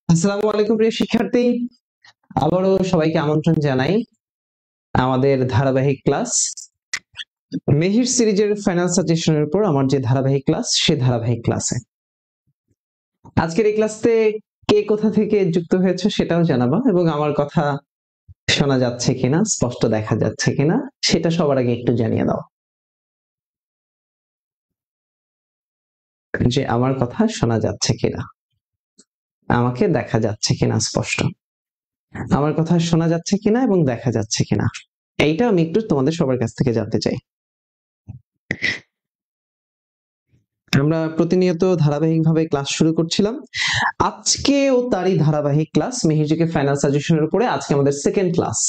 আসসালামু আলাইকুম প্রিয় শিক্ষার্থী, আবারও সবাইকে আমন্ত্রণ জানাই আমাদের ধারাবাহিক ক্লাস মেহির সিরিজের ফাইনাল সাজেশনের উপর আমার যে ধারাবাহিক ক্লাস সে ধারাবাহিক ক্লাসে আজকের এই ক্লাসে কে কোথা থেকে যুক্ত হয়েছে সেটাও জানাবো এবং আমার কথা শোনা যাচ্ছে কিনা, স্পষ্ট দেখা যাচ্ছে কিনা সেটা সবার আগে একটু জানিয়ে দাও যে আমার কথা শোনা যাচ্ছে কিনা, আমাকে দেখা যাচ্ছে কিনা, স্পষ্ট আমার কথা শোনা যাচ্ছে কিনা এবং দেখা যাচ্ছে কিনা এইটা আমি একটু তোমাদের সবার কাছ থেকে জানতে চাই। আমরা প্রতিনিয়ত ধারাবাহিকভাবে ক্লাস শুরু করছিলাম, আজকেও তারই ধারাবাহিক ক্লাস মেহিজিকে ফাইনাল সাজেশনের উপরে। আজকে আমাদের সেকেন্ড ক্লাস।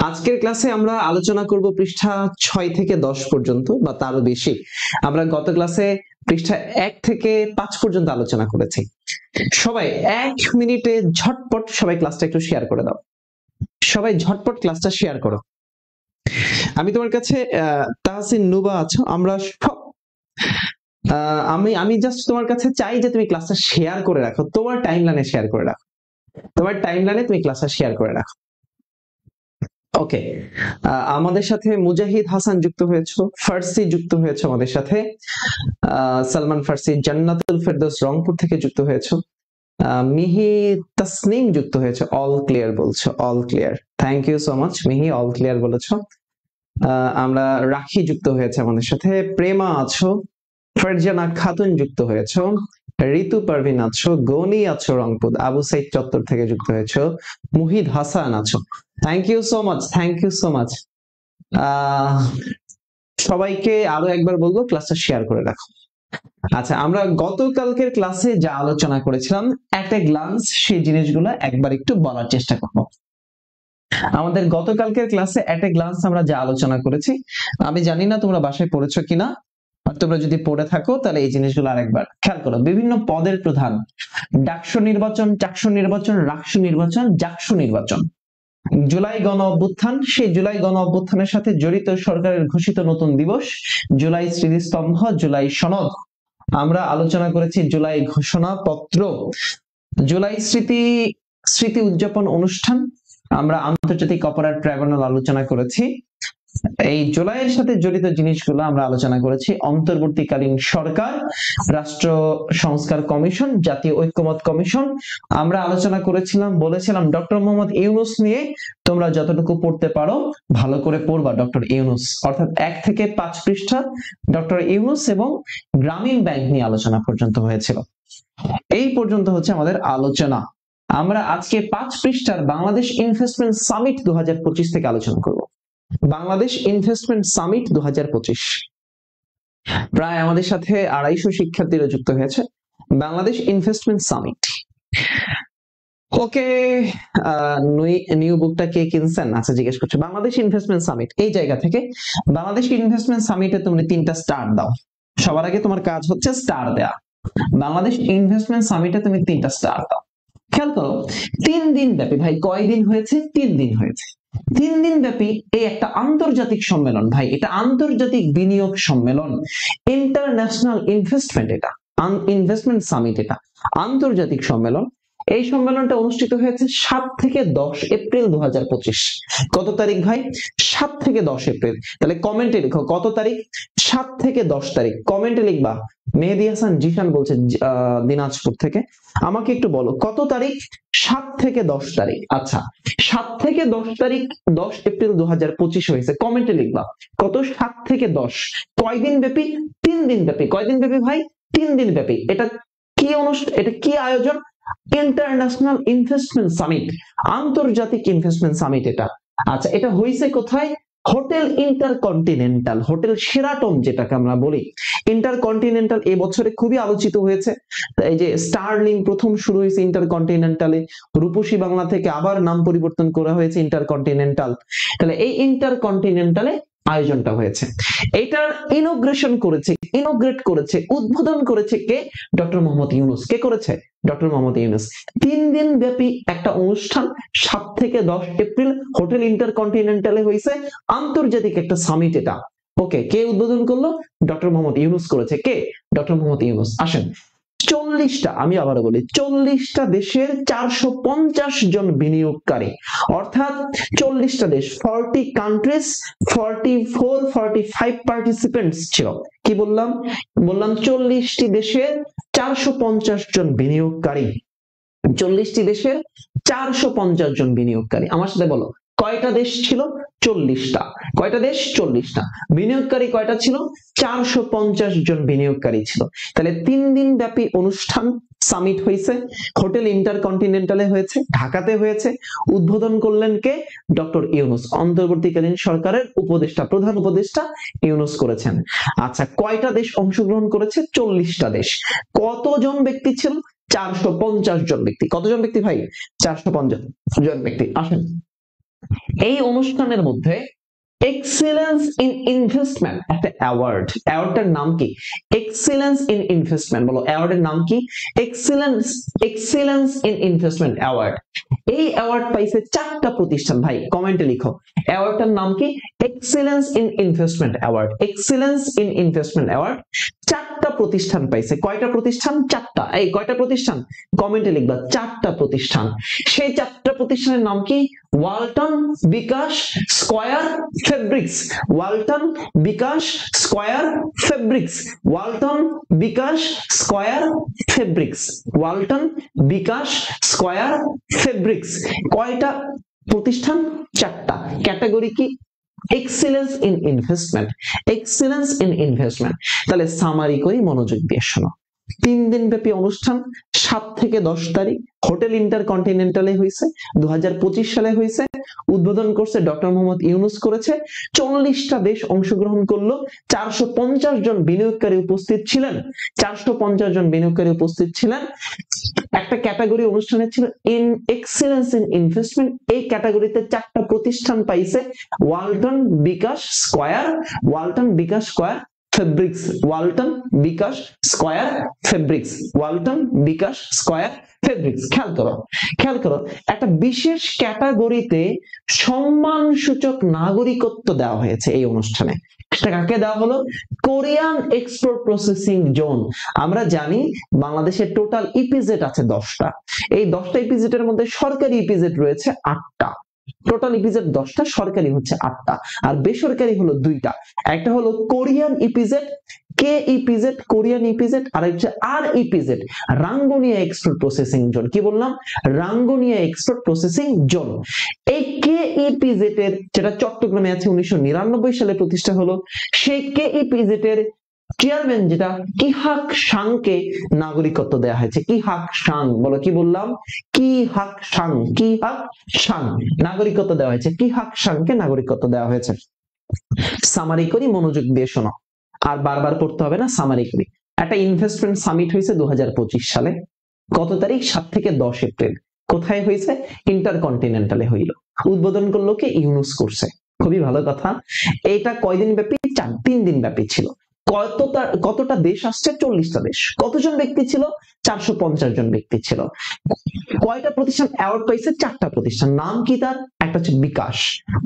আজকের ক্লাসে আমরা আলোচনা করব পৃষ্ঠা 6 থেকে 10 পর্যন্ত বা তারও বেশি। আমরা গত ক্লাসে পৃষ্ঠা 1 থেকে 5 পর্যন্ত আলোচনা করেছি। সবাই 1 মিনিটে ঝটপট সবাই ক্লাসটা একটু শেয়ার করে দাও, সবাই ঝটপট ক্লাসটা শেয়ার করো। আমি তোমার কাছে তাহসিন নুবা আছো, আমরা সব আমি জাস্ট তোমার কাছে চাই যে তুমি ক্লাসটা শেয়ার করে রাখো, তোমার টাইমলাইনে শেয়ার করে রাখো, তোমার টাইমলাইনে তুমি ক্লাসটা শেয়ার করে রাখো। ওকে, আমাদের সাথে মুজাহিদ হাসান যুক্ত হয়েছে, ফার্সি যুক্ত হয়েছে আমাদের সাথে, সালমান ফার্সি জান্নাতুল ফেরদৌস রংপুর থেকে যুক্ত হয়েছে, মিহি তাসনিম যুক্ত হয়েছে, অল ক্লিয়ার বলছো, all clear, thank you so much Mihi, all clear বলেছো। আমরা রাখি যুক্ত হয়েছে আমাদের সাথে, প্রেমা আছো, ফারজানা খাতুন যুক্ত হয়েছ, ঋতু পারভিন আছো, গনি আছো রংপুর, আবু সাইদ চত্বর থেকে যুক্ত হয়েছ, মুহিদ হাসান আছো, thank you so much, thank you so much. সবাইকে আরো একবার বলবো ক্লাসটা শেয়ার করে রাখো। আচ্ছা, আমরা গতকালকের ক্লাসে যা আলোচনা করেছিলাম এট এ গ্লান্স সেই জিনিসগুলো একবার একটু বলার চেষ্টা করব। আমাদের গতকালকের ক্লাসে এট এ গ্লান্স আমরা যা আলোচনা করেছি, আমি জানি না তোমরা বাসায় পড়েছো কিনা, তোমরা যদি পড়ে থাকো তাহলে এই জিনিসগুলো আরেকবার খেয়াল করো। বিভিন্ন পদের প্রধান, ডাকসু নির্বাচন, চাকসু নির্বাচন, রাকসু নির্বাচন, জাকসু নির্বাচন, জুলাই গণ অভ্যুত্থান, সেই জুলাই গণ অভ্যুত্থানের সাথে জড়িত সরকারের ঘোষিত নতুন দিবস, জুলাই স্মৃতিস্তম্ভ, জুলাই সনদ, আমরা আলোচনা করেছি জুলাই ঘোষণা পত্র, জুলাই স্মৃতি উদযাপন অনুষ্ঠান, আমরা আন্তর্জাতিক অপরাধ ট্রাইব্যুনাল আলোচনা করেছি। এই জুলাইয়ের সাথে জড়িত জিনিসগুলো আমরা আলোচনা করেছি অন্তর্বর্তীকালীন সরকার, রাষ্ট্র সংস্কার কমিশন, জাতীয় ঐক্যমত কমিশন। আমরা আলোচনা করেছিলাম, বলেছিলাম ডক্টর মোহাম্মদ ইউনূস নিয়ে তোমরা যতটুকু পড়তে পারো ভালো করে পড়বা। ডক্টর ইউনূস অর্থাৎ 1 থেকে 5 পৃষ্ঠা ডক্টর ইউনূস এবং গ্রামীণ ব্যাংক নিয়ে আলোচনা পর্যন্ত হয়েছিল। এই পর্যন্ত হচ্ছে আমাদের আলোচনা। আমরা আজকে 5 পৃষ্ঠার বাংলাদেশ ইনভেস্টমেন্ট সামিট 2025 থেকে আলোচনা করব। বাংলাদেশ ইনভেস্টমেন্ট সামিট 2025, প্রায় আমাদের সাথে 250 শিক্ষার্থীরা যুক্ত হয়েছে। বাংলাদেশ ইনভেস্টমেন্ট সামিট, ওকে। নিউ বুকটা কে কিনছেন? আচ্ছা, জিজ্ঞেস করছে বাংলাদেশ ইনভেস্টমেন্ট সামিট। এই জায়গা থেকে বাংলাদেশ ইনভেস্টমেন্ট সামিটে তুমি 3টা স্টার দাও। সবার আগে তোমার কাজ হচ্ছে স্টার দেয়া। বাংলাদেশ ইনভেস্টমেন্ট সামিটে তুমি 3টা স্টার দাও। খেয়াল করো, 3 দিন ব্যাপী, ভাই কয় দিন হয়েছে? 3 দিন হয়েছে। 3 দিন ব্যাপী এই একটা আন্তর্জাতিক সম্মেলন, ভাই এটা আন্তর্জাতিক বিনিয়োগ সম্মেলন, ইন্টারন্যাশনাল ইনভেস্টমেন্ট, এটা ইনভেস্টমেন্ট সামিট, এটা আন্তর্জাতিক সম্মেলন। এই সম্মেলনটা অনুষ্ঠিত হয়েছে 7 থেকে 10 এপ্রিল 2025। কত তারিখ ভাই? 7 থেকে 10 এপ্রিল। তাহলে কমেন্টে লিখো কত তারিখ? 7 থেকে 10 তারিখ, কমেন্টে লিখবা। মেহেদী হাসান জিশান বলছে দিনাজপুর থেকে, আমাকে একটু বলো কত তারিখ? 7 থেকে 10 তারিখ। আচ্ছা, 7 থেকে 10 তারিখ, 10 এপ্রিল 2025 হয়েছে, কমেন্টে লিখবা কত? 7 থেকে 10। কয়দিন ব্যাপী? 3 দিন ব্যাপী। কয়দিন ব্যাপী ভাই? 3 দিন ব্যাপী। এটা কি অনুষ্ঠান? এটা কি আয়োজন? ইন্টারন্যাশনাল ইনভেস্টমেন্ট সামিট, আন্তর্জাতিক ইনভেস্টমেন্ট সামিট এটা। আচ্ছা, এটা হয়েছে কোথায়? হোটেল ইন্টারকন্টিনেন্টাল, হোটেল শেরাটন যেটাকে আমরা বলি। ইন্টারকন্টিনেন্টাল এবছরে খুবই আলোচিত হয়েছে। এই যে স্টারলিং প্রথম শুরু হয়েছে ইন্টারকন্টিনেন্টালে, রূপসী বাংলা থেকে আবার নাম পরিবর্তন করা হয়েছে ইন্টারকন্টিনেন্টাল। তাহলে এই ইন্টারকন্টিনেন্টালে আয়োজনটা হয়েছে। এটার ইনোগ্রেট করেছে, উদ্বোধন করেছে কে? ডক্টর মোহাম্মদ ইউনূস। কে করেছে? ডক্টর মোহাম্মদ ইউনূস। 3 দিন ব্যাপী একটা অনুষ্ঠান, 7 থেকে 10 এপ্রিল হোটেল ইন্টারকন্টিনেন্টালে হয়েছে, আন্তর্জাতিক একটা সামিট এটা। ওকে, কে উদ্বোধন করলো? ডক্টর মোহাম্মদ ইউনূস করেছে। কে? ডক্টর মোহাম্মদ ইউনূস। আসেন 40টা, আমি আবারও বলি 40টা দেশের 450 জন বিনিয়োগকারী, অর্থাৎ 40টা দেশ, 40 কান্ট্রিজ, 45 পার্টিসিপেন্টস ছিল। কি বললাম? বললাম 40টি দেশের 450 জন বিনিয়োগকারী, 40টি দেশের 450 জন বিনিয়োগকারী। আমার সাথে বলো কয়টা দেশ ছিল? 40টা। কয়টা দেশ? 40টা। বিনিয়োগকারী কয়টা ছিল? 450 জন বিনিয়োগকারী ছিল। তাহলে 3 দিন ব্যাপী অনুষ্ঠান সামিট হয়েছে, হোটেল ইন্টারকন্টিনেন্টালে হয়েছে, ঢাকাতে হয়েছে। উদ্বোধন করলেন কে? ডক্টর ইউনূস, অন্তর্বর্তীকালীন সরকারের উপদেষ্টা, প্রধান উপদেষ্টা ইউনূস করেছেন। আচ্ছা, কয়টা দেশ অংশগ্রহণ করেছে? 40টা দেশ। কতজন ব্যক্তি ছিল? 450 জন ব্যক্তি। কতজন ব্যক্তি ভাই? 450 জন ব্যক্তি। আসেন, এই অনুষ্ঠানের মধ্যে এক্সেলেন্স ইন ইনভেস্টমেন্ট একটা অ্যাওয়ার্ড, অ্যাওয়ার্ডটার নাম কি? Excellence in investment. বলো অ্যাওয়ার্ডের নাম কি? Excellence in investment award. এই অ্যাওয়ার্ড পাইছে 4টা প্রতিষ্ঠান। ভাই কমেন্টে লিখো অ্যাওয়ার্ডটার নাম কি? Excellence in investment award. Excellence in investment award 4টা প্রতিষ্ঠান পাইছে। কয়টা প্রতিষ্ঠান? 4টা। এই কয়টা প্রতিষ্ঠান? কমেন্টে লিখবা 4টা প্রতিষ্ঠান। সেই 4টা প্রতিষ্ঠানের নাম কি? ওয়ালটন, বিকাশ, স্কয়ার, ফেব্রিক্স। ওয়ালটন, বিকাশ, স্কয়ার, ফেব্রিক্স। ওয়ালটন, বিকাশ, স্কয়ার, ফেব্রিক্স। ওয়ালটন, বিকাশ, স্কয়ার, ফেব্রিক্স। কয়টা প্রতিষ্ঠান? 4টা। ক্যাটাগরি কি? Excellence in investment. Excellence in investment. তাহলে সামারি করি, মনোযোগ দিয়ে শোনো। 3 দিন ব্যাপী অনুষ্ঠান 7 থেকে 10 তারিখ হোটেল ইন্টারকন্টিনেন্টালে হয়েছে, 2025 সালে হয়েছে। উদ্বোধন করছে ডক্টর মোহাম্মদ ইউনূস করেছে। 40টা দেশ অংশগ্রহণ করলো, 450 জন বিনিয়োগকারী উপস্থিত ছিলেন। 450 জন বিনিয়োগকারী উপস্থিত ছিলেন। একটা ক্যাটাগরি অনুষ্ঠানে ছিল ইন এক্সেলেন্স ইন ইনভেস্টমেন্ট। এই ক্যাটাগরিতে 4টা প্রতিষ্ঠান পাইছে, ওয়ালটন, বিকাশ, স্কয়ার, ওয়ালটন, বিকাশ, স্কয়ার, ফেব্রিক্স। ওয়ালটন, বিকাশ, স্কয়ার, ফেব্রিক্স। ওয়ালটন, বিকাশ, স্কয়ার, ফেব্রিক্স। খেয়াল করো একটা বিশেষ ক্যাটাগরিতে সম্মানসূচক নাগরিকত্ব দেওয়া হয়েছে এই অনুষ্ঠানে। কাকে দেওয়া হলো? Korean export processing zone. আমরা জানি বাংলাদেশের টোটাল ইপিজেড আছে 10টা। এই 10টা ইপিজেডের মধ্যে সরকারি ইপিজেড রয়েছে 8টা। টোটাল ইপিজেড 10টা, সরকারি হচ্ছে 8টা, আর বেসরকারি হলো 2টা। একটা হলো Korean EPZ, K EPZ, Korean EPZ, আর হচ্ছে R EPZ, Rangunia export processing zone. কি বললাম? Rangunia export processing zone. এই কে ইপিজেড এর, যেটা চট্টগ্রামে আছে, 1999 সালে প্রতিষ্ঠা হলো, সেই কে ইপিজেড এর চেয়ারম্যান যেটা কিহাক সাংকে নাগরিকত্ব দেওয়া হয়েছে। কিহাক সাং, বলো কি বললাম? কিহাক সাং, কিহাক সাং নাগরিকত্ব দেওয়া হয়েছে। কিহাক সাংকে নাগরিকত্ব দেওয়া হয়েছে। সামারি করি, মনোযোগ দিয়ে শোনো, আর বারবার পড়তে হবে না, সামারি করি। একটা ইনভেস্টমেন্ট সামিট হয়েছে 2025 সালে। কত তারিখ? 7 থেকে 10 এপ্রিল। কোথায় হয়েছে? ইন্টারকন্টিনেন্টালে হইল। উদ্বোধন করলো কে? ইউনূস করছে। খুবই ভালো কথা। এটা কয়দিন ব্যাপী? 3 দিন ব্যাপী ছিল। কতটা দেশ আসছে? 40টা দেশ। কতজন ব্যক্তি ছিল? 450 জন ব্যক্তি ছিল। কয়টা প্রতিষ্ঠান অ্যাওয়ার্ড পাইছে? 4টা প্রতিষ্ঠান। নাম কি তার? একটা হচ্ছে বিকাশ,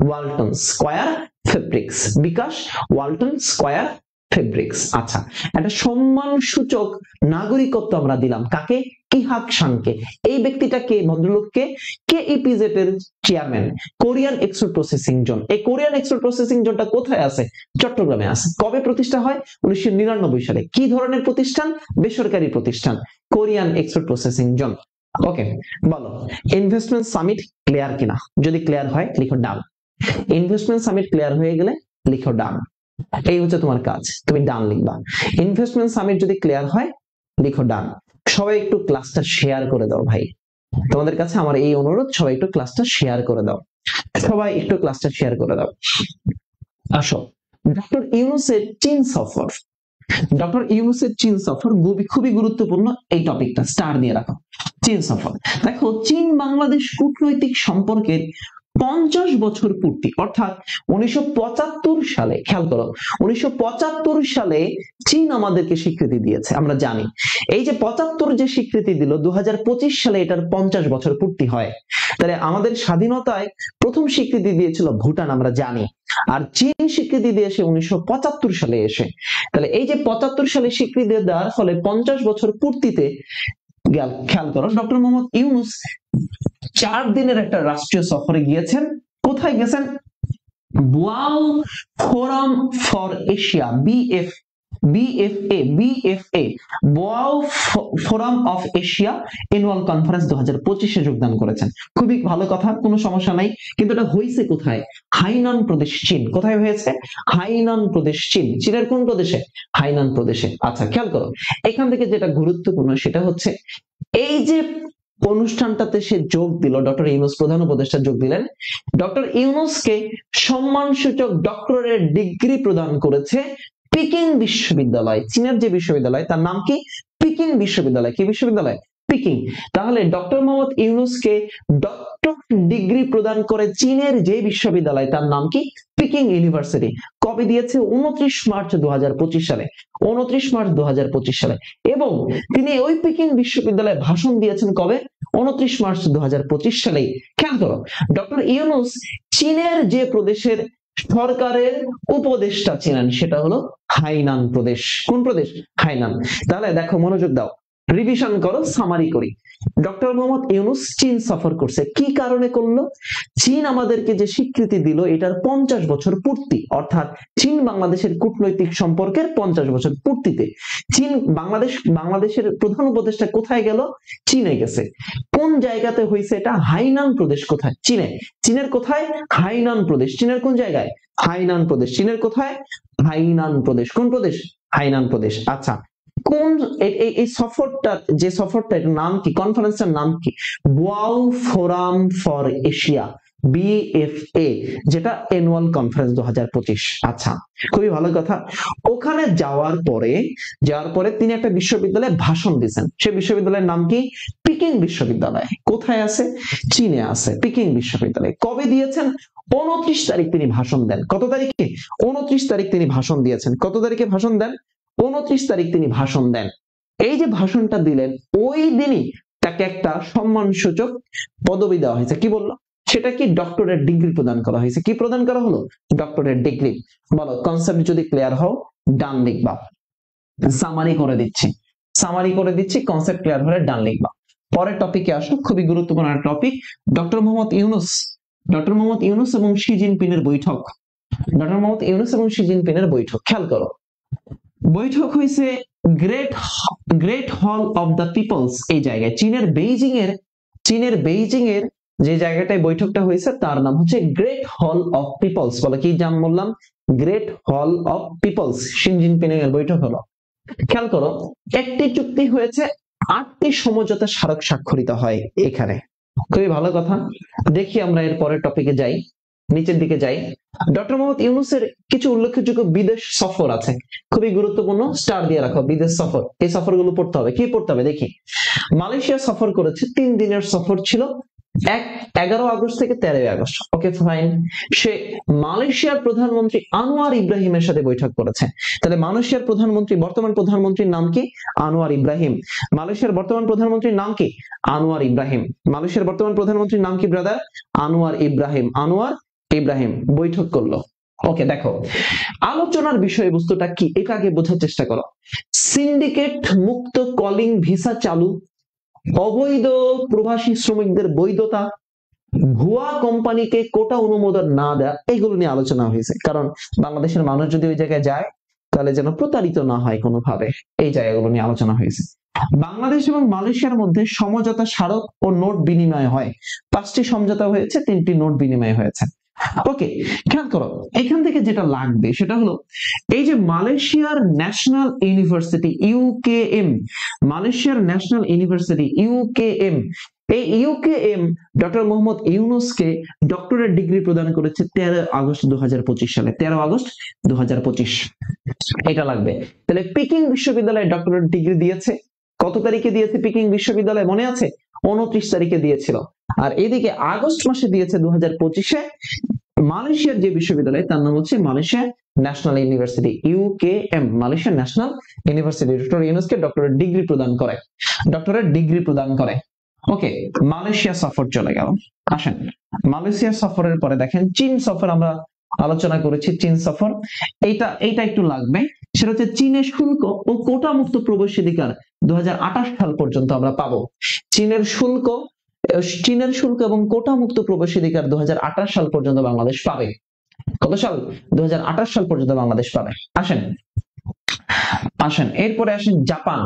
ওয়ালটন, স্কয়ার, ফেব্রিক্স। বিকাশ, ওয়ালটন, স্কয়ার, ফেব্রিক্স। আচ্ছা, একটা সম্মানসূচক নাগরিকত্ব আমরা দিলাম কাকে? কিহাক সাংকে। এই ব্যক্তিটাকে, ভদ্রলোককে, কে ইপিজেড এর chairman, Korean export processing zone. এই কোরিয়ান এক্সপোর্ট প্রসেসিং জোনটা কোথায় আছে? চট্টগ্রামে আছে। কবে প্রতিষ্ঠা হয়? 1999 সালে। কি ধরনের প্রতিষ্ঠান? বেসরকারি প্রতিষ্ঠান, কোরিয়ান এক্সপোর্ট প্রসেসিং জোন। ওকে, বলো ইনভেস্টমেন্ট সামিট ক্লিয়ার কিনা? যদি ক্লিয়ার হয় লিখো ডান। ইনভেস্টমেন্ট সামিট ক্লিয়ার হয়ে গেলে লিখো ডান। এই হচ্ছে তোমার কাজ, তুমি ডান লিখবা। ইনভেস্টমেন্ট সামিট যদি ক্লিয়ার হয় লিখো ডান। সবাই একটু ক্লাসটা শেয়ার করে দাও ভাই, তোমাদের কাছে আমার এই অনুরোধ, সবাই একটু ক্লাসটা শেয়ার করে দাও। সবাই একটু ক্লাসটা শেয়ার করে দাও। আসো, ডক্টর ইউনূসের চীন সফর। ডক্টর ইউনূসের চীন সফর খুবই গুরুত্বপূর্ণ। এই টপিকটা স্টার দিয়ে রাখো। চীন সফর। দেখো, চীন বাংলাদেশ কূটনৈতিক সম্পর্কের 50 বছর পূর্তি, অর্থাৎ 1975 সালে, খেয়াল করো 1975 সালে চীন আমাদেরকে স্বীকৃতি দিয়েছে, আমরা জানি। এই যে 75 যে স্বীকৃতি দিল, 2025 সালে এটার 50 বছর পূর্তি হয়। তাহলে আমাদের স্বাধীনতায় প্রথম স্বীকৃতি দিয়েছিল ভুটান, আমরা জানি, আর চীন স্বীকৃতি দিয়েছে 1975 সালে এসে। তাহলে এই যে 75 সালে স্বীকৃতি দেওয়ার ফলে 50 বছর পূর্তিতে খেয়াল করো ডক্টর মোহাম্মদ ইউনূস 4 দিনের একটা রাষ্ট্রীয় সফরে গিয়েছেন। কোথায় গেছেন? Boao forum for Asia, BFA, Boao forum of Asia annual conference 2025-এ যোগদান করেছেন। খুবই ভালো কথা, কোনো সমস্যা নাই। কিন্তু এটা হয়েছে কোথায়? হাইনান প্রদেশ, চীন। কোথায় হয়েছে? হাইনান প্রদেশ, চীন। চীনের কোন প্রদেশে? হাইনান প্রদেশে। আচ্ছা, খেয়াল করো এখান থেকে যেটা গুরুত্বপূর্ণ সেটা হচ্ছে এই যে অনুষ্ঠানটাতে সে যোগ দিল, ডক্টর ইউনূস প্রধান উপদেষ্টা যোগ দিলেন। ডক্টর ইউনূসকে সম্মানসূচক ডক্টরেট ডিগ্রি প্রদান করেছে পিকিং বিশ্ববিদ্যালয়। চীনের যে বিশ্ববিদ্যালয় তার নাম কি? পিকিং বিশ্ববিদ্যালয়। কি বিশ্ববিদ্যালয়? পিকিং। তাহলে ডক্টর মোহাম্মদ ইউনূসকে ডক্টর ডিগ্রি প্রদান করে চীনের যে বিশ্ববিদ্যালয় তার নাম কি? Peking University. কবে দিয়েছে? 29 মার্চ 2025 সালে। 29 মার্চ 2025 সালে। এবং তিনি ওই পিকিং বিশ্ববিদ্যালয়ে ভাষণ দিয়েছেন কবে? 29 মার্চ 2025 সালে। খেয়াল করো ডক্টর ইউনূস চীনের যে প্রদেশের সরকারের উপদেষ্টা ছিলেন সেটা হলো হাইনান প্রদেশ। কোন প্রদেশ? হাইনান। তাহলে দেখো, মনোযোগ দাও, রিভিশন করো, সামারি করি। ডক্টর মোহাম্মদ ইউনূস চীন সফর করছে, কি কারণে করলো? চীন আমাদেরকে যে স্বীকৃতি দিল এটার 50 বছর পূর্তি, অর্থাৎ চীন বাংলাদেশের কূটনৈতিক সম্পর্কের 50 বছর পূর্তিতে চীন বাংলাদেশের প্রধান উপদেষ্টা কোথায় গেল? চীনে গেছে। কোন জায়গাতে হয়েছে এটা? হাইনান প্রদেশ। কোথায়? চীনে। চীনের কোথায়? হাইনান প্রদেশ। চীনের কোন জায়গায়? হাইনান প্রদেশ। চীনের কোথায়? হাইনান প্রদেশ। কোন প্রদেশ? হাইনান প্রদেশ। আচ্ছা, কোন এই সফরটা, যে সফরটা, এটার নাম কি? কনফারেন্সটার নাম কি? Boao forum for Asia, BFA, যেটা অ্যানুয়াল কনফারেন্স 2025। আচ্ছা, খুবই ভালো কথা। ওখানে যাওয়ার পরে তিনি একটা বিশ্ববিদ্যালয়ে ভাষণ দিয়েছেন। সেই বিশ্ববিদ্যালয়ের নাম কি? পিকিং বিশ্ববিদ্যালয়। কোথায় আছে? চীনে আছে, পিকিং বিশ্ববিদ্যালয়। কবে দিয়েছেন? 29 তারিখ তিনি ভাষণ দেন। কত তারিখে? 29 তারিখ তিনি ভাষণ দিয়েছেন। কত তারিখে ভাষণ দেন? 29 তারিখ তিনি ভাষণ দেন। এই যে ভাষণটা দিলেন ওই দিনই তাকে একটা সম্মানসূচক পদবি দেওয়া হয়েছে। কি বললো? সেটা কি? ডক্টরেট ডিগ্রি প্রদান করা হয়েছে। কি প্রদান করা হলো? Doctorate degree. বলো, কনসেপ্ট যদি ক্লিয়ার হও ডান লিখবা। সামারি করে দিচ্ছি, কনসেপ্ট ক্লিয়ার হলে ডান লিখবা। পরের টপিকে আসো, খুবই গুরুত্বপূর্ণ একটা টপিক। ডক্টর মোহাম্মদ ইউনূস এবং শি জিনপিংয়ের বৈঠক। ডক্টর মোহাম্মদ ইউনূস এবং শি জিনপিংয়ের বৈঠক। খেয়াল করো, বৈঠক হয়েছে great hall of the people's এই জায়গায়, চীনের বেইজিং এর যে জায়গাটায় বৈঠকটা হয়েছে তার নাম হচ্ছে গ্রেট হল অফ পিপলস। বলে কি নাম বললাম? Great hall of people's. Xi Jinping এর বৈঠক হলো। খেয়াল করো, একটি চুক্তি হয়েছে, 8টি সমঝোতা স্মারক স্বাক্ষরিত হয় এখানে। খুবই ভালো কথা। দেখি আমরা এর পরের টপিকে যাই, নিচের দিকে যাই। ডক্টর মোহাম্মদ ইউনূসের কিছু উল্লেখযোগ্য বিদেশ সফর আছে, খুবই গুরুত্বপূর্ণ, স্টার দিয়ে রাখো। বিদেশ সফর, এই সফরগুলো পড়তে হবে। কি পড়তে হবে দেখি। মালয়েশিয়া সফর করেছে, 3 দিনের সফর ছিল, 11 আগস্ট থেকে 13 আগস্ট। Okay fine. সে মালয়েশিয়ার প্রধানমন্ত্রী আনোয়ার ইব্রাহিমের সাথে বৈঠক করেছে। তাহলে মালয়েশিয়ার বর্তমান প্রধানমন্ত্রীর নাম কি? আনোয়ার ইব্রাহিম। মালয়েশিয়ার বর্তমান প্রধানমন্ত্রীর নাম কি? আনোয়ার ইব্রাহিম। মালয়েশিয়ার বর্তমান প্রধানমন্ত্রীর নাম কি ব্রাদার? আনোয়ার ইব্রাহিম বৈঠক করলো। ওকে, দেখো আলোচনার বিষয়বস্তুটা কি এটা আগে বোঝার চেষ্টা করো। সিন্ডিকেট মুক্ত কলিং ভিসা চালু, অবৈধ প্রবাসী শ্রমিকদের বৈধতা, ভুয়া কোম্পানিকে কোটা অনুমোদন না দেয়া, এগুলো নিয়ে আলোচনা হয়েছে। কারণ বাংলাদেশের মানুষ যদি ওই জায়গায় যায় তাহলে যেন প্রতারিত না হয় কোনোভাবে, এই জায়গাগুলো নিয়ে আলোচনা হয়েছে। বাংলাদেশ এবং মালয়েশিয়ার মধ্যে সমঝোতা স্মারক ও নোট বিনিময় হয়। 5টি সমঝোতা হয়েছে, 3টি নোট বিনিময় হয়েছে। ওকে, খেয়াল করো, এখান থেকে যেটা লাগবে সেটা হলো এই যে মালয়েশিয়ার ন্যাশনাল ইউনিভার্সিটি ইউকেএম, মালয়েশিয়ার ন্যাশনাল ইউনিভার্সিটি ইউকেএম, এই ইউকেএম ডক্টর মোহাম্মদ ইউনূসকে ডক্টরেট ডিগ্রি প্রদান করেছে 13 আগস্ট 2025 সালে। 13 আগস্ট 2025 এটা লাগবে। তাহলে পিকিং বিশ্ববিদ্যালয়ে ডক্টরেট ডিগ্রি দিয়েছে। কত তারিখে দিয়েছে পিকিং বিশ্ববিদ্যালয় মনে আছে? 29 তারিখে দিয়েছিল। আর এদিকে আগস্ট মাসে দিয়েছে 2025-এ মালয়েশিয়ার যে বিশ্ববিদ্যালয় তার নাম হচ্ছে Malaysia national university, UKM, Malaysia national university. Doctor ইউনূসকে ডক্টরেট ডিগ্রি প্রদান করে, ডক্টরেট ডিগ্রি প্রদান করে। ওকে, মালয়েশিয়া সফর চলে গেল। আসেন, মালয়েশিয়া সফরের পরে দেখেন চীন সফর আমরা আলোচনা করেছি। চীন সফর এইটা একটু লাগবে, সেটা হচ্ছে চীনের শুল্ক ও কোটা মুক্ত প্রবেশাধিকার 2028 সাল পর্যন্ত আমরা পাবো। চীনের শুল্ক এবং কোটা মুক্ত প্রবেশাধিকার 2028 সাল পর্যন্ত বাংলাদেশ পাবে। কত সাল? 2028 সাল পর্যন্ত বাংলাদেশ পাবে। আসেন এরপরে আসেন জাপান।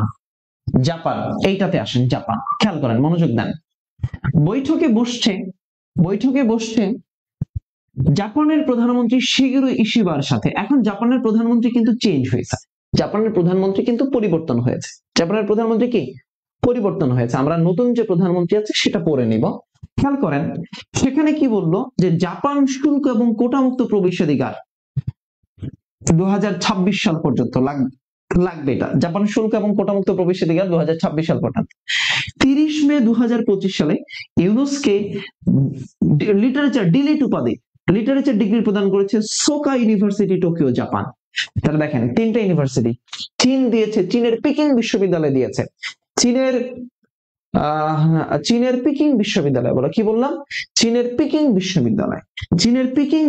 জাপান এইটাতে আসেন, জাপান খেয়াল করেন, মনোযোগ দেন। বৈঠকে বসছে জাপানের প্রধানমন্ত্রী শিগেরু ইশিবার সাথে। এখন জাপানের প্রধানমন্ত্রী কিন্তু চেঞ্জ হয়েছে, জাপানের প্রধানমন্ত্রী কিন্তু পরিবর্তন হয়েছে। জাপানের প্রধানমন্ত্রী কি পরিবর্তন হয়েছে? আমরা নতুন যে প্রধানমন্ত্রী আছে সেটা পড়ে নিব। খেয়াল করেন সেখানে কি বললো, যে জাপান শুল্ক এবং কোটামুক্ত প্রবেশাধিকার 2026 সাল পর্যন্ত লাগবে। এটা জাপান শুল্ক এবং কোটামুক্ত প্রবেশাধিকার 2026 সাল পর্যন্ত। 30 মে 2025 সালে ইউনুসকে লিটারেচার ডিগ্রি প্রদান করেছে সোকা ইউনিভার্সিটি, টোকিও, জাপান। তাহলে দেখেন তিনটা ইউনিভার্সিটি চীন দিয়েছে। চীনের পিকিং বিশ্ববিদ্যালয় দিয়েছে। চীনের পিকিং বিশ্ববিদ্যালয়, বলো কি বললাম? চীনের পিকিং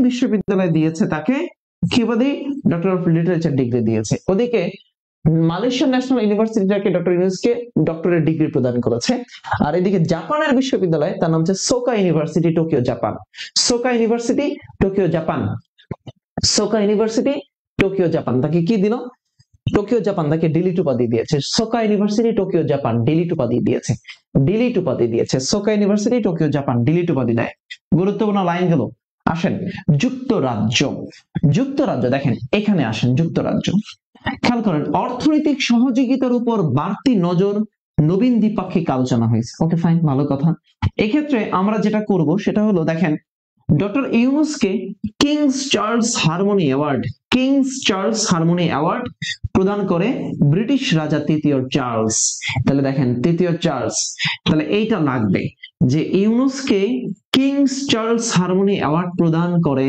বিশ্ববিদ্যালয় দিয়েছে তাকে কি বলে, ডক্টর অফ লিটারেচার ডিগ্রি দিয়েছে। ওদিকে মালয়েশিয়া ন্যাশনাল ইউনিভার্সিটিটাকে ডক্টর ইউনূসকে ডক্টরেট ডিগ্রি প্রদান করেছে। আর এদিকে জাপানের বিশ্ববিদ্যালয়, তার নাম হচ্ছে Soka university, Tokyo, Japan. Soka university, Tokyo, Japan. Soka university, Tokyo, Japan তাকে কি দিল? টোকিও, জাপান তাকে ডিলিট উপাধি দিয়েছে। Soka university, Tokyo, Japan DLitt উপাধি দিয়েছে। Soka university, Tokyo, Japan DLitt উপাধি দেয়। গুরুত্বপূর্ণ লাইন গুলো। আসেন যুক্তরাজ্য দেখেন, এখানে আসেন যুক্তরাজ্য। খেয়াল করেন অর্থনৈতিক সহযোগিতার উপর বাড়তি নজর, নবীন দ্বিপাক্ষিক আলোচনা হয়েছে। ওকে ফাইন, ভালো কথা। এক্ষেত্রে আমরা যেটা করব সেটা হলো, দেখেন ডক্টর ইউনূসকে কিংস চার্লস হারমোনি অ্যাওয়ার্ড প্রদান করে ব্রিটিশ রাজা তৃতীয় চার্লস। তাহলে দেখেন তৃতীয় চার্লস, তাহলে এইটা লাগবে যে ইউনূসকে কিংস চার্লস হারমোনি অ্যাওয়ার্ড প্রদান করে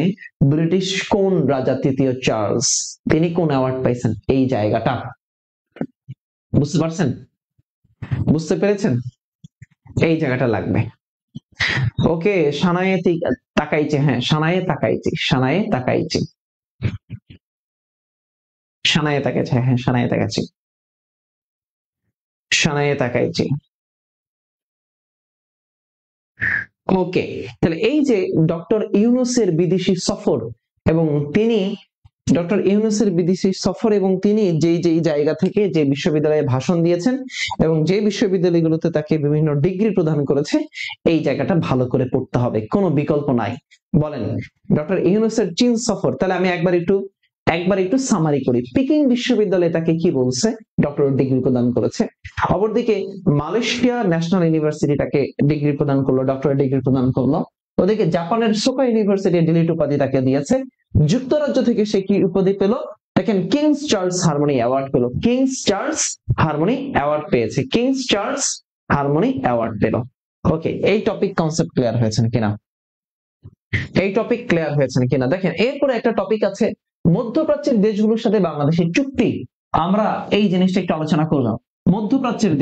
ব্রিটিশ কোন রাজা? তৃতীয় চার্লস। তিনি কোন অ্যাওয়ার্ড পাইছেন? এই জায়গাটা বুঝতে পেরেছেন? এই জায়গাটা লাগবে। ওকে, সানায়ে তাকাইছে। হ্যাঁ, সানায়ে তাকাইছে। ওকে, তাহলে এই যে ডক্টর ইউনূসের বিদেশি সফর এবং তিনি যেই জায়গা থেকে যে বিশ্ববিদ্যালয়ে ভাষণ দিয়েছেন এবং যে বিশ্ববিদ্যালয়গুলোতে তাকে বিভিন্ন ডিগ্রি প্রদান করেছে, এই জায়গাটা ভালো করে পড়তে হবে, কোনো বিকল্প নাই। বলেন ডক্টর ইউনূসের চীন সফর, তাহলে আমি একবার একটু সামারি করি। পিকিং বিশ্ববিদ্যালয়ে তাকে কি বলছে? ডক্টরেট ডিগ্রি প্রদান করেছে। অপরদিকে মালয়েশিয়া ন্যাশনাল ইউনিভার্সিটি তাকে ডিগ্রি প্রদান করলো, ডক্টরেট ডিগ্রি প্রদান করলো। ওদিকে জাপানের সোকা ইউনিভার্সিটি ডিলিট উপাধি তাকে দিয়েছে। যুক্তরাজ্য থেকে সে কি উপাধি পেল? দেখেন কিংস চার্লস হারমোনি অ্যাওয়ার্ড পেল। ওকে, এই টপিক কনসেপ্ট ক্লিয়ার হয়েছে কিনা? দেখেন এরপরে একটা টপিক আছে, মধ্যপ্রাচ্যের দেশগুলোর সাথে বাংলাদেশের চুক্তি। আমরা এই জিনিসটা একটু আলোচনা করলাম। মধ্যপ্রাচ্যের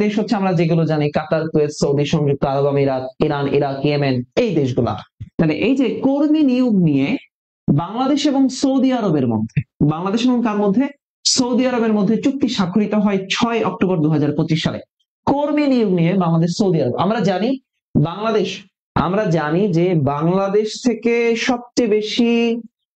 দেশ হচ্ছে আমরা যেগুলো জানি, কাতার, কুয়েত, সৌদি, সংযুক্ত আরব আমিরাত, ইরান, ইরাক, ইয়েমেন, এই দেশগুলা। তাহলে এই যে কর্মী নিয়োগ নিয়ে বাংলাদেশ এবং সৌদি আরবের মধ্যে, বাংলাদেশ এবং কার মধ্যে? সৌদি আরবের মধ্যে চুক্তি স্বাক্ষরিত হয় 6 অক্টোবর 2025 সালে। কর্মী নিয়োগ নিয়ে বাংলাদেশ, সৌদি আরব। আমরা জানি যে বাংলাদেশ থেকে সবচেয়ে বেশি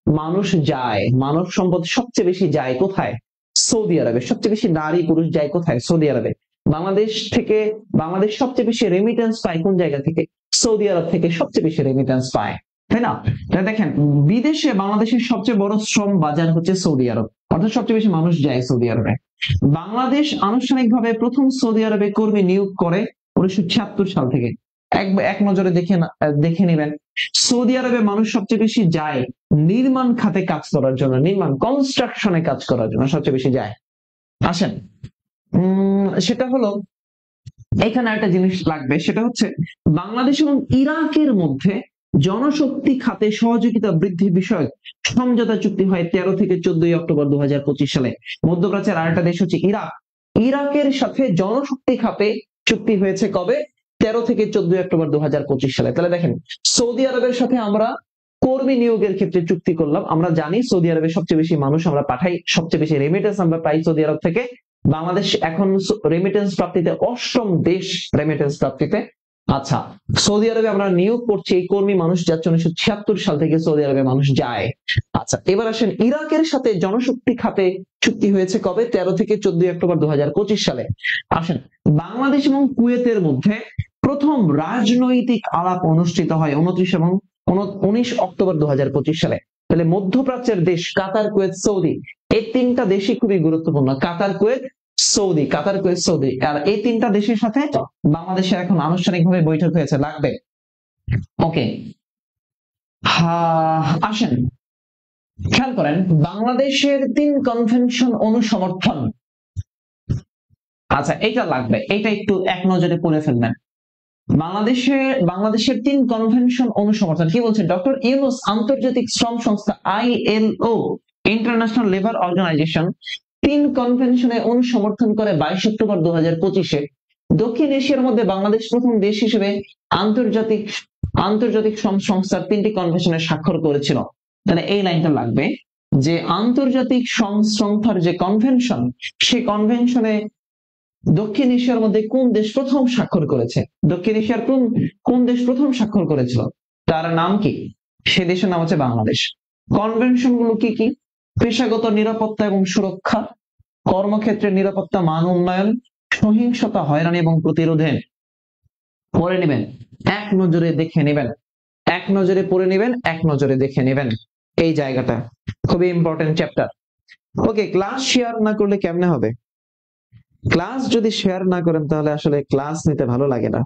মানুষ যায়, মানব সম্পদ সবচেয়ে বেশি যায় কোথায়? সৌদি আরবে। সবচেয়ে বেশি নারী পুরুষ যায় কোথায়? সৌদি আরবে। বাংলাদেশ সবচেয়ে বেশি রেমিটেন্স পায় কোন জায়গা থেকে? সৌদি আরব থেকে সবচেয়ে বেশি রেমিটেন্স পায়, তাই না? দেখেন বিদেশে বাংলাদেশের সবচেয়ে বড় শ্রম বাজার হচ্ছে সৌদি আরব, অর্থাৎ সবচেয়ে বেশি মানুষ যায় সৌদি আরবে। বাংলাদেশ আনুষ্ঠানিকভাবে প্রথম সৌদি আরবে কর্মী নিয়োগ করে 1976 সাল থেকে। এক নজরে দেখে নেবেন, সৌদি আরবে মানুষ সবচেয়ে বেশি যায় নির্মাণ খাতে কাজ করার জন্য, কনস্ট্রাকশনে কাজ করার জন্য সবচেয়ে বেশি যায়। আসেন সেটা হলো এখানে একটা জিনিস লাগবে, সেটা হচ্ছে বাংলাদেশ এবং ইরাকের মধ্যে জনশক্তি খাতে সহযোগিতা বৃদ্ধি বিষয়ক সমঝোতা চুক্তি হয় 13 থেকে 14 অক্টোবর 2025 সালে। মধ্যপ্রাচ্যের আরেকটা দেশ হচ্ছে ইরাক। ইরাকের সাথে জনশক্তি খাতে চুক্তি হয়েছে কবে? 13 থেকে 14 অক্টোবর 2025 সালে। তাহলে দেখেন, সৌদি আরবের সাথে আমরা কর্মী নিয়োগের ক্ষেত্রে চুক্তি করলাম। আমরা জানি সৌদি আরবে সবচেয়ে বেশি মানুষ আমরা পাঠাই, সবচেয়ে বেশি রেমিটেন্স আমরা পাই সৌদি আরব থেকে। বাংলাদেশ এখন রেমিটেন্স প্রাপ্তিতে 8ম দেশ রেমিটেন্স প্রাপ্তিতে। আচ্ছা, সৌদি আরবে আমরা নিয়োগ করছি, এই কর্মী মানুষ যাচ্ছে 1976 সাল থেকে সৌদি আরবে মানুষ যায়। আচ্ছা, এবার আসেন ইরাকের সাথে জনশক্তি খাতে চুক্তি হয়েছে কবে? 13 থেকে 14 অক্টোবর 2025 সালে। আসেন, বাংলাদেশ এবং কুয়েতের মধ্যে প্রথম রাজনৈতিক আলাপ অনুষ্ঠিত হয় 29 এবং 19 অক্টোবর 2025 সালে। তাহলে মধ্যপ্রাচ্যের দেশ কাতার, কুয়েত, সৌদি, এই তিনটা দেশই খুবই গুরুত্বপূর্ণ। কাতার, কুয়েত, সৌদি, কাতার, কুয়েত, সৌদি। আর এই তিনটা দেশের সাথে বাংলাদেশের এখন আনুষ্ঠানিকভাবে বৈঠক হয়েছে, লাগবে। ওকে, আসেন খেয়াল করেন, বাংলাদেশের 3 কনভেনশন অনুসমর্থন। আচ্ছা, এটা লাগবে, এটা একটু এক নজরে পড়ে ফেলবেন। বাংলাদেশের 3 কনভেনশন অনুসমর্থন। কি বলছেন ডক্টর ইউনূস? আন্তর্জাতিক শ্রম সংস্থা আইএলও, ইন্টারন্যাশনাল লেবার অর্গানাইজেশন, 3 কনভেনশনে অনুসমর্থন করে 22 অক্টোবর 2025-এ। দক্ষিণ এশিয়ার মধ্যে বাংলাদেশ প্রথম দেশ হিসেবে আন্তর্জাতিক শ্রম সংস্থার 3টি কনভেনশনে স্বাক্ষর করেছিল। তাহলে এই লাইনটা লাগবে যে আন্তর্জাতিক শ্রম সংস্থার যে কনভেনশন, সেই কনভেনশনে দক্ষিণ এশিয়ার মধ্যে কোন দেশ প্রথম স্বাক্ষর করেছে? দক্ষিণ এশিয়ার কোন দেশ প্রথম স্বাক্ষর করেছিল? তার নাম কি? সে দেশের নাম হচ্ছে বাংলাদেশ। কনভেনশন গুলো কি কি? পেশাগত নিরাপত্তা এবং সুরক্ষা, কর্মক্ষেত্রে নিরাপত্তা, মান উন্নয়ন, সহিংসতা, হয়রানি এবং প্রতিরোধে। পড়ে নেবেন, এক নজরে দেখে নেবেন, এক নজরে পড়ে নেবেন, এক নজরে দেখে নেবেন। এই জায়গাটা খুবই ইম্পর্টেন্ট চ্যাপ্টার। ওকে, ক্লাস শেয়ার না করলে কেমনে হবে? ক্লাস যদি শেয়ার না করেন তাহলে আসলে ক্লাস নিতে ভালো লাগে না।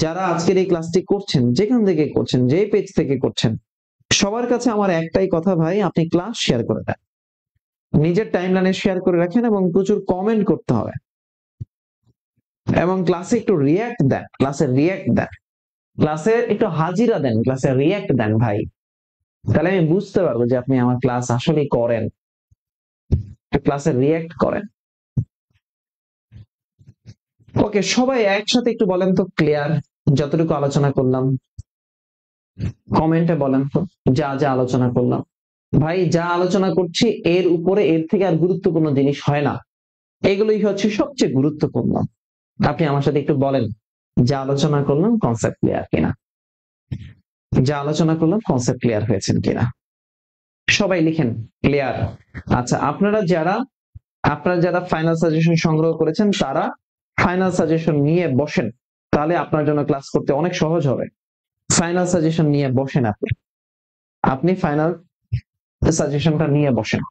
যারা আজকের এই ক্লাসটি করছেন, যেখান থেকে করছেন, যে পেজ থেকে করছেন, সবার কাছে আমার একটাই কথা, ভাই আপনি ক্লাস শেয়ার করে দেন, নিজের টাইমলাইনে শেয়ার করে রাখেন এবং প্রচুর কমেন্ট করতে হবে এবং ক্লাসে একটু রিয়্যাক্ট দেন, ক্লাসে রিয়্যাক্ট দেন, ক্লাসে একটু হাজিরা দেন, ক্লাসে রিয়্যাক্ট দেন ভাই। তাহলে আমি বুঝতে পারবো যে আপনি আমার ক্লাস আসলে করেন। ক্লাসে রিয়্যাক্ট করেন। ওকে, সবাই একসাথে একটু বলেন তো ক্লিয়ার যতটুকু আলোচনা করলাম? কমেন্টে বলেন তো যা যা আলোচনা করলাম। ভাই যা আলোচনা করছি এর উপরে এর থেকে আর গুরুত্বপূর্ণ জিনিস হয় না, এগুলোই হচ্ছে সবচেয়ে গুরুত্বপূর্ণ। আপনি আমার সাথে একটু বলেন যা আলোচনা করলাম কনসেপ্ট ক্লিয়ার কিনা, যা আলোচনা করলাম কনসেপ্ট ক্লিয়ার হয়েছেন কিনা। সবাই লিখেন ক্লিয়ার। আচ্ছা, আপনারা যারা ফাইনাল সাজেশন সংগ্রহ করেছেন তারা ফাইনাল সাজেশন নিয়ে বসেন, তাহলে আপনার জন্য ক্লাস করতে অনেক সহজ হবে। ফাইনাল সাজেশন নিয়ে বসেন, আপনি ফাইনাল সাজেশনটা নিয়ে বসেন।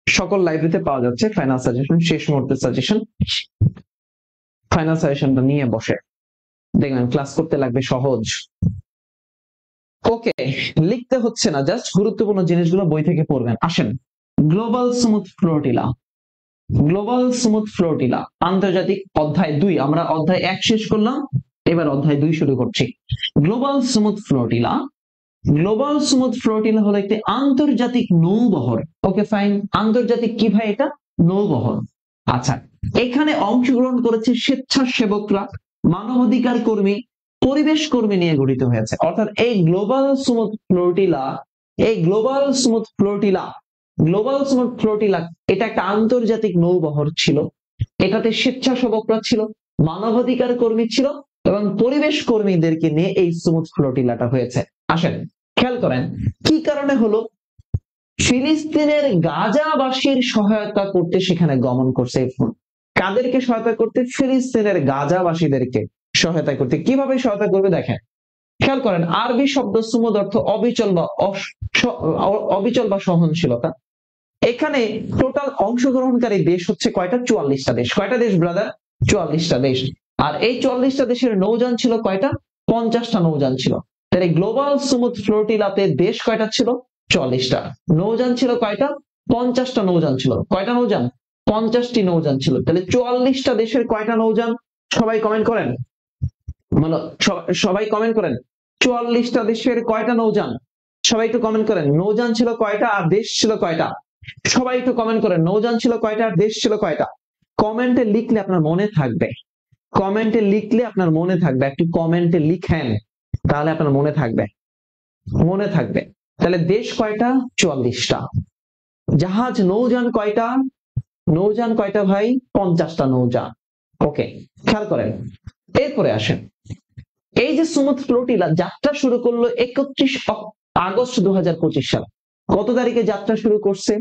সকল লাইব্রেরিতে পাওয়া যাচ্ছে ফাইনাল সাজেশন, শেষ মুহূর্তের সাজেশন। ফাইনাল সাজেশনটা নিয়ে বসে দেখবেন ক্লাস করতে লাগবে সহজ। ওকে, লিখতে হচ্ছে না, জাস্ট গুরুত্বপূর্ণ জিনিসগুলো বই থেকে পড়বেন। আসেন, global smooth flotilla, global smooth flotilla আন্তর্জাতিক, অধ্যায় 2। আমরা অধ্যায় 1 শেষ করলাম, এবার অধ্যায় 2 শুরু করছি। Global smooth flotilla, global smooth flotilla হলো একটি আন্তর্জাতিক নৌবহর। ওকে ফাইন, আন্তর্জাতিক কি ভাই? এটা নৌবহর। আচ্ছা, এখানে অংশগ্রহণ করেছে স্বেচ্ছাসেবকরা, মানবাধিকার কর্মী, পরিবেশ কর্মী নিয়ে গঠিত হয়েছে। অর্থাৎ এই গ্লোবাল স্মুথ ফ্লোটিলা, এই global smooth flotilla, global smooth flotilla এটা একটা আন্তর্জাতিক নৌবহর ছিল। এটাতে স্বেচ্ছাসেবকরা ছিল, মানবাধিকার কর্মী ছিল এবং পরিবেশ কর্মীদেরকে নিয়ে এই স্মুথ ফ্লোটিলাটা হয়েছে। আসেন খেয়াল করেন কি কারণে হলো। ফিলিস্তিনের গাজাবাসীর সহায়তা করতে সেখানে গমন করছে। কাদেরকে সহায়তা করতে? ফিলিস্তিনের গাজাবাসীদেরকে সহায়তা করতে। কিভাবে সহায়তা করবে দেখেন, খেয়াল করেন, আরবি শব্দ সুমুদ অর্থ অবিচল বা সহনশীলতা। এখানে টোটাল অংশগ্রহণকারী দেশ হচ্ছে কয়টা? 44টা দেশ। কয়টা দেশ ব্রাদার? 44টা দেশ। আর এই 44টা দেশের নৌযান ছিল কয়টা? 50টা নৌযান ছিল। তাহলে গ্লোবাল স্মুথ ফ্লোটিলাতে দেশ কয়টা ছিল? 44টা। নৌযান ছিল কয়টা? 50টা নৌযান ছিল। কয়টা নৌযান? 50টি নৌযান ছিল। তাহলে 44টা দেশের কয়টা নৌযান? সবাই কমেন্ট করেন, মানে সবাই কমেন্ট করেন 44টা দেশের কয়টা নৌযান? সবাই একটু কমেন্ট করেন নৌযান ছিল কয়টা আর দেশ ছিল কয়টা? সবাই একটু কমেন্ট করেন নৌযান ছিল কয়টা আর দেশ ছিল কয়টা? কমেন্টে লিখলে আপনার মনে থাকবে, কমেন্টে লিখলে আপনার মনে থাকবে, একটু কমেন্টে লিখেন তাহলে আপনার মনে থাকবে, মনে থাকবে। তাহলে দেশ কয়টা? 44টা। জাহাজ নৌযান কয়টা? নৌযান কয়টা ভাই? 50টা নৌযান। ওকে, খেয়াল করেন। এরপরে আসেন, এই যে সুমুদ ফ্লোটিলা যাত্রা শুরু করলো 31 আগস্ট 2025 সালে। কত তারিখে যাত্রা শুরু করছে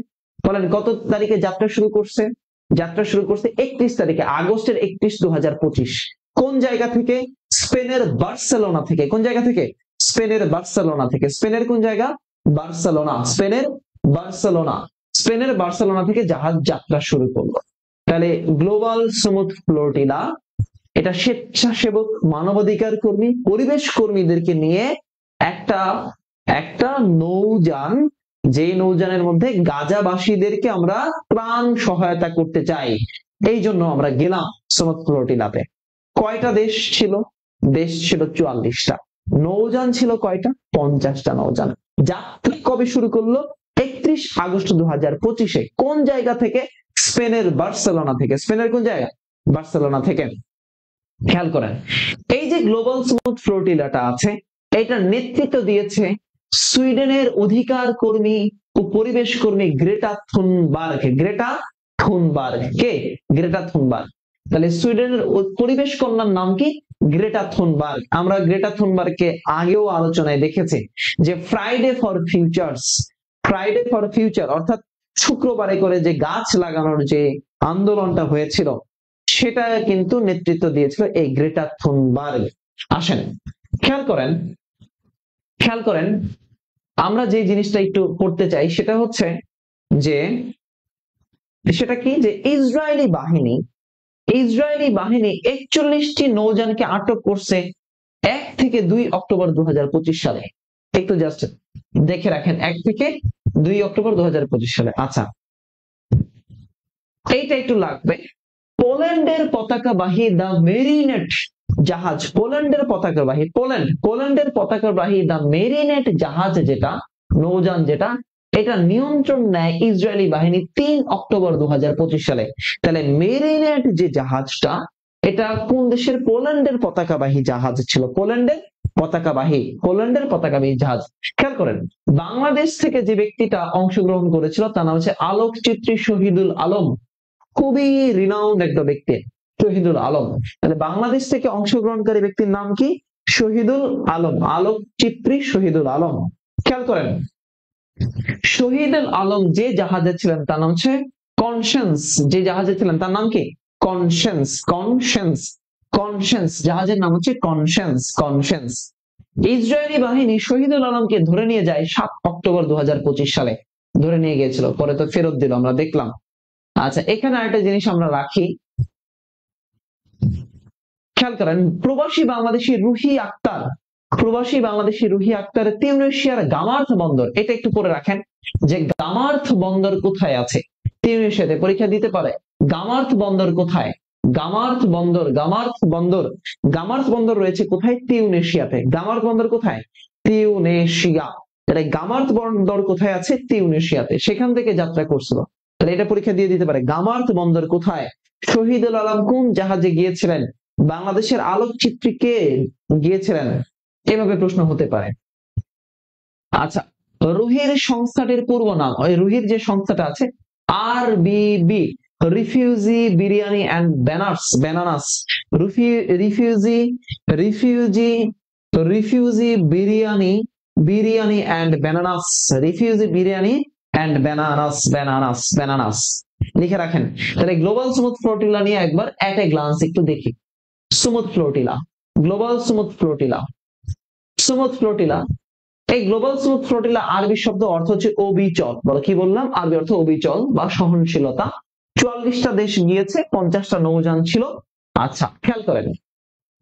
বলেন? কত তারিখে যাত্রা শুরু করছে? যাত্রা শুরু করছে 31 তারিখে, আগস্টের 31, 2025। কোন জায়গা থেকে? স্পেনের বার্সেলোনা থেকে। কোন জায়গা থেকে? স্পেনের বার্সেলোনা থেকে। স্পেনের কোন জায়গা? বার্সেলোনা। স্পেনের বার্সেলোনা। স্পেনের বার্সেলোনা থেকে জাহাজ যাত্রা শুরু করলো। তাহলে গ্লোবাল সুমুদ ফ্লোটিলা এটা স্বেচ্ছাসেবক, মানবাধিকার কর্মী, পরিবেশ কর্মীদেরকে নিয়ে একটা নৌযান, যে নৌযানের মধ্যে গাজাবাসীদেরকে আমরা ত্রাণ সহায়তা করতে চাই, এই জন্য আমরা গেলাম সুমুদ ফ্লোটিলাতে। কয়টা দেশ ছিল? দেশ ছিল 44টা। নৌযান ছিল কয়টা? 50টা নৌযান। যাত্রা কবে শুরু করলো? 31 আগস্ট 2025-এ। কোন জায়গা থেকে? স্পেনের বার্সেলোনা থেকে। স্পেনের কোন জায়গা? বার্সেলোনা থেকে। খেয়াল করেন, এই যে গ্লোবাল সুমুদ ফ্লোটিলাটা আছে, এটার নেতৃত্ব দিয়েছে সুইডেনের অধিকার কর্মী ও পরিবেশ কর্মী গ্রেটা থুনবার্গ। গ্রেটা থুনবার্গ কে? Greta Thunberg. তাহলে সুইডেনের পরিবেশ কন্যার নাম কি? Greta Thunberg. আমরা গ্রেটা থুনবার্গকে আগেও আলোচনায় দেখেছি যে Friday for futures, Friday for future অর্থাৎ শুক্রবারে করে যে গাছ লাগানোর যে আন্দোলনটা হয়েছিল সেটা কিন্তু নেতৃত্ব দিয়েছিল এই গ্রেটা থুনবার্গ। আসেন খেয়াল করেন, খেয়াল করেন, আমরা যে জিনিসটা একটু করতে চাই সেটা হচ্ছে যে, সেটা কি যে ইসরায়েলি বাহিনী 41টি নৌযানকে আটক করছে 1 থেকে 2 অক্টোবর 2025 সালে। একটু জাস্ট দেখে রাখেন, 1 থেকে 2 অক্টোবর 2025 সালে। আচ্ছা, এইটা একটু লাগবে। পোল্যান্ডের পতাকাবাহী দ্য মেরিনেট জাহাজ, পোল্যান্ডের পতাকাবাহী, পোল্যান্ডের পতাকাবাহী দ্য মেরিনেট জাহাজ যেটা, নৌযান যেটা, এটা নিয়ন্ত্রণ নেয় ইসরায়েলি বাহিনী 3 অক্টোবর 2025 সালে। তাহলে মেরিনেট যে জাহাজটা, এটা কোন দেশের? পোল্যান্ডের পতাকাবাহী জাহাজ ছিল। পোল্যান্ডের পতাকাবাহী জাহাজ। খেয়াল করেন, বাংলাদেশ থেকে যে ব্যক্তিটা অংশগ্রহণ করেছিল তার নাম হচ্ছে আলোকচিত্রী শহীদুল আলম। খুবই রিনাউন্ড একটা ব্যক্তি, শহীদুল আলম। তাহলে বাংলাদেশ থেকে অংশগ্রহণকারী ব্যক্তির নাম কি? শহীদুল আলম, আলোকচিত্রী শহীদুল আলম। খেয়াল করেন, শহীদুল আলম যে জাহাজে ছিলেন তার নাম হচ্ছে কনসেন্স। যে জাহাজে ছিলেন তার নাম কি? কনসেন্স। জাহাজের নাম হচ্ছে কনসেন্স। ইসরায়েলি বাহিনী শহীদুল আলমকে ধরে নিয়ে যায় 7 অক্টোবর 2025 সালে। ধরে নিয়ে গিয়েছিল, পরে তো ফেরত দিল, আমরা দেখলাম। আচ্ছা, এখানে আরেকটা জিনিস আমরা রাখি, খেয়াল করেন, প্রবাসী বাংলাদেশি রুহি আক্তার তিউনিসিয়ার গামার্থ বন্দর, এটা একটু পড়ে রাখেন যে গামার্থ বন্দর কোথায় আছে। তিউনিসিয়াতে পরীক্ষা দিতে পারে। গামার্থ বন্দর কোথায়? গামার্থ বন্দর রয়েছে কোথায়? তিউনিসিয়াতে। গামার্থ বন্দর কোথায়? তিউনিসিয়া। তাহলে গামার্থ বন্দর কোথায় আছে? তিউনিসিয়াতে। সেখান থেকে যাত্রা করছিল। তাহলে এটা পরীক্ষা দিয়ে দিতে পারে। গামার্থ বন্দর কোথায়? শহীদুল আলম কোন জাহাজে গিয়েছিলেন? বাংলাদেশের আলোকচিত্রী কে গিয়েছিলেন? এভাবে প্রশ্ন হতে পারে। আচ্ছা, রুহির সংস্থাটির পূর্ব নাম, ওই রুহির যে সংস্থাটা আছে, RBB, refugee biryani and bananas. Refugee biryani and bananas. Refugee biryani and bananas লিখে রাখেন। তাহলে গ্লোবাল সুমুদ ফ্লোটিলা নিয়ে একবার এট এ গ্লান্স একটু দেখি। Sumud flotilla, global Sumud flotilla. এই গ্লোবাল সুমুদ ফ্লোটিলা আরবি শব্দ অর্থ হচ্ছে অবিচল। বলো, কি বললাম? আরবি অর্থ অবিচল বা সহনশীলতা। 44টা দেশ গিয়েছে, 50টা নৌযান ছিল। আচ্ছা, খেয়াল করেন,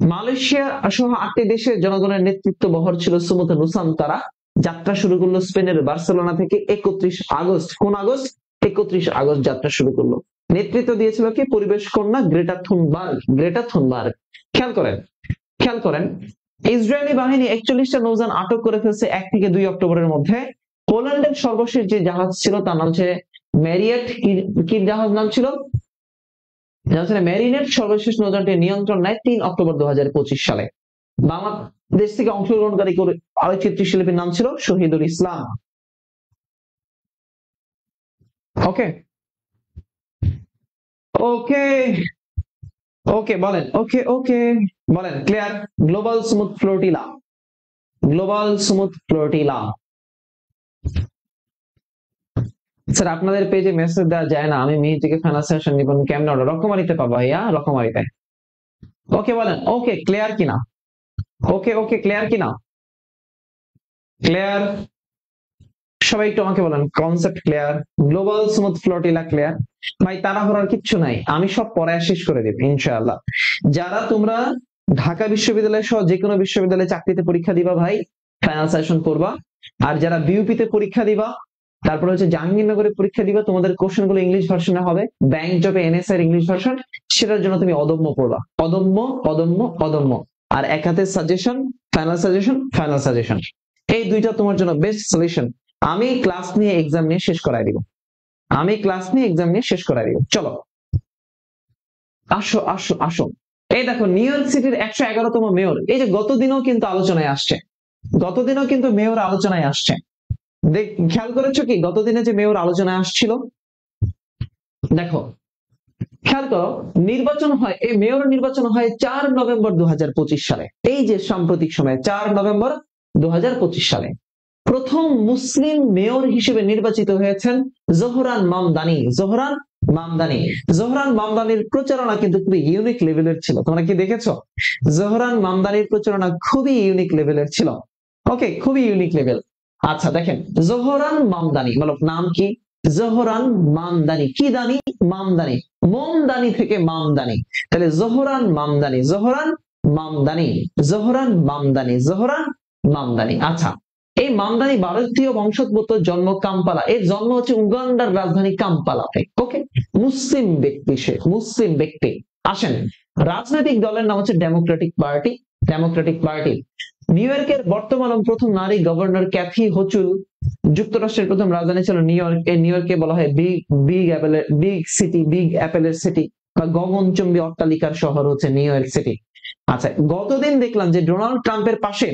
মালয়েশিয়া সহ 8টি দেশের জনগণের নেতৃত্ব বহর ছিল সুমুদ নুসান্তারা। যাত্রা শুরু করলো স্পেনের বার্সেলোনা থেকে 31 আগস্ট। কোন আগস্ট? 31 আগস্ট যাত্রা শুরু করলো। নেতৃত্ব দিয়েছিল কি? পরিবেশ কন্যা গ্রেটা থুনবার্গ। Greta Thunberg. খেয়াল করেন, খেয়াল করেন, ইসরায়েলি বাহিনী 41টা নৌযান আটক করে ফেলছে 1 থেকে 2 অক্টোবরের মধ্যে। পোল্যান্ডের সর্বশেষ যে জাহাজ ছিল তার নাম হচ্ছে ম্যারিয়েট। কি জাহাজ নাম ছিল? ম্যারিনেট সর্বশেষ নৌযানটি নিয়ন্ত্রণ নেয় 3 অক্টোবর 2025 সালে। বাংলাদেশ থেকে অংশগ্রহণকারী করে আলোকচিত্রী শিল্পীর নাম ছিল শহীদুল ইসলাম। ওকে ওকে ওকে বলেন, ওকে ওকে বলেন, clear. Global smooth flotilla, global smooth flotilla. Sir আপনাদের পেজে মেসেজ দেওয়া যায় না, আমি মিহি থেকে ফাইন্যান্সিয়াল নিবন্ধন কেমন অর্ডার? রকমারিতে পাবো ভাইয়া, রকমারিতে। ওকে বলেন, ওকে ক্লিয়ার কিনা? ওকে ওকে ক্লিয়ার কিনা? ক্লিয়ার? সবাই একটু আমাকে বলেন concept clear, global smooth flotilla clear. ভাই তাড়াহুড়ার কিচ্ছু নাই, আমি সব পড়ায় শেষ করে দেব ইনশাআল্লাহ। যারা তোমরা ঢাকা বিশ্ববিদ্যালয় সহ যে কোনো বিশ্ববিদ্যালয়ে চাকরিতে পরীক্ষা দিবা ভাই, ফাইন্যান্সিয়াল করবা। আর যারা বিউপিতে পরীক্ষা দিবা, তারপর হচ্ছে জাহাঙ্গীরনগরে পরীক্ষা দিবা, তোমাদের কোশ্চেন গুলো ইংলিশ ভার্সনে হবে। ব্যাংক জবে এনএসআই ইংলিশ ভার্সন, সেটার জন্য তুমি অদম্য পড়বা, অদম্য অদম্য অদম্য। আর এক হাতে suggestion, final suggestion, final suggestion, এই দুইটা তোমার জন্য বেস্ট সলিউশন। আমি ক্লাস নিয়ে এক্সাম নিয়ে শেষ করাই দিব, আমি ক্লাস নিয়ে এক্সাম নিয়ে শেষ করাই দিব। চলো আসো আসো আসো। এই দেখো নিউ ইয়র্ক সিটির 111তম মেয়র, এই যে গতদিনও কিন্তু আলোচনায় আসছে, গতদিনও কিন্তু মেয়র আলোচনায় আসছে। খেয়াল করেছো কি গতদিনে যে মেয়র আলোচনায় আসছিল? দেখো খেয়াল করো, নির্বাচন হয়, এই মেয়র নির্বাচন হয় 4 নভেম্বর 2025 সালে। এই যে সাম্প্রতিক সময়ে 4 নভেম্বর 2025 সালে প্রথম মুসলিম মেয়র হিসেবে নির্বাচিত হয়েছেন জোহরান মামদানি। জোহরান মামদানি, জোহরান মামদানির প্রচারণা কিন্তু খুবই ইউনিক লেভেলের ছিল। তোমরা কি দেখেছো? জোহরান মামদানির প্রচারণা খুবই ইউনিক লেভেলের ছিল। ওকে, খুবই ইউনিক লেভেল। আচ্ছা দেখেন, জোহরান মামদানি বলো নাম কি? জোহরান মামদানি। কি দানি? মামদানি। মোমদানি থেকে মামদানি, তাহলে জোহরান মামদানি, জোহরান মামদানি, জোহরান মামদানি, জোহরান মামদানি। আচ্ছা, এই মামদানি ভারতীয় বংশোদ্ভূত, জন্ম কাম্পালা। এর জন্ম হচ্ছে উগান্ডার রাজধানী কাম্পালাতে। ওকে, মুসলিম ব্যক্তি, সে মুসলিম ব্যক্তি। আসেন, রাজনৈতিক দলের নাম হচ্ছে Democratic party. Democratic party. New ইয়র্কের বর্তমান প্রথম নারী গভর্নর ক্যাথি হোচুল। যুক্তরাষ্ট্রের প্রথম রাজধানী ছিল নিউ ইয়র্ক। এই নিউ ইয়র্ককে বলা হয় বিগ সিটি, বিগ অ্যাপেলের সিটি, বা গগনচুম্বী অট্টালিকার শহর হচ্ছে নিউ ইয়র্ক সিটি। আচ্ছা, গতদিন দেখলাম যে ডোনাল্ড ট্রাম্পের পাশে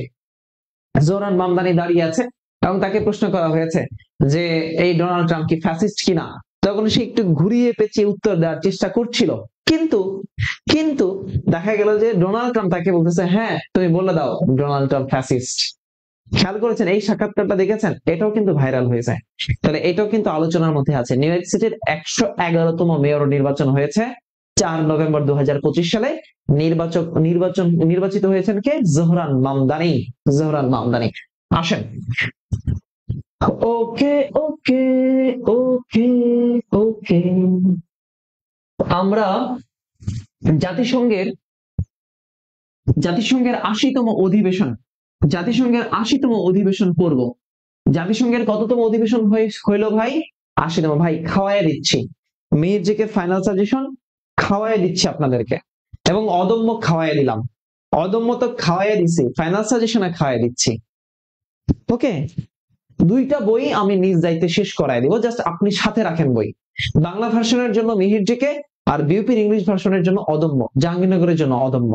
জোহরান মামদানি দাঁড়িয়ে আছে এবং তাকে প্রশ্ন করা হয়েছে যে এই ডোনাল্ড ট্রাম্প কি ফ্যাসিস্ট কিনা। তখন সে একটু ঘুরিয়ে পেঁচিয়ে উত্তর দেওয়ার চেষ্টা করছিল, কিন্তু কিন্তু দেখা গেল যে ডোনাল্ড ট্রাম্প তাকে বলতেছে, হ্যাঁ তুমি বলে দাও ডোনাল্ড ট্রাম্প ফ্যাসিস্ট। খেয়াল করেছেন এই সাক্ষাৎকারটা দেখেছেন? এটাও কিন্তু ভাইরাল হয়েছে। তাহলে এটাও কিন্তু আলোচনার মধ্যে আছে। নিউ ইয়র্ক সিটির 111তম মেয়র নির্বাচন হয়েছে 4 নভেম্বর 2025 সালে। নির্বাচিত হয়েছেন কে? জোহরান মামদানি, জোহরান মামদানি। আসেন, ওকে ওকে ওকে ওকে, আমরা জাতিসংঘের 80তম অধিবেশন, জাতিসংঘের 80তম অধিবেশন পড়ব। জাতিসংঘের কততম অধিবেশন হইল ভাই? 80তম। ভাই খাওয়াই দিচ্ছি, মির্জিকে ফাইনাল সাজেশন খাওয়াই দিচ্ছি আপনাদেরকে, এবং অদম্য খাওয়াই দিলাম। অদম্য তো খাওয়াই দিচ্ছি, ফাইনাল সাজেশনে খাওয়াই দিচ্ছি। ওকে, দুইটা বই আমি নিজ দায়িত্বে শেষ করাই দিব, জাস্ট আপনি সাথে রাখেন বই। বাংলা ভার্সনের জন্য মিহিরজিকে, আর বিউপির ইংলিশ ভার্সনের জন্য অদম্য, জাহাঙ্গীরনগরের জন্য অদম্য।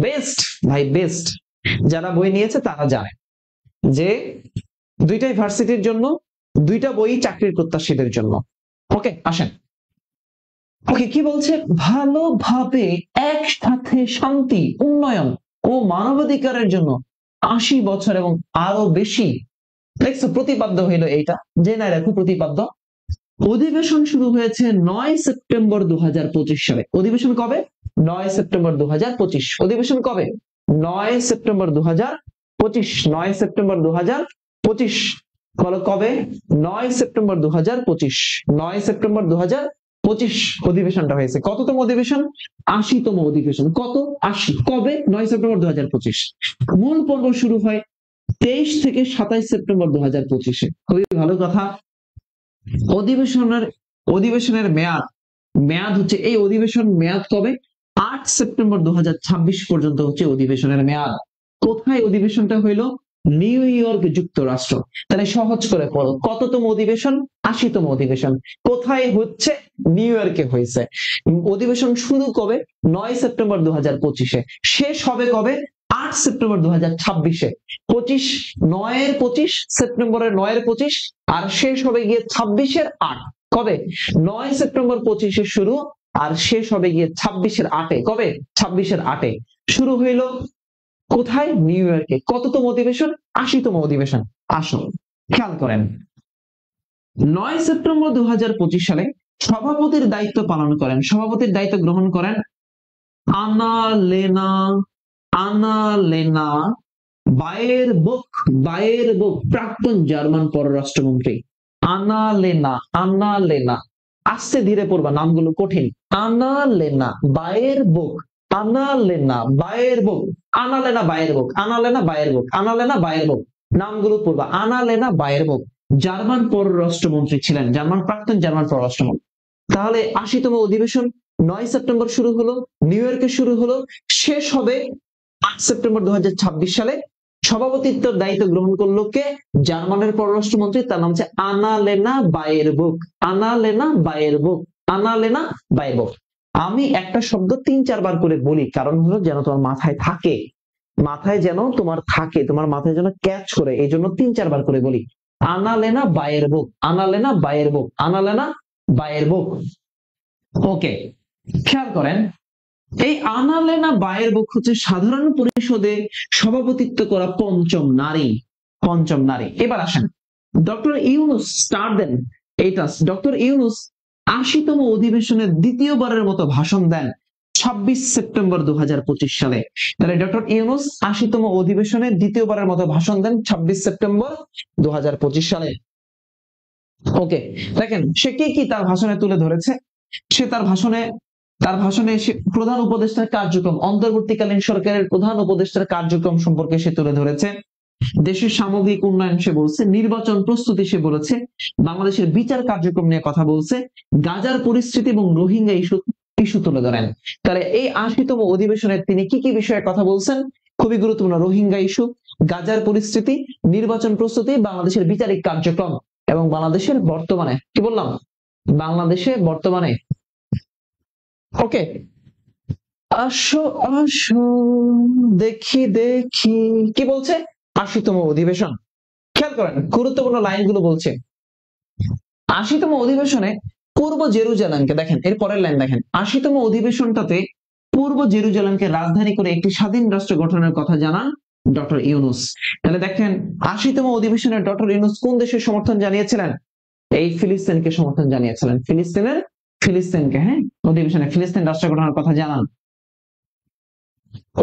বেস্ট ভাই, বেস্ট। যারা বই নিয়েছে তারা জানে যে দুইটাই ভার্সিটির জন্য, দুইটা বই চাকরির প্রত্যাশীদের জন্য। ওকে আসেন। ওকে, কি বলছে? ভালোভাবে একসাথে শান্তি, উন্নয়ন ও মানবাধিকারের জন্য 80 বছর এবং আরো বেশি। দেখছো, প্রতিপাদ্য হইলো এইটা, জেনে রাখো প্রতিপাদ্য। অধিবেশন শুরু হয়েছে 9 সেপ্টেম্বর 2025 সালে। অধিবেশন কবে? 9 সেপ্টেম্বর 2025। অধিবেশন কবে? 9 সেপ্টেম্বর 2025। 9 সেপ্টেম্বর 2025 বলো কবে? 9 সেপ্টেম্বর 2025। 9 সেপ্টেম্বর 2025 অধিবেশনটা হয়েছে। কততম অধিবেশন? 80তম অধিবেশন। কত? 80। কবে? 9 সেপ্টেম্বর 2025। মূল পর্ব শুরু হয় 23 থেকে 27 সেপ্টেম্বর 2025। খুবই ভালো কথা। অধিবেশনের অধিবেশনের মেয়াদ মেয়াদ হচ্ছে এই অধিবেশন মেয়াদ কবে 8 সেপ্টেম্বর 2026 পর্যন্ত হচ্ছে অধিবেশনের মেয়াদ। কোথায় অধিবেশনটা হইলো? নিউ ইয়র্ক যুক্তরাষ্ট্র। তাহলে সহজ করে পড়ো, কততম অধিবেশন? 80তম অধিবেশন। কোথায় হচ্ছে? নিউ ইয়র্কে হয়েছে। অধিবেশন শুরু কবে? 9 সেপ্টেম্বর 2025-এ। শেষ হবে কবে? 8 সেপ্টেম্বর 2026-এ। 25 সেপ্টেম্বরের 9-এর 25 আর শেষ হবে গিয়ে 26-এর 8। কবে? 9 সেপ্টেম্বর 25-এ শুরু আর শেষ হবে গিয়ে 26-এর 8-এ। কবে? 26-এর 8-এ শুরু হইলো। কোথায়? নিউ ইয়র্কে। কততম অধিবেশন? 80তম অধিবেশন। আসুন খেয়াল করেন, 9 সেপ্টেম্বর 2025 সালে সভাপতির দায়িত্ব পালন করেন, সভাপতির দায়িত্ব গ্রহণ করেন আনা লেনা বায়েরবোক, প্রাক্তন জার্মান পররাষ্ট্রমন্ত্রী। আনা লেনা আস্তে ধীরে পড়বা, নামগুলো কঠিন। আনা লেনা বায়েরবোক, নামগুলো পড়বা। আনা লেনা বায়েরবোক জার্মান পররাষ্ট্রমন্ত্রী ছিলেন, প্রাক্তন জার্মান পররাষ্ট্রমন্ত্রী। তাহলে 80তম অধিবেশন 9 সেপ্টেম্বর শুরু হলো, নিউ ইয়র্কে শুরু হলো, শেষ হবে 8 সেপ্টেম্বর 2026 সালে। সভাপতিত্বের দায়িত্ব গ্রহণ করলো কে? জার্মানের পররাষ্ট্রমন্ত্রী, তার নাম হচ্ছে আনালেনা বায়েরবোক। আমি একটা শব্দ 3-4 বার করে বলি, কারণ হলো যেন তোমার মাথায় থাকে, তোমার মাথায় যেন ক্যাচ করে, এই জন্য 3-4 বার করে বলি। আনালেনা বায়েরবোক। ওকে, খেয়াল করেন, এই আনালেনা বায়েরবোক হচ্ছে সাধারণ পরিষদে সভাপতিত্ব করা পঞ্চম নারী। এবার আসেন, ডক্টর ইউনূস স্টার দেন এইটা। ডক্টর ইউনূস 80তম অধিবেশনের দ্বিতীয়বারের মতো ভাষণ দেন 26 সেপ্টেম্বর 2025 সালে। তাহলে ডক্টর ইউনূস 80তম অধিবেশনে দ্বিতীয়বারের মতো ভাষণ দেন 26 সেপ্টেম্বর 2025 সালে। ওকে, দেখেন সে কি তার ভাষণে তুলে ধরেছে। সে তার ভাষণে সে প্রধান উপদেষ্টার কার্যক্রম, অন্তর্বর্তীকালীন সরকারের প্রধান উপদেষ্টার কার্যক্রম সম্পর্কে সে তুলে ধরেছে। দেশের সামগ্রিক উন্নয়ন সে বলছে, নির্বাচন প্রস্তুতি সে বলেছে, বাংলাদেশের বিচার কার্যক্রম নিয়ে কথা বলছে, গাজার পরিস্থিতি এবং রোহিঙ্গা ইস্যু তুলে ধরেন। তাহলে এই 80তম অধিবেশনে তিনি কি বিষয়ে কথা বলছেন? খুবই গুরুত্বপূর্ণ, রোহিঙ্গা ইস্যু, গাজার পরিস্থিতি, নির্বাচন প্রস্তুতি, বাংলাদেশের বিচারিক কার্যক্রম এবং বাংলাদেশের বর্তমানে, কি বললাম? বাংলাদেশে বর্তমানে। ওকে, আসো দেখি কি বলছে? 80তম অধিবেশন। খেয়াল করেন গুরুত্বপূর্ণ লাইনগুলো বলছে। 80তম অধিবেশনে পূর্ব জেরুজালেমকে, দেখেন এর পরের লাইন দেখেন, 80তম অধিবেশনটাতে পূর্ব জেরুজালেমকে রাজধানী করে একটি স্বাধীন রাষ্ট্র গঠনের কথা জানান ডক্টর ইউনূস। তাহলে দেখেন 80তম অধিবেশনে ডক্টর ইউনূস কোন দেশের সমর্থন জানিয়েছিলেন? এই ফিলিস্তিনকে সমর্থন জানিয়েছিলেন। ফিলিস্তিনকে, হ্যাঁ, অধিবেশনে ফিলিস্তিন রাষ্ট্র গঠনের কথা জানান।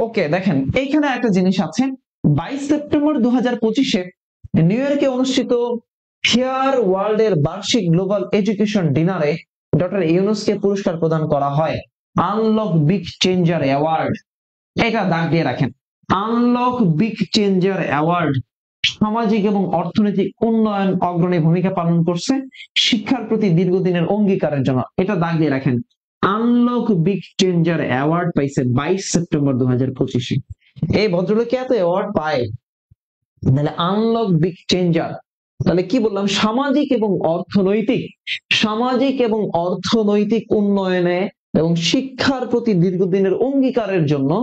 ওকে, দেখেন এইখানে একটা জিনিস আছে। 22 সেপ্টেম্বর 2025-এ নিউ ইয়র্কে অনুষ্ঠিত ফেয়ার ওয়ার্ল্ড এর বার্ষিক গ্লোবাল এডুকেশন ডিনারে ডক্টর ইউনূসকে পুরস্কার প্রদান করা হয় আনলক বিগ চেঞ্জার অ্যাওয়ার্ড। এটা দাগ দিয়ে রাখেন, আনলক বিগ চেঞ্জার অ্যাওয়ার্ড। সামাজিক এবং অর্থনৈতিক উন্নয়ন অগ্রণী ভূমিকা পালন করছে, শিক্ষার প্রতি দীর্ঘদিনের অঙ্গীকারের জন্য। এটা দাগ দিয়ে রাখেন, আনলক বিগ চেঞ্জার অ্যাওয়ার্ড পাইছে 22 সেপ্টেম্বর 2025-এ। এই ভদ্রলোকে এত অ্যাওয়ার্ড পায়, তাহলে আনলক বিগ চেঞ্জার। তাহলে কি বললাম? সামাজিক এবং অর্থনৈতিক উন্নয়নে এবং শিক্ষার প্রতি দীর্ঘদিনের অঙ্গীকারের জন্য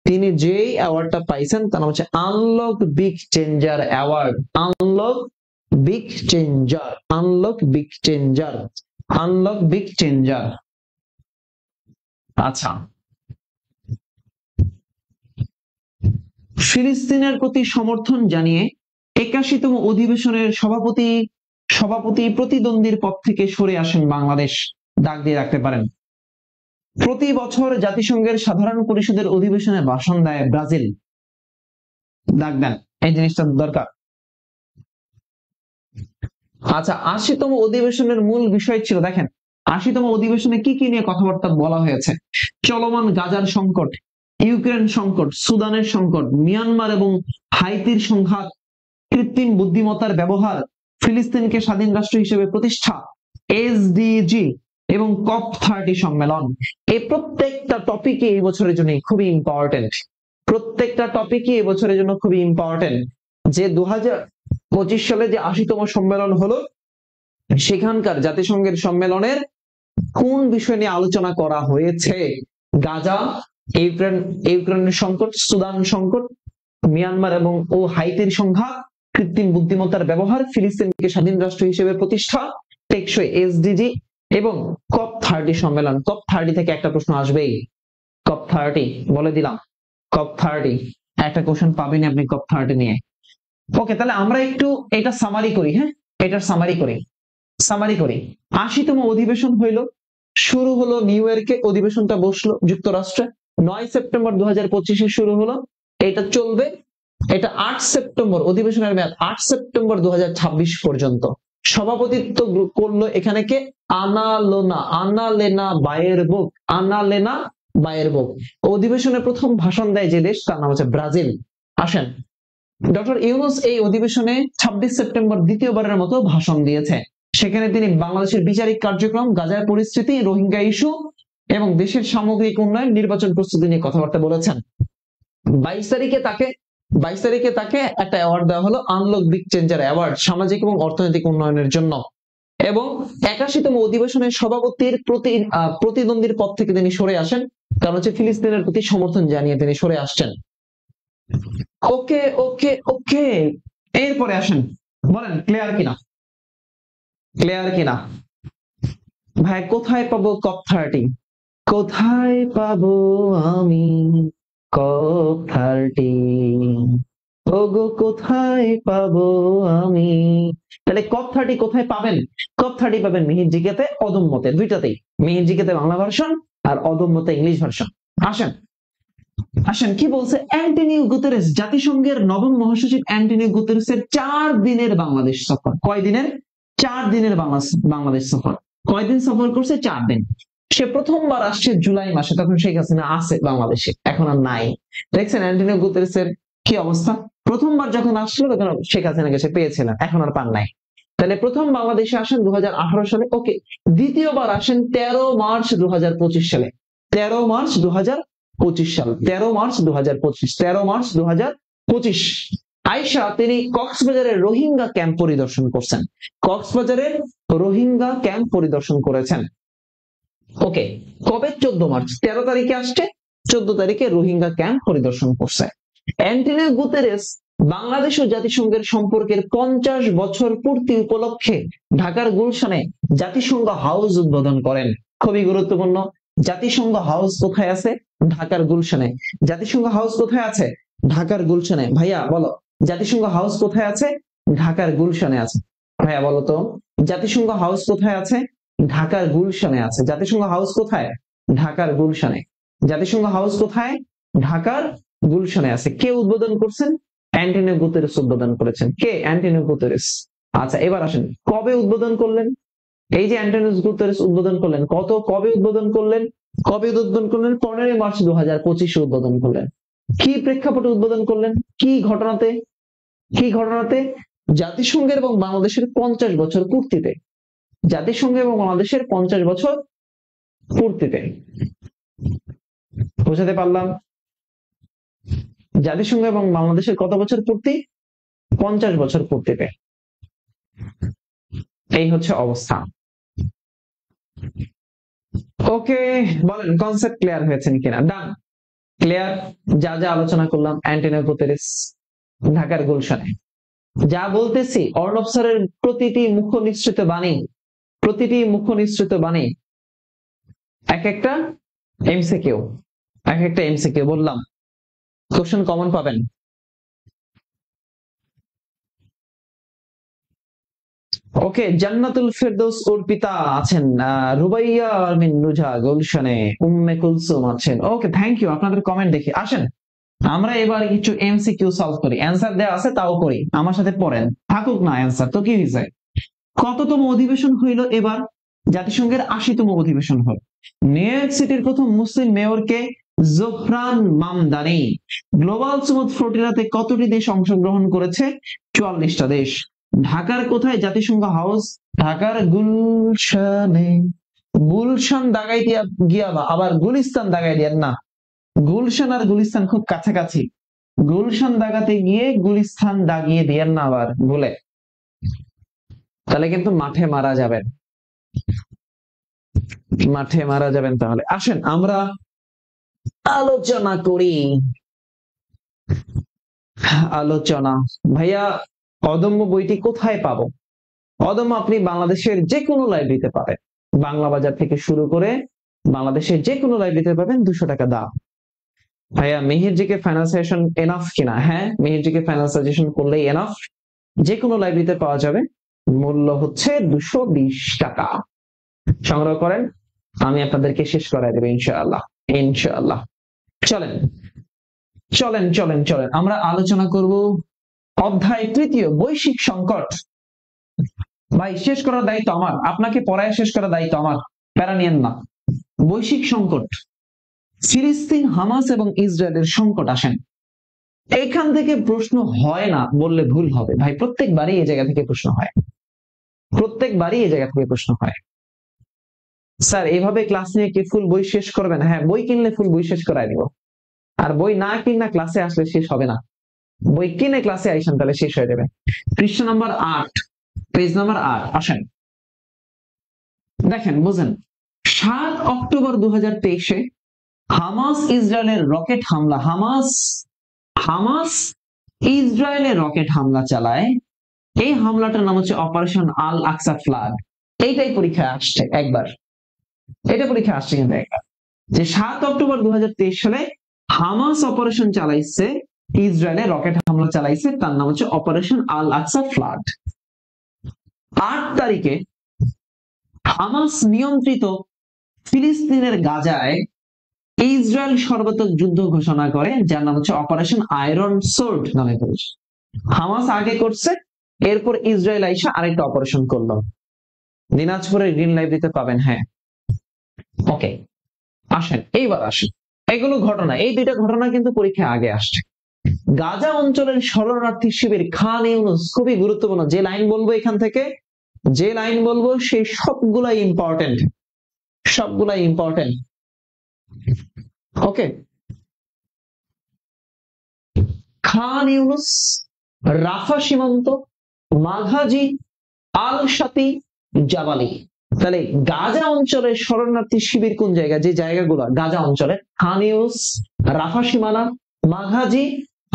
তিনি যেই অ্যাওয়ার্ডটা পাইছেন তার নাম হচ্ছে unlock big changer award. Unlock big changer. আচ্ছা, ফিলিস্তিনের প্রতি সমর্থন জানিয়ে 81তম অধিবেশনের সভাপতি প্রতিদ্বন্দ্বীর পদ থেকে সরে আসেন বাংলাদেশ। দাগ দিয়ে রাখতে পারেন। প্রতি বছর জাতিসংঘের সাধারণ পরিষদের অধিবেশনে ভাষণ দেয় ব্রাজিল। দাগ দেন, এই জিনিসটা দরকার। আচ্ছা, 80তম অধিবেশনের মূল বিষয় ছিল, দেখেন 80তম অধিবেশনে কি নিয়ে কথাবার্তা বলা হয়েছে? চলমান গাজার সংকট, ইউক্রেন সংকট, সুদানের সংকট, মিয়ানমার এবং হাইতির সংঘাত, কৃত্রিম বুদ্ধিমত্তার ব্যবহার, ফিলিস্তিনকে স্বাধীন রাষ্ট্র হিসেবে প্রতিষ্ঠা, এসডিজি এবং COP30 সম্মেলন। এই প্রত্যেকটা টপিকই এই বছরের জন্য খুবই ইম্পর্টেন্ট। প্রত্যেকটা টপিকই এই বছরের জন্য খুবই ইম্পর্টেন্ট। যে 2025 সালে যে 80তম সম্মেলন হলো, সেখানকার জাতিসংঘের সম্মেলনের কোন বিষয় নিয়ে আলোচনা করা হয়েছে? গাজা, ইউক্রেনের সংকট, সুদান সংকট, মিয়ানমার এবং হাইতির সংঘাত, কৃত্রিম বুদ্ধিমত্তার ব্যবহার, ফিলিস্তিনকে স্বাধীন রাষ্ট্র হিসেবে প্রতিষ্ঠা, টেকসই এসডিজি এবং COP30 সম্মেলন। COP30 থেকে একটা প্রশ্ন আসবেই। COP30 বলে দিলাম, COP30 একটা কোশ্চেন পাবেন আপনি COP30 নিয়ে। ওকে, তাহলে আমরা একটু এটা সামারি করি। হ্যাঁ, এটার সামারি করি। 80তম অধিবেশন হইল, শুরু হলো নিউ ইয়র্কে, অধিবেশনটা বসলো যুক্তরাষ্ট্রে। 9 সেপ্টেম্বর 2025 শুরু হলো, এটা চলবে, এটা 8 সেপ্টেম্বর, অধিবেশনের মেয়াদ 8 সেপ্টেম্বর 2026 পর্যন্ত। সভাপতিত্ব করলো এখানে কে? আনালেনা বায়েরবোক। অধিবেশনে প্রথম ভাষণ দেয় যে দেশ, তার নাম হচ্ছে ব্রাজিল। আসেন, ডক্টর ইউনূস এই অধিবেশনে 26 সেপ্টেম্বর দ্বিতীয়বারের মতো ভাষণ দিয়েছে। সেখানে তিনি বাংলাদেশের বিচারিক কার্যক্রম, গাজার পরিস্থিতি, রোহিঙ্গা ইস্যু এবং দেশের সামগ্রিক উন্নয়ন, নির্বাচন প্রস্তুতি নিয়ে কথাবার্তা বলেছেন। 22 তারিখে তাকে একটা অ্যাওয়ার্ড দেওয়া হলো, আনলক বিগ চেঞ্জার অ্যাওয়ার্ড, সামাজিক এবং অর্থনৈতিক উন্নয়নের জন্য। এবং 81তম অধিবেশনের সভাপতির প্রতিদ্বন্দ্বীর পদ থেকে তিনি সরে আসেন, কারণ হচ্ছে ফিলিস্তিনের প্রতি সমর্থন জানিয়ে তিনি সরে আসছেন। ওকে ওকে ওকে, এরপরে আসেন, বলেন ক্লিয়ার কিনা ভাই? কোথায় পাবো COP30? কোথায় পাবো আমি COP30? ওগো কোথায় পাবো আমি? তাহলে COP30 কোথায় পাবেন? COP30 পাবেন মিহির জিকেতে, অদম্যতে, দুইটাতেই। মিহির জিকেতে বাংলা ভার্সন আর অদম্যতে ইংলিশ ভার্সন। আসেন কি বলছে অ্যান্টোনিও গুতেরেস, জাতিসংঘের নবম মহাসচিব অ্যান্টোনিও গুতেরেসের 4 দিনের বাংলাদেশ সফর। কয় দিনের? 4 দিনের বাংলাদেশ সফর। কয়দিন সফর করছে? 4 দিন। সে প্রথমবার আসছে জুলাই মাসে, তখন শেখ হাসিনা আছে বাংলাদেশে, এখন আর নাই। দেখছেন অ্যান্টোনিও গুতেরেসের কি অবস্থা? প্রথমবার যখন আসলো তখন শেখ হাসিনাকে সে পেয়েছিলেন, এখন আর পান নাই। তাহলে প্রথম বাংলাদেশে আসেন 2018 সালে। ওকে, দ্বিতীয়বার আসেন 13 মার্চ 2025 সালে। 13 মার্চ 2025 সাল, 13 মার্চ 2025, 13 মার্চ 2025 আয়শা তিনি কক্সবাজারের রোহিঙ্গা ক্যাম্প পরিদর্শন করছেন। কক্সবাজারের রোহিঙ্গা ক্যাম্প পরিদর্শন করেছেন। ওকে, কবে? 14 মার্চ। 13 তারিখে আসছে, 14 তারিখে রোহিঙ্গা ক্যাম্প পরিদর্শন করছে। অ্যান্টোনিও গুতেরেস বাংলাদেশ ও জাতিসংঘের সম্পর্কের 50 বছর পূর্তি উপলক্ষে ঢাকার গুলশানে জাতিসংঘ হাউস উদ্বোধন করেন। খুবই গুরুত্বপূর্ণ। জাতিসংঘ হাউস কোথায় আছে? ঢাকার গুলশানে। জাতিসংঘ হাউস কোথায় আছে? ঢাকার গুলশানে। ভাইয়া বলো, জাতিসংঘ হাউস কোথায় আছে? ঢাকার গুলশানে আছে। ভাইয়া বলো তো, জাতিসংঘ হাউস কোথায় আছে? ঢাকার গুলশানে আছে। জাতিসংঘ হাউস কোথায়? ঢাকার গুলশানে। জাতিসংঘ হাউস কোথায়? ঢাকার গুলশানে আছে। কে উদ্বোধন করছেন? অ্যান্টোনিও গুতেরেস উদ্বোধন করেছেন। কে? Antonio Guterres. আচ্ছা, এবার আসেন, কবে উদ্বোধন করলেন? এই যে অ্যান্টোনিও গুতেরেস উদ্বোধন করলেন, কবে উদ্বোধন করলেন? 15 মার্চ 2025 উদ্বোধন করলেন। কি প্রেক্ষাপটে উদ্বোধন করলেন? কি ঘটনাতে? জাতিসংঘের এবং বাংলাদেশের 50 বছর পূর্তিতে। জাতিসংঘ এবং বাংলাদেশের 50 বছর পূর্তিতে। বোঝাতে পারলাম? জাতিসংঘ এবং বাংলাদেশের কত বছর পূর্তি? 50 বছর পূর্তিতে। এই হচ্ছে অবস্থা। ওকে, বলেন কনসেপ্ট ক্লিয়ার হয়েছে কিনা? ডান, ক্লিয়ার। যা যা আলোচনা করলাম, অ্যান্টোনিও গুতেরেস ঢাকার গুলশানে। যা বলতেছি, অর্ণব স্যারের প্রতিটি মুখ নিঃসৃত বাণী এক একটা এমসিকিউ বললাম, কোশ্চেন কমন পাবেন। ওকে, জান্নাতুল ফেরদৌস অর্পিতা আছেন, রুবাইয়া আরমিন নুজা গুলশানে, উম্মে কুলসুম আছেন। ওকে, থ্যাংক ইউ আপনাদের কমেন্ট দেখি। আসেন আমরা এবার কিছু এমসিকিউ সলভ করি। অ্যান্সার দেওয়া আছে তাও করি, আমার সাথে পড়েন, থাকুক না অ্যান্সার তো কি হয়েছে। কততম অধিবেশন হইল এবার? জাতিসংঘের 80তম অধিবেশন হল। নিউ ইয়র্ক সিটির প্রথম মুসলিম মেয়রকে? জোফরান মামদানি। গ্লোবাল সুমুদ ফ্লোটিলাতে কতটি দেশ অংশগ্রহণ করেছে? 44টা দেশ। ঢাকার কোথায় জাতিসংঘ হাউস? ঢাকার গুলশানে। গুলশান দাগাই দিয়া গিয়া আবার গুলিস্তান দাগাই দিয়েন না, গুলশান আর গুলিস্তান খুব কাছাকাছি, গুলশান দাগাতে গিয়ে গুলিস্তান দাগিয়ে দিয়েন না আবার ভুলে, তাহলে কিন্তু মাঠে মারা যাবেন, মাঠে মারা যাবেন। তাহলে আসেন আমরা আলোচনা করি, আলোচনা। ভাইয়া অদম্য বইটি কোথায় পাবো? অদম্য আপনি বাংলাদেশের যে কোনো লাইব্রেরিতে পাবেন, বাংলা বাজার থেকে শুরু করে বাংলাদেশের যে কোনো লাইব্রেরিতে পাবেন, 200 টাকা দাম। ভাইয়া মেহেরজিকে ফাইনাল সাজেশন এনাফ কিনা? হ্যাঁ, মেহেরজিকে ফাইনাল সাজেশন করলেই এনাফ, যে কোনো লাইব্রেরিতে পাওয়া যাবে, মূল্য হচ্ছে 220 টাকা। সংগ্রহ করেন, আমি আপনাদেরকে শেষ করাই দেবো ইনশাআল্লাহ, ইনশাআল্লাহ। চলেন চলেন চলেন চলেন আমরা আলোচনা করব অধ্যায় 3 বৈশ্বিক সংকট। ভাই শেষ করার দায়িত্ব আমার, আপনাকে পড়ায় শেষ করার দায়িত্ব আমার, প্যারা নিয়েন না। বৈশ্বিক সংকট, ফিলিস্তিন, হামাস এবং ইসরায়েলের সংকট। আসেন, এখান থেকে প্রশ্ন হয় না বললে ভুল হবে ভাই, প্রত্যেকবারই এই জায়গা থেকে প্রশ্ন হয়, প্রত্যেকবারই এই জায়গা থেকে প্রশ্ন হয়। স্যার এইভাবে ক্লাস নিয়ে কি ফুল বই শেষ করবেন? হ্যাঁ, বই কিনলে ফুল বই শেষ করাই দিব, আর বই না কিনা ক্লাসে আসলে শেষ হবে না, বই কিনে ক্লাসে আইসেন তাহলে শেষ হয়ে যাবে। পৃষ্ঠা নাম্বার 8, পেজ নাম্বার 8। আসেন দেখেন, বুঝেন। 7 অক্টোবর 2023-এ হামাস ইসরায়েলের রকেট হামলা, হামাস ইসরায়েলের রকেট হামলা চালায়। এই হামলাটার নাম হচ্ছে অপারেশন আল আকসা ফ্লাড। এইটাই পরীক্ষায় আসছে একবার, এটা পরীক্ষা আসছে কিন্তু একবার, যে 7 অক্টোবর 2023 সালে হামাস অপারেশন চালাইছে, ইসরায়েলে রকেট হামলা চালাইছে, তার নাম হচ্ছে অপারেশন আল আকসা ফ্লাড। 8 তারিখে হামাস নিয়ন্ত্রিত ফিলিস্তিনের গাজায় ইসরায়েল সর্বাত্মক যুদ্ধ ঘোষণা করে, যার নাম হচ্ছে অপারেশন আয়রন সোর্ড নামে পরিচিত। হামাস আগে করছে, এরপর ইসরায়েল আইসা আরেকটা অপারেশন করলো। দিনাজপুরের গ্রিন লাইব্রেরিতে পাবেন। হ্যাঁ, ওকে। আসেন এইবার আসেন, এগুলো ঘটনা, এই দুইটা ঘটনা কিন্তু পরীক্ষায় আগে আসছে। গাজা অঞ্চলের শরণার্থী শিবির খান ইউনুস, খুবই গুরুত্বপূর্ণ, যে লাইন বলবো এখান থেকে, যে লাইন বলবো সেই সবগুলাই ইম্পর্টেন্ট, সবগুলাই ইম্পর্টেন্ট। ওকে, খান ইউনুস, রাফা সীমান্ত, মাঘাজি, আল সাতি, জাবালি। তাহলে গাজা অঞ্চলের শরণার্থী শিবির কোন জায়গা? যে জায়গাগুলো গাজা অঞ্চলে, খান ইউনুস, রাফা সীমানা, মাঘাজি,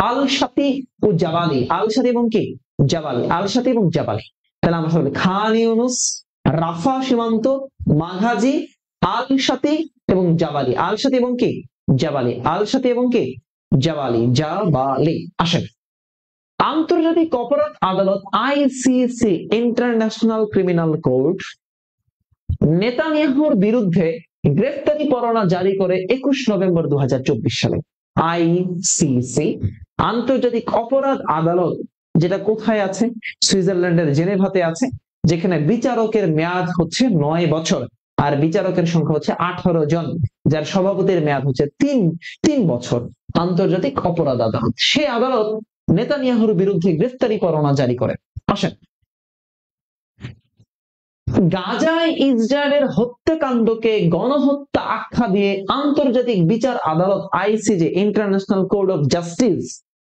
আল সাতি ও জাবালি। আল সাতি এবং কি জাবালি, আল সাতি এবং জাবালি। তাহলে আমরা সবাই খান ইউনুস, রাফা সীমান্ত, মাঘাজি, আল সাতি এবং জাবালি, আল সাতি এবং কি জাবালি, আল সাতি এবং কি জাবালি, জাবালি। আসেন, আন্তর্জাতিক অপরাধ আদালত আইসিসি, ইন্টারন্যাশনাল ক্রিমিনাল কোর্ট, নেতানিয়াহুর বিরুদ্ধে গ্রেফতারি পরোয়ানা জারি করে 21 নভেম্বর 2024 সালে। আইসিসি, আন্তর্জাতিক অপরাধ আদালত, যেটা কোথায় আছে? সুইজারল্যান্ডের জেনেভাতে আছে, যেখানে বিচারকের মেয়াদ হচ্ছে 9 বছর, আর বিচারকের সংখ্যা হচ্ছে 18 জন, যার সভাপতির মেয়াদ হচ্ছে 3 বছর। আন্তর্জাতিক অপরাধ আদালত, সে আদালত নেতানিয়াহুর বিরুদ্ধে গ্রেফতারি পরোয়ানা জারি করে। আসেন, গাজায় ইসরায়েলের হত্যাকাণ্ডকে গণহত্যা আখ্যা দিয়ে আন্তর্জাতিক বিচার আদালত ICJ, international court of justice,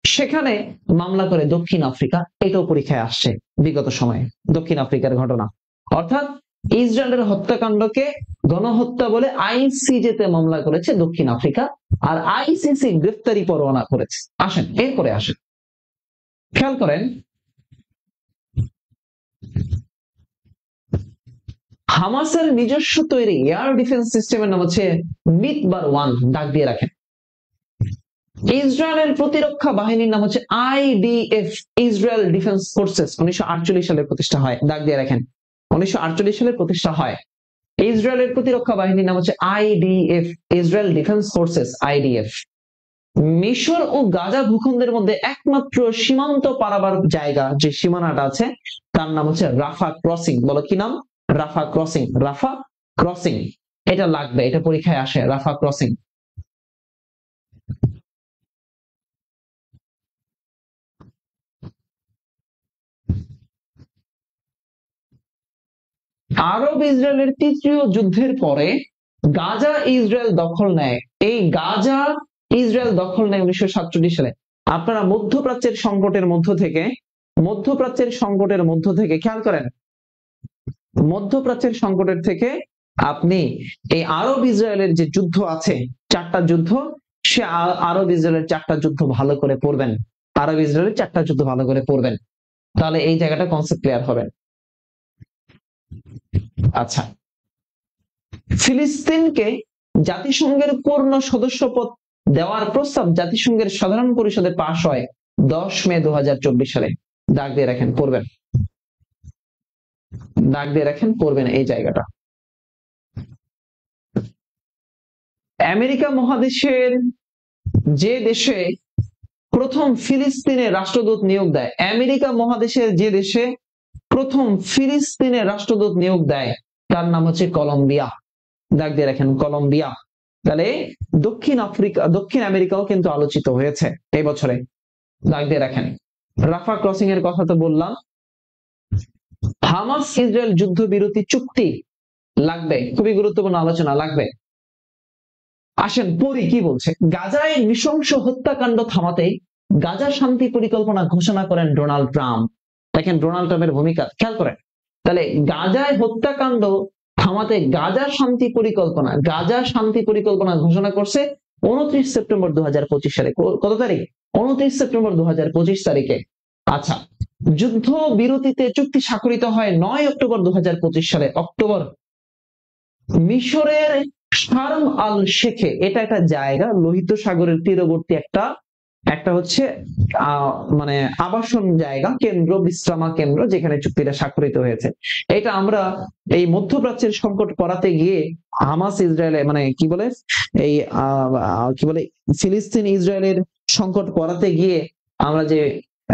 সেখানে মামলা করে দক্ষিণ আফ্রিকা। এটাও পরীক্ষায় আসছে বিগত সময়ে, দক্ষিণ আফ্রিকার ঘটনা। অর্থাৎ ইসরায়েলের হত্যাকাণ্ডকে গণহত্যা বলে আইসিজেতে মামলা করেছে দক্ষিণ আফ্রিকা, আর আইসিসি গ্রেফতারি পরোয়ানা করেছে। আসেন এরপরে আসেন, খেয়াল করেন, হামাসের নিজস্ব তৈরি এয়ার ডিফেন্স সিস্টেমের নাম হচ্ছে মিদবার-1, ডাক দিয়ে রাখেন। ইসরায়েলের প্রতিরক্ষা বাহিনীর নাম হচ্ছে আইডিএফ, ইসরায়েল ডিফেন্স ফোর্সেস, 1948 সালে প্রতিষ্ঠা হয়, ডাক দিয়ে রাখেন, 1948 সালে প্রতিষ্ঠা হয়। ইসরায়েলের প্রতিরক্ষা বাহিনীর নাম হচ্ছে IDF, Israel defence forces, IDF. মিশর ও গাজা ভূখণ্ডের মধ্যে একমাত্র সীমান্ত পারাবার জায়গা, যে সীমানাটা আছে, তার নাম হচ্ছে রাফা ক্রসিং। বলো কি নাম? রাফা ক্রসিং, রাফা ক্রসিং। এটা লাগবে, এটা পরীক্ষায় আসে, রাফা ক্রসিং। আরব ইসরায়েলের তৃতীয় যুদ্ধের পরে গাজা ইসরায়েল দখল নেয়। এই গাজা ইসরায়েল দখল নেয় 1947 সালে। আপনারা মধ্যপ্রাচ্যের সংকটের মধ্য থেকে খেয়াল করেন, মধ্যপ্রাচ্যের সংকটের থেকে আপনি এই আরব ইসরায়েলের যে যুদ্ধ আছে, 4টা যুদ্ধ, সে আরব ইসরায়েলের 4টা যুদ্ধ ভালো করে পড়বেন। আরব ইসরায়েলের 4টা যুদ্ধ ভালো করে পড়বেন, তাহলে এই জায়গাটা কনসেপ্ট ক্লিয়ার হবে। আচ্ছা, ফিলিস্তিনকে জাতিসংঘের পূর্ণ সদস্যপদ দেওয়ার প্রস্তাব জাতিসংঘের সাধারণ পরিষদে পাশ হয় 10 মে 2024 সালে। দাগ দিয়ে রাখেন, পড়বেন, দাগ দিয়ে রাখেন, পড়বেন এই জায়গাটা। আমেরিকা মহাদেশের যে দেশে প্রথম ফিলিস্তিনের রাষ্ট্রদূত নিয়োগ দেয়, আমেরিকা মহাদেশের যে দেশে প্রথম ফিলিস্তিনের রাষ্ট্রদূত নিয়োগ দেয়, তার নাম হচ্ছে কলম্বিয়া। দাগ দিয়ে রাখেন, কলম্বিয়া। তাহলে দক্ষিণ আমেরিকাও কিন্তু আলোচিত হয়েছে এই বছরে। দাগ দিয়ে রাখেন। রাফা ক্রসিং এর কথা তো বললাম। হামাস ইসরায়েল যুদ্ধবিরতি চুক্তি লাগবে, খুবই গুরুত্বপূর্ণ আলোচনা লাগবে। আসেন পড়ি কি বলছে। গাজায় নৃশংস হত্যাকাণ্ড থামাতে গাজা শান্তি পরিকল্পনা ঘোষণা করেন ডোনাল্ড ট্রাম্প। দেখেন ডোনাল্ড ট্রাম্পের ভূমিকা খেয়াল করেন। তাহলে গাজায় হত্যাকাণ্ড থামাতে গাজা শান্তি পরিকল্পনা ঘোষণা করছে 29 সেপ্টেম্বর 2025 সালে। কত তারিখ? 29 সেপ্টেম্বর 2025 তারিখে। আচ্ছা, যুদ্ধ বিরতিতে চুক্তি স্বাক্ষরিত হয় 9 অক্টোবর 2025 সালে। অক্টোবর। মিশরের শারম আল শেখে, এটা একটা জায়গা লোহিত সাগরের তীরবর্তী একটা হচ্ছে মানে আবাসন জায়গা, কেন্দ্র, বিশ্রামা কেন্দ্র, যেখানে চুক্তিটা স্বাক্ষরিত হয়েছে। এটা আমরা এই মধ্যপ্রাচ্যের সংকট করাতে গিয়ে হামাস ইসরায়েলে মানে কি বলে ফিলিস্তিন ইসরায়েলের সংকট করাতে গিয়ে আমরা যে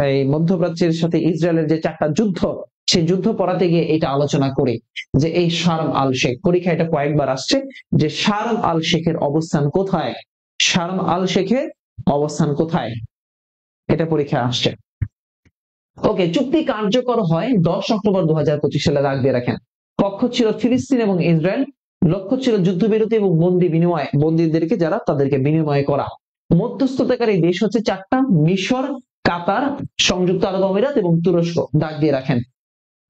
এই মধ্যপ্রাচ্যের সাথে ইসরায়েলের যে 4টা যুদ্ধ, সেই যুদ্ধ পড়াতে গিয়ে এটা আলোচনা করি যে এই শারম আল শেখ, পরীক্ষা এটা কয়েকবার আসছে যে শারম আল শেখের অবস্থান কোথায়, শারম আল শেখের অবস্থান কোথায়, এটা পরীক্ষা আসছে। ওকে, চুক্তি কার্যকর হয় 10 অক্টোবর 2025 সালে। দাগ দিয়ে রাখেন। পক্ষ ছিল ফিলিস্তিন এবং ইসরায়েল। লক্ষ্য ছিল যুদ্ধবিরতি এবং বন্দীদেরকে যারা তাদেরকে বিনিময় করা। মধ্যস্থতাকারী দেশ হচ্ছে 4টা: মিশর, কাতার, সংযুক্ত আরব আমিরাত এবং তুরস্ক। দাগ দিয়ে রাখেন।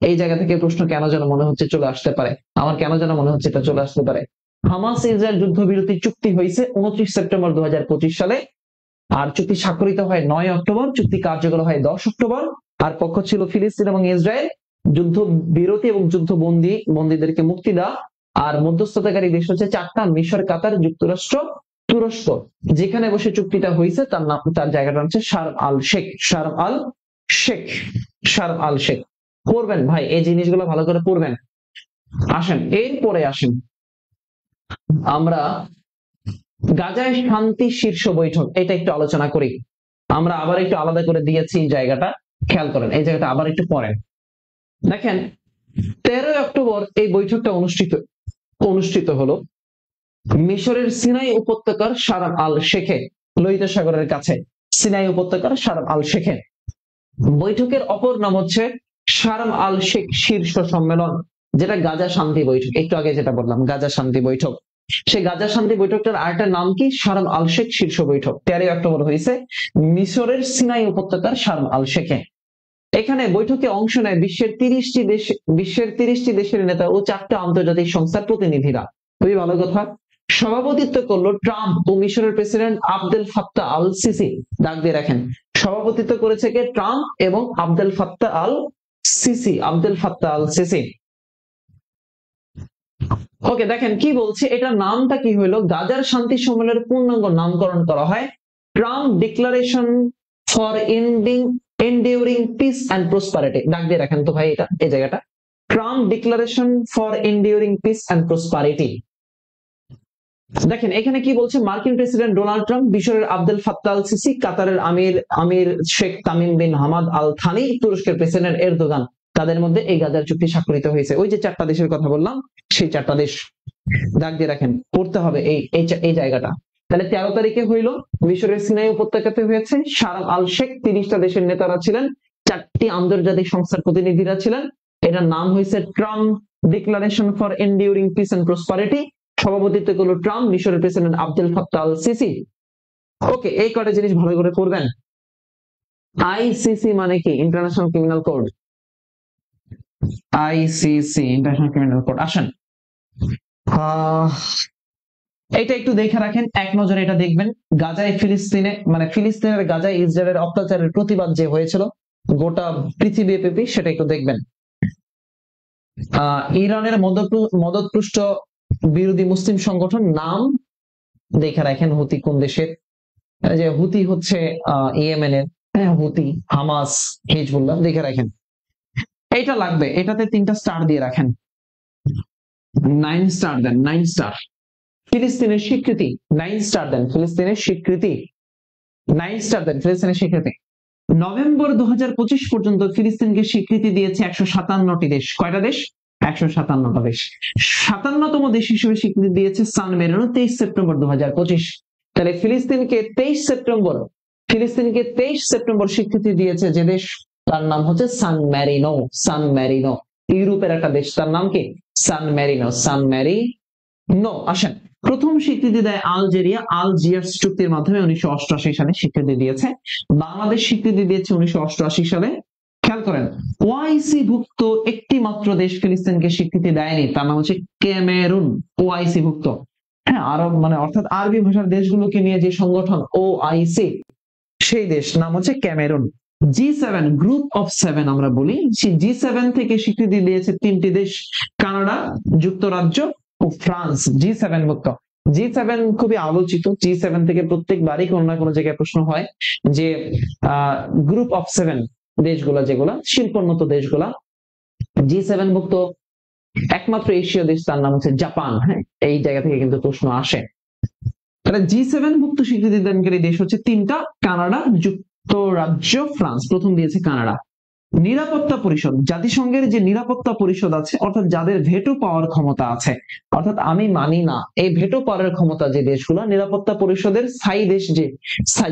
এই জায়গা থেকে প্রশ্ন কেন যেন মনে হচ্ছে চলে আসতে পারে, আমার কেন যেন মনে হচ্ছে এটা চলে আসতে পারে। হামাস ইসরায়েল যুদ্ধবিরতি চুক্তি হয়েছে 29 সেপ্টেম্বর 2025 সালে, আর চুক্তি স্বাক্ষরিত হয় 9 অক্টোবর, চুক্তি কার্যকর হয় 10 অক্টোবর। আর পক্ষ ছিল ফিলিস্তিন এবং ইসরায়েল। যুদ্ধ বিরতি এবং বন্দীদেরকে মুক্তি দেওয়া। আর মধ্যস্থতাকারী দেশ হচ্ছে 4টা: মিশর, কাতার, যুক্তরাষ্ট্র, তুরস্ক। যেখানে বসে চুক্তিটা হয়েছে তার জায়গাটা হচ্ছে শারম আল শেখ। শারম আল শেখ পড়বেন ভাই, এই জিনিসগুলো ভালো করে পড়বেন। আসেন এরপরে আসেন আমরা গাজায় শান্তি শীর্ষ বৈঠক, এটা একটু আলোচনা করি। আমরা আবার একটু আলাদা করে দিয়েছি এই জায়গাটা, খেয়াল করেন এই জায়গাটা আবার একটু পড়েন। দেখেন 13 অক্টোবর এই বৈঠকটা অনুষ্ঠিত হলো মিশরের সিনাই উপত্যকার শারম আল শেখে, লোহিত সাগরের কাছে সিনাই উপত্যকার শারম আল শেখে। বৈঠকের অপর নাম হচ্ছে শারম আল শেখ শীর্ষ সম্মেলন, যেটা গাজা শান্তি বৈঠক। একটু আগে যেটা বললাম গাজা শান্তি বৈঠক, সেই গাজা শান্তি বৈঠকটার আরেকটা নাম কি? শারম আল শেখ শীর্ষ বৈঠক। 13 অক্টোবর হয়েছে মিশরের সিনাই উপত্যকার শারম আল শেখে। এখানে বৈঠকে অংশ নেয় বিশ্বের 30টি দেশের নেতা ও 4টা আন্তর্জাতিক সংস্থার প্রতিনিধিরা। খুবই ভালো কথা। সভাপতিত্ব করলো ট্রাম্প ও মিশরের president Abdel Fattah al CC. দাগ দিয়ে রাখেন। সভাপতিত্ব করেছে কে? ট্রাম্প এবং আবদেল ফাত্তাহ আল সিসি। ওকে, দেখেন কি বলছে, এটা নামটা কি হইলো? গাজার শান্তি সম্মেলনের পূর্ণাঙ্গ নামকরণ করা হয় Trump declaration for enduring peace and prosperity. দাগ দিয়ে রাখেন তো ভাই, এটা এই জায়গাটা Trump declaration for enduring peace and prosperity. দেখেন এখানে কি বলছে, মার্কিন প্রেসিডেন্ট ডোনাল্ড ট্রাম্প, মিশরের আবদেল ফাত্তাহ আল সিসি, কাতারের আমির Sheikh Tamim bin Hamad al Thani, তুরস্কের প্রেসিডেন্ট এরদোগান, তাদের মধ্যে এই গাজার চুক্তি স্বাক্ষরিত হয়েছে। ওই যে 4টা দেশের কথা বললাম, সেই 4টা দেশ দাগ দিয়ে রাখেন, পড়তে হবে এই জায়গাটা। তাহলে 13 তারিখে হইলো মিশরের সিনাই উপত্যকাতে হয়েছে। শারম আল শেখ, 30টা দেশের নেতারা ছিলেন, 4টি আন্তর্জাতিক সংস্থার প্রতিনিধিরা ছিলেন। এটার নাম হয়েছে Trump declaration for enduring peace and prosperity, সভাপতিত্ব করলো ট্রাম্প, মিশরের president Abdul Fattah al Sisi. Okay, এই কটা জিনিস ভালো করে পড়বেন। আইসিসি মানে কি? International criminal code. ICC international criminal code. আসেন এটা একটু দেখে রাখেন, এক নজরে এটা দেখবেন। গাজায় ফিলিস্তিনে মানে ফিলিস্তিনের গাজায় ইসরায়েলের অত্যাচারের প্রতিবাদ যে হয়েছিল গোটা পৃথিবীব্যাপী, সেটা একটু দেখবেন। ইরানের মদতপুষ্ট বিরোধী মুসলিম সংগঠন নাম দেখে রাখেন, হুতি কোন দেশের। যে হুতি হচ্ছে ইয়েমেনের, হুতি, হামাস, হিজবুল্লাহ দেখে রাখেন। এইটা লাগবে, এটাতে 3টা স্টার দিয়ে রাখেন, 9 স্টার দেন, 9 স্টার। ফিলিস্তিনের স্বীকৃতি, 9 স্টার দেন, ফিলিস্তিনের স্বীকৃতি, 9 স্টার দেন, ফিলিস্তিনের স্বীকৃতি। নভেম্বর 2025 পর্যন্ত ফিলিস্তিনকে স্বীকৃতি দিয়েছে 157টি দেশ। কয়টা দেশ? 157টা দেশ। 57তম দেশ হিসেবে স্বীকৃতি দিয়েছে সান মেরিনো 23 সেপ্টেম্বর 2025। তাহলে ফিলিস্তিনকে 23 সেপ্টেম্বর স্বীকৃতি দিয়েছে যে দেশ, তার নাম হচ্ছে সান মেরিনো। সান মেরিনো ইউরোপের একটা দেশ, তার নাম কি? সান মেরিনো। সান মেরিনো। আসেন, প্রথম স্বীকৃতি দেয় আলজেরিয়া, আলজিয়ার্স চুক্তির মাধ্যমে 1988 সালে স্বীকৃতি দিয়েছে। বাংলাদেশ স্বীকৃতি দিয়েছে 1988 সালে। খেয়াল করেন, ওআইসি ভুক্ত একটি মাত্র দেশ ফিলিস্তিনকে স্বীকৃতি দেয়নি, তার নাম হচ্ছে ক্যামেরুন। ওআইসি ভুক্ত, হ্যাঁ, আরব মানে অর্থাৎ আরবি ভাষার দেশগুলোকে নিয়ে যে সংগঠন ওআইসি, সেই দেশ নাম হচ্ছে ক্যামেরুন। G7 গ্রুপ অফ 7 আমরা বলি, সেই G7 থেকে স্বীকৃতি দিয়েছে 3টি দেশ, কানাডা, যুক্তরাজ্য ও ফ্রান্স। G7 ভুক্ত। G7 খুবই আলোচিত। G7 থেকে প্রত্যেকবারই কোনো না কোনো জায়গায় প্রশ্ন হয় যে গ্রুপ অফ 7 দেশগুলা, যেগুলা শিল্পোন্নত দেশগুলা, G7 ভুক্ত একমাত্র এশীয় দেশ, তার নাম হচ্ছে জাপান। হ্যাঁ, এই জায়গা থেকে কিন্তু প্রশ্ন আসে। তাহলে G7 ভুক্ত স্বীকৃতি দানকারী দেশ হচ্ছে 3টা, কানাডা, যুক্তরাজ্য, ফ্রান্স। প্রথম দিয়েছে কানাডা। নিরাপত্তা পরিষদ, জাতিসংঘের যে নিরাপত্তা পরিষদ আছে, অর্থাৎ যাদের ভেটো পাওয়ার ক্ষমতা আছে, অর্থাৎ আমি মানি না, এই ভেটো পাওয়ার ক্ষমতা যে দেশগুলো, নিরাপত্তা পরিষদের স্থায়ী দেশ, যে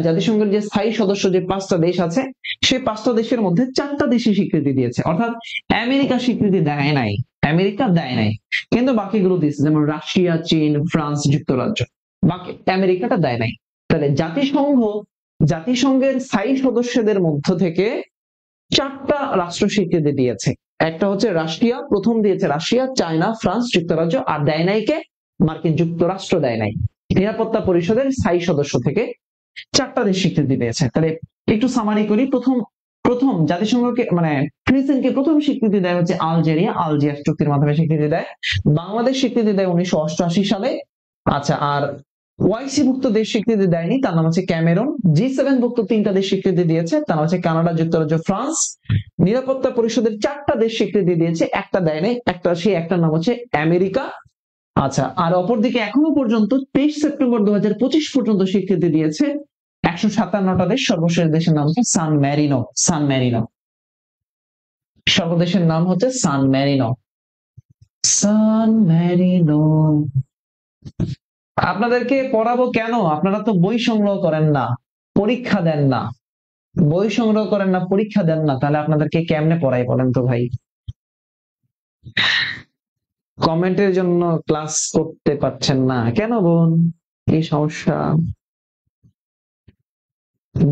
জাতিসংঘের যে স্থায়ী সদস্য যে 5টা দেশ আছে, সেই 5টা দেশের মধ্যে 4টা দেশই স্বীকৃতি দিয়েছে। অর্থাৎ আমেরিকা স্বীকৃতি দেয় নাই, আমেরিকা দেয় নাই, কিন্তু বাকিগুলো দিয়েছে, যেমন রাশিয়া, চীন, ফ্রান্স, যুক্তরাজ্য। বাকি আমেরিকাটা দেয় নাই। তাহলে জাতিসংঘের স্থায়ী সদস্যদের মধ্য থেকে 4টা রাষ্ট্র স্বীকৃতি দিয়েছে। একটা হচ্ছে রাশিয়া, প্রথম দিয়েছে রাশিয়া, চায়না, ফ্রান্স, যুক্তরাজ্য। আর দেয় নাই কে? মার্কিন যুক্তরাষ্ট্র দেয় নাই। নিরাপত্তা পরিষদের স্থায়ী সদস্য থেকে 4টা দেশ স্বীকৃতি দিয়েছে। তাহলে একটু সামারি করি। প্রথম জাতিসংঘকে মানে ফিলিস্তিনকে প্রথম স্বীকৃতি দেয় হচ্ছে আলজেরিয়া, আলজিয়ার্স চুক্তির মাধ্যমে স্বীকৃতি দেয়। বাংলাদেশ স্বীকৃতি দেয় 1988 সালে। আচ্ছা, আর ওআইসি ভুক্ত দেশ স্বীকৃতি দেয়নি, তার নাম হচ্ছে ক্যামেরুন। G7 ভুক্ত 3টা দেশ স্বীকৃতি দিয়েছে, তার নাম হচ্ছে কানাডা, যুক্তরাজ্য, ফ্রান্স। নিরাপত্তা পরিষদের 4টা দেশ স্বীকৃতি দিয়েছে, একটা দেয় নাই, সেই একটার নাম হচ্ছে আমেরিকা। আচ্ছা, আর অপরদিকে এখনো পর্যন্ত 23 সেপ্টেম্বর 2025 পর্যন্ত স্বীকৃতি দিয়েছে 157টা দেশ। সর্বশেষ দেশের নাম হচ্ছে সান মেরিনো। সান মেরিনো সর্বদেশের নাম হচ্ছে সান মেরিনো। সান মেরিনো। আপনাদেরকে পড়াবো কেন? আপনারা তো বই সংগ্রহ করেন না, পরীক্ষা দেন না। বই সংগ্রহ করেন না, পরীক্ষা দেন না, তাহলে আপনাদেরকে কেমনে পড়াই বলেন তো ভাই? কমেন্টের জন্য ক্লাস করতে পারছেন না কেন বোন? কি সমস্যা?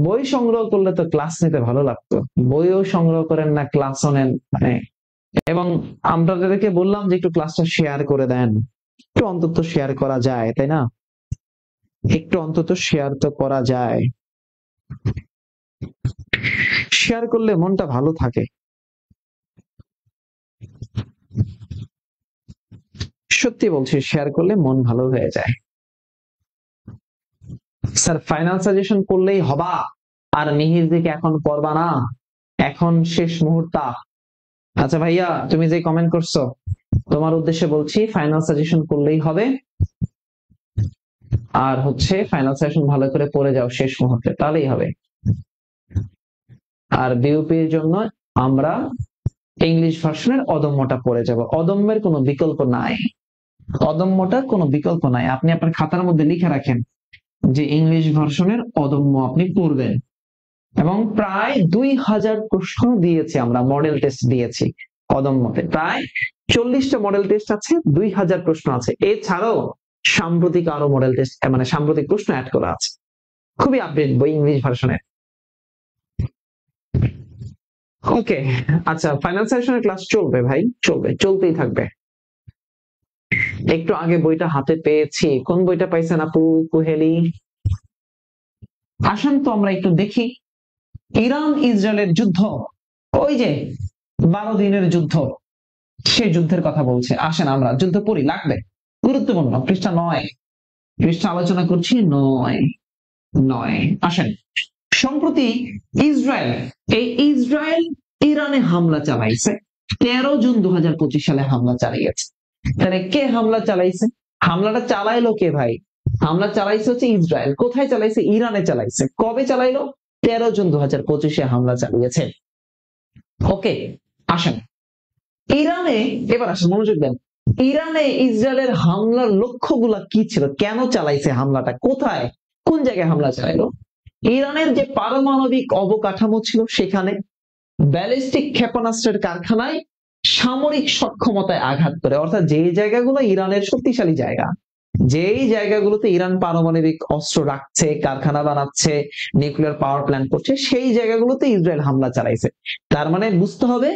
বই সংগ্রহ করলে তো ক্লাস নিতে ভালো লাগতো। বইও সংগ্রহ করেন না, ক্লাসও নেন মানে। এবং আপনাদেরকে বললাম যে একটু ক্লাসটা শেয়ার করে দেন, একটু অন্তত শেয়ার করা যায়, তাই না? একটু অন্তত শেয়ার তো করা যায়। শেয়ার করলে মনটা ভালো থাকে। সত্যি বলছি, শেয়ার করলে মন ভালো হয়ে যায়। স্যার ফাইনাল সাজেশন করলেই হবা, আর মিহির দিকে এখন পড়বা না, এখন শেষ মুহূর্ত। আচ্ছা ভাইয়া, তুমি যে কমেন্ট করছো, তোমার উদ্দেশ্যে বলছি, ফাইনাল সাজেশন করলেই হবে। আর হচ্ছে ফাইনাল সাজেশন ভালো করে পড়ে যাও শেষ মুহূর্তে, তাহলেই হবে। আর বিউপির জন্য আমরা ইংলিশ ভার্সনের অদম্যটা পড়ে যাব। অদম্যের কোনো বিকল্প নাই, অদম্যটার কোনো বিকল্প নাই। আপনি আপনার খাতার মধ্যে লিখে রাখেন যে ইংলিশ ভার্সনের অদম্য আপনি পড়বেন। এবং প্রায় 2000 প্রশ্ন দিয়েছি আমরা, মডেল টেস্ট দিয়েছি। অদম্যতে। প্রায় 40টা মডেল টেস্ট আছে, 2000 প্রশ্ন আছে। এছাড়াও সাম্প্রতিক আরো মডেল টেস্ট মানে সাম্প্রতিক প্রশ্ন অ্যাড করা আছে। খুবই আপডেট বই ইংলিশ ভার্সনে। ওকে, আচ্ছা ফাইনাল সেশনের ক্লাস চলবে ভাই, চলবে, চলতেই থাকবে। একটু আগে বইটা হাতে পেয়েছি। কোন বইটা পাইছেন আপু কুহেলি? আসেন তো আমরা একটু দেখি ইরান ইসরায়েলের যুদ্ধ, ওই যে 12 দিনের যুদ্ধ, সেই যুদ্ধের কথা বলছে। আসেন আমরা যুদ্ধ পড়ি, লাগবে, গুরুত্বপূর্ণ। পৃষ্ঠা 9, পৃষ্ঠা আলোচনা করছি 9। আসেন, সম্প্রতি ইসরায়েল ইসরায়েল ইরানে হামলা চালাইছে। 13 জুন 2025 সালে হামলা চালিয়েছে। তাহলে কে হামলা চালাইছে? হামলাটা চালাইলো কে ভাই? হামলা চালাইছে হচ্ছে ইসরায়েল। কোথায় চালাইছে? ইরানে চালাইছে। কবে চালাইলো? 13 জুন 2025 হামলা চালিয়েছে। ওকে, আসেন ইরানে, এবার আসেন মনোযোগ দেন। ইরানে ইসরায়েলের হামলার লক্ষ্যগুলা কি ছিল? কেন চালাইছে হামলাটা? কোথায়, কোন জায়গায় হামলা চালাইলো? ইরানের যে পারমাণবিক অবকাঠামো ছিল সেখানে, ব্যালিস্টিক ক্ষেপণাস্ত্রের কারখানায়, সামরিক সক্ষমতায় আঘাত করে। অর্থাৎ যে জায়গাগুলো ইরানের শক্তিশালী জায়গা, যেই জায়গাগুলোতে ইরান পারমাণবিক অস্ত্র রাখছে, কারখানা বানাচ্ছে, নিউক্লিয়ার পাওয়ার প্ল্যান্ট করছে, সেই জায়গাগুলোতে ইসরায়েল হামলা চালাইছে। তার মানে বুঝতে হবে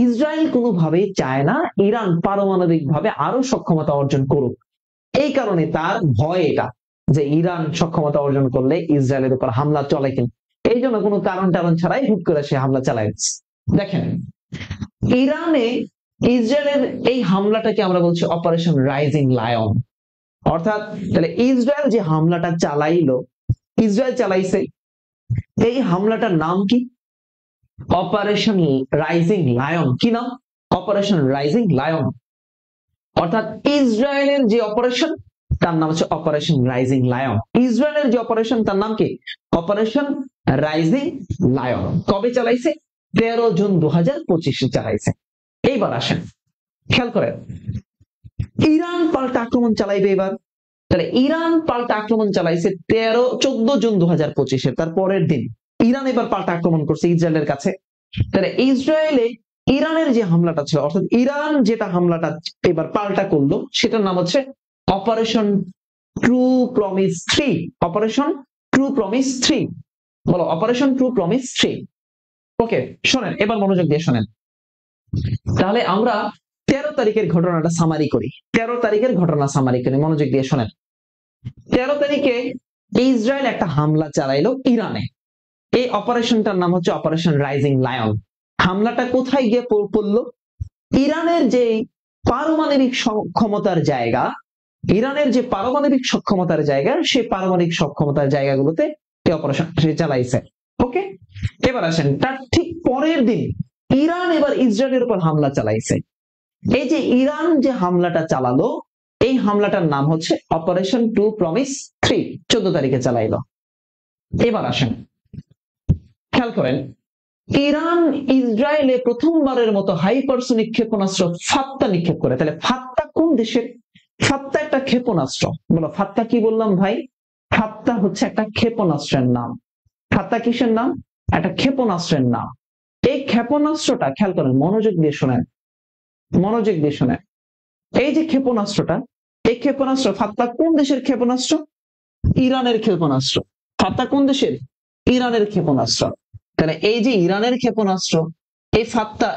ইসরায়েল কোনোভাবেই চায় না ইরান পারমাণবিক ভাবে আরো সক্ষমতা অর্জন করুক। এই কারণে তার ভয় এটা যে ইরান সক্ষমতা অর্জন করলে ইসরায়েলের উপর হামলা চলে কিনা, এই জন্য কোনো কারণ টারণ ছাড়াই হুট করে সে হামলা চালায়। দেখেন ইরানে ইসরায়েলের এই হামলাটাকে আমরা বলছি অপারেশন রাইজিং লায়ন। অর্থাৎ তাহলে ইসরায়েল যে হামলাটা চালাইলো, ইসরায়েল চালাইছে, এই হামলাটার নাম কি? Operation rising lion. কি নাম? Operation rising lion. অর্থাৎ ইসরায়েলের যে অপারেশন তার নাম হচ্ছে অপারেশন রাইজিং লায়ন। ইসরায়েলের যে অপারেশন তার নাম কি? Operation rising lion. কবে চালাইছে? 13 জুন 2025 চালাইছে। এইবার আসেন খেয়াল করেন, ইরান পাল্টা আক্রমণ চালাইবে এবার। তাহলে ইরান পাল্টা আক্রমণ চালাইছে 14 জুন 2025, তার পরের দিন ইরান এবার পাল্টা আক্রমণ করছে ইসরায়েলের কাছে। তাহলে ইসরায়েলে ইরানের যে হামলাটা ছিল, অর্থাৎ ইরান যেটা হামলাটা এবার পাল্টা করলো, সেটার নাম হচ্ছে operation true promise 3। Operation true promise 3, বলো অপারেশন ট্রু প্রমিস 3। ওকে, শোনেন এবার মনোযোগ দিয়ে শোনেন। তাহলে আমরা 13 তারিখের ঘটনাটা সামারি করি। 13 তারিখের ঘটনা সামারি করি, মনোযোগ দিয়ে শোনেন। 13 তারিখে ইসরায়েল একটা হামলা চালাইলো ইরানে। এই অপারেশনটার নাম হচ্ছে অপারেশন রাইজিং লায়ন। হামলাটা কোথায় গিয়ে পড়লো? ইরানের যে পারমাণবিক সক্ষমতার জায়গা, ইরানের যে পারমাণবিক সক্ষমতার জায়গা, সেই পারমাণবিক সক্ষমতার জায়গাগুলোতে এই অপারেশন সে চালাইছে। ওকে, এবার আসেন তার ঠিক পরের দিন ইরান এবার ইসরায়েলের উপর হামলা চালাইছে। এই যে ইরান যে হামলাটা চালালো, এই হামলাটার নাম হচ্ছে অপারেশন টু প্রমিস 3, 14 তারিখে চালাইলো। এবার আসেন খেয়াল করেন, ইরান ইসরায়েলে প্রথমবারের মতো হাইপারসোনিক ক্ষেপণাস্ত্র ফাত্তা নিক্ষেপ করে। তাহলে ফাত্তা কোন দেশের? ফাত্তা একটা ক্ষেপণাস্ত্র। বলো ফাত্তা কি বললাম ভাই? ফাত্তা হচ্ছে একটা ক্ষেপণাস্ত্রের নাম। ফাত্তা কিসের নাম? একটা ক্ষেপণাস্ত্রের নাম। এই ক্ষেপণাস্ত্রটা খেয়াল করেন, মনোযোগ দিয়ে শোনেন, মনোযোগ দিয়ে শোনেন। এই যে ক্ষেপণাস্ত্রটা, এই ক্ষেপণাস্ত্র ফাত্তা কোন দেশের ক্ষেপণাস্ত্র? ইরানের ক্ষেপণাস্ত্র। ফাত্তা কোন দেশের? ইরানের ক্ষেপণাস্ত্র। তাহলে এই যে ইরানের ক্ষেপণাস্ত্র, এই ফাত্তা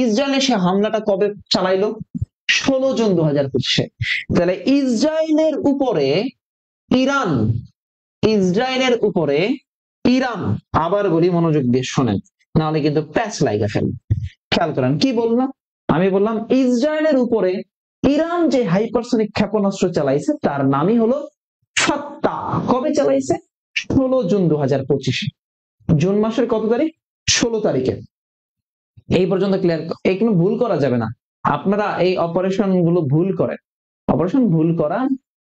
ইসরায়েলে সে হামলাটা কবে চালাইলো? 16 জুন 2025। তাহলে ইসরায়েলের উপরে ইরান, ইসরায়েলের উপরে ইরান, আবার বলি মনোযোগ দিয়ে শোনেন, নাহলে কিন্তু প্যাচ লাইগা ফেলবে। খেয়াল করেন কি বললাম? আমি বললাম ইসরায়েলের উপরে ইরান যে হাইপারসোনিক ক্ষেপণাস্ত্র চালাইছে তার নামই হলো ফাত্তা। কবে চালাইছে? 16 জুন 2025। জুন মাসের কত তারিখ? 16 তারিখে। এই পর্যন্ত ক্লিয়ার? এই কোনো ভুল করা যাবে না। আপনারা এই অপারেশন গুলো ভুল করেন, অপারেশন ভুল করা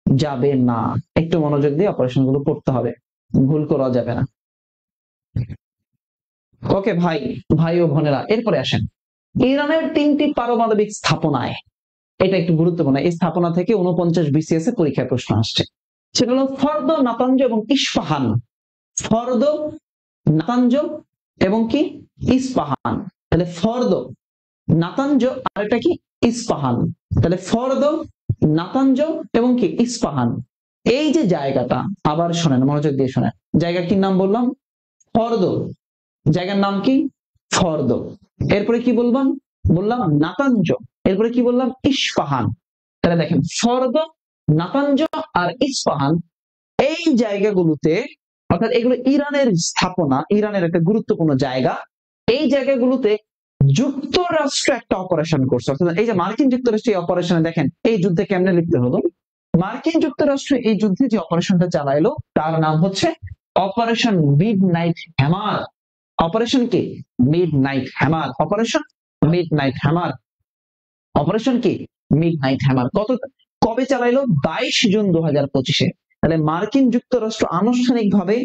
যাবে না। একটু মনোযোগ দিয়ে অপারেশন গুলো পড়তে হবে, ভুল করা যাবে না। ওকে ভাই, ভাই ও বোনেরা, এরপরে আসেন ইরানের 3টি পারমাণবিক স্থাপনায়, এটা একটু গুরুত্বপূর্ণ। এই স্থাপনা থেকে 49 BCS এ পরীক্ষায় প্রশ্ন আসছে। সেটা হলো ফর্দ, নাতাঞ্জ এবং ইস্পাহান। ফর্দ, নাতাঞ্জ এবং কি ইস্পাহান। তাহলে ফর্দ নাতাঞ্জ আর এটা কি ইস্পাহান। তাহলে ফর্দ, নাতাঞ্জ এবং কি ইস্পাহান, এই যে জায়গাটা, আবার শোনেন, মনোযোগ দিয়ে শোনেন, জায়গার কি নাম বললাম? ফর্দ। জায়গার নাম কি? ফর্দ। এরপরে কি বললাম? বললাম নাতাঞ্জ। এরপরে কি বললাম? ইস্পাহান। তাহলে দেখেন ফর্দ, নাতাঞ্জ আর ইস্পাহান, এই জায়গাগুলোতে, অর্থাৎ এগুলো ইরানের স্থাপনা, ইরানের একটা গুরুত্বপূর্ণ জায়গা। এই জায়গাগুলোতে যুক্তরাষ্ট্র একটা অপারেশন করছে। অর্থাৎ এই যে মার্কিন যুক্তরাষ্ট্র এই অপারেশনে, দেখেন এই যুদ্ধে কেমনে লিখতে হলো, মার্কিন যুক্তরাষ্ট্র এই যুদ্ধে যে অপারেশনটা চালাইলো তার নাম হচ্ছে অপারেশন মিডনাইট হ্যামার। অপারেশন কি? Midnight hammer. Operation midnight hammer. Operation কি? Midnight hammer. কবে চালাইলো? 22 জুন 2025-এ। তাহলে মার্কিন যুক্তরাষ্ট্র আনুষ্ঠানিকভাবে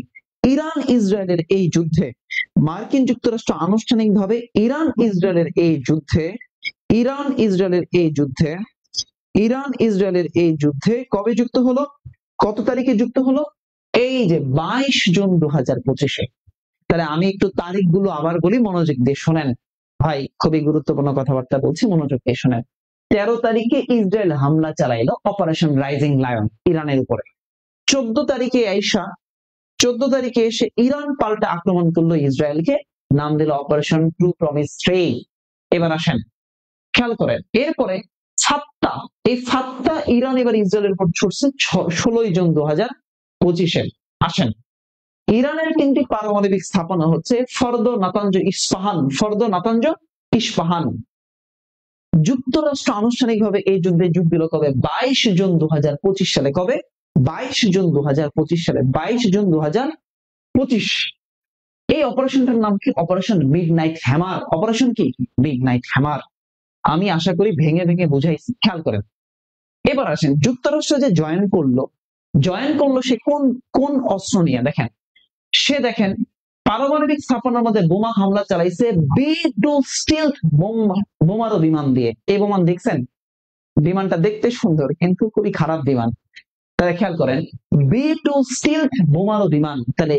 ইরান ইসরায়েলের এই যুদ্ধে, মার্কিন যুক্তরাষ্ট্র আনুষ্ঠানিকভাবে ইরান ইসরায়েলের এই যুদ্ধে, ইরান ইসরায়েলের এই যুদ্ধে, ইরান ইসরায়েলের এই যুদ্ধে কবে যুক্ত হলো? কত তারিখে যুক্ত হলো? এই যে 22 জুন 2025-এ। তাহলে আমি একটু তারিখগুলো আবার বলি, মনোযোগ দিয়ে শোনেন ভাই, খুবই গুরুত্বপূর্ণ কথাবার্তা বলছি, মনোযোগ দিয়ে শোনেন। 13 তারিখে ইসরায়েল হামলা চালাইলো অপারেশন রাইজিং লায়ন ইরানের উপরে। 14 তারিখে আইসা, 14 তারিখে এসে ইরান পাল্টা আক্রমণ করলো ইসরায়েলকে, নাম দিল অপারেশন ট্রু প্রমিস 3। এবার আসেন, খেয়াল করেন, এরপরে ফাত্তা, এই ফাত্তা ইরান এবার ইসরায়েলের উপর ছুটছে 16 জুন 2025-এ। আসেন, ইরানের 3টি পারমাণবিক স্থাপনা হচ্ছে ফর্দ, নাতাঞ্জ, ইস্পাহান। ফর্দ, নাতাঞ্জ, ইস্পাহান। যুক্তরাষ্ট্র আনুষ্ঠানিকভাবে এই যুদ্ধে যোগ দিল কবে? 22 জুন 2025 সালে। কবে? 22 জুন 2025 সালে। 22 জুন 2025। এই অপারেশনটার নাম কি? Operation midnight hammer. অপারেশন কি? Midnight hammer. আমি আশা করি ভেঙে ভেঙে বুঝাইছি, খেয়াল করেন। এবার আসেন, যুক্তরাষ্ট্র যে জয়েন করলো সে কোন কোন অস্ত্র নিয়ে? দেখেন, সে দেখেন পারমাণবিক স্থাপনার মধ্যে বোমা হামলা চালাইছে B2 স্টিলথ বোমারো বিমান দিয়ে। এই বিমান দেখছেন? বিমানটা দেখতে সুন্দর কিন্তু খুবই খারাপ বিমান। তাহলে খেয়াল করেন, B2 স্টিলথ বোমারো বিমান। তাহলে